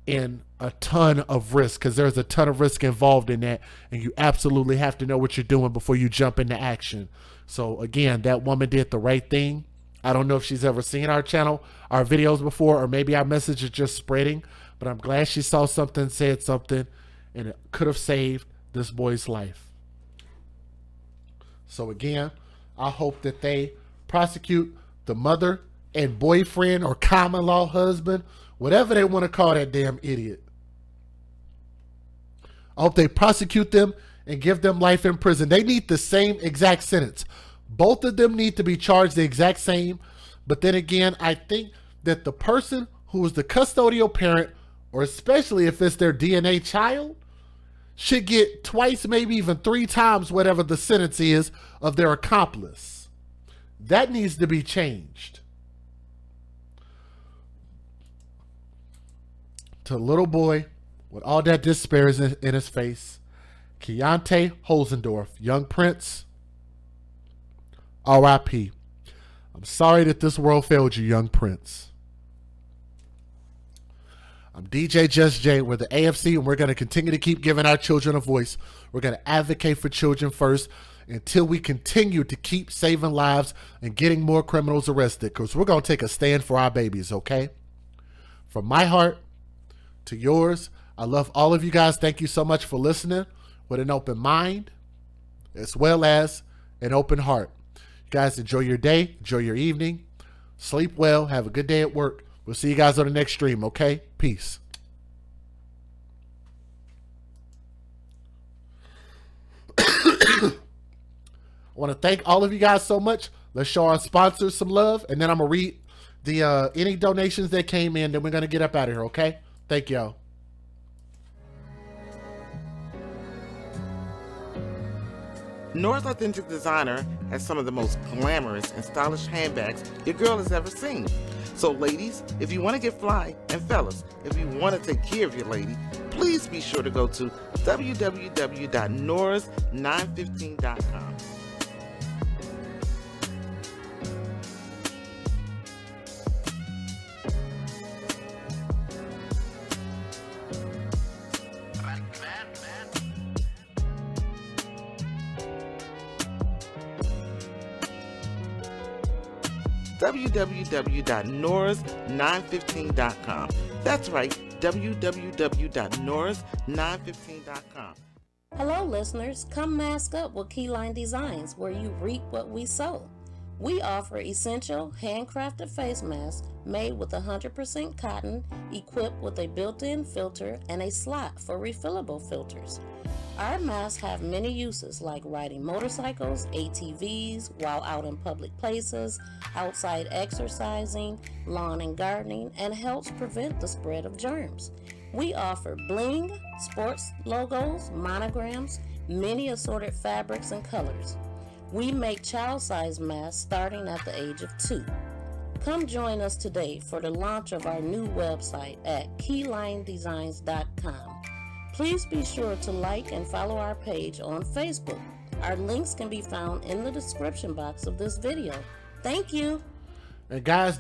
in a ton of risk, because there's a ton of risk involved in that, and you absolutely have to know what you're doing before you jump into action. So again, that woman did the right thing. I don't know if she's ever seen our channel, our videos before, or maybe our message is just spreading, but I'm glad she saw something, said something, and it could have saved this boy's life. So again, I hope that they prosecute the mother and boyfriend or common law husband, whatever they want to call that damn idiot. I hope they prosecute them and give them life in prison. They need the same exact sentence. Both of them need to be charged the exact same. But then again, I think that the person who is the custodial parent, or especially if it's their DNA child, should get twice, maybe even 3 times whatever the sentence is of their accomplice. That needs to be changed. To a little boy with all that despair in his face, Keontae Holzendorf, young prince, R.I.P. I'm sorry that this world failed you, young prince. I'm DJ Just J. We're the AFC, and we're going to continue to keep giving our children a voice. We're going to advocate for children first until we continue to keep saving lives and getting more criminals arrested, because we're going to take a stand for our babies, okay? From my heart to yours, I love all of you guys. Thank you so much for listening with an open mind as well as an open heart. You guys enjoy your day, enjoy your evening, sleep well, have a good day at work. We'll see you guys on the next stream, okay? Peace. I want to thank all of you guys so much. Let's show our sponsors some love, and then I'm going to read the any donations that came in, then we're going to get up out of here, okay? Thank y'all. Nora's Authentic Designer has some of the most glamorous and stylish handbags your girl has ever seen. So ladies, if you want to get fly, and fellas, if you want to take care of your lady, please be sure to go to www.noras915.com. www.noras915.com. That's right, www.noras915.com. Hello, listeners. Come mask up with Keyline Designs, where you reap what we sow. We offer essential, handcrafted face masks made with 100% cotton, equipped with a built-in filter and a slot for refillable filters. Our masks have many uses, like riding motorcycles, ATVs, while out in public places, outside exercising, lawn and gardening, and helps prevent the spread of germs. We offer bling, sports logos, monograms, many assorted fabrics and colors. We make child-size masks starting at the age of 2. Come join us today for the launch of our new website at keylinedesigns.com. Please be sure to like and follow our page on Facebook. Our links can be found in the description box of this video. Thank you. And guys,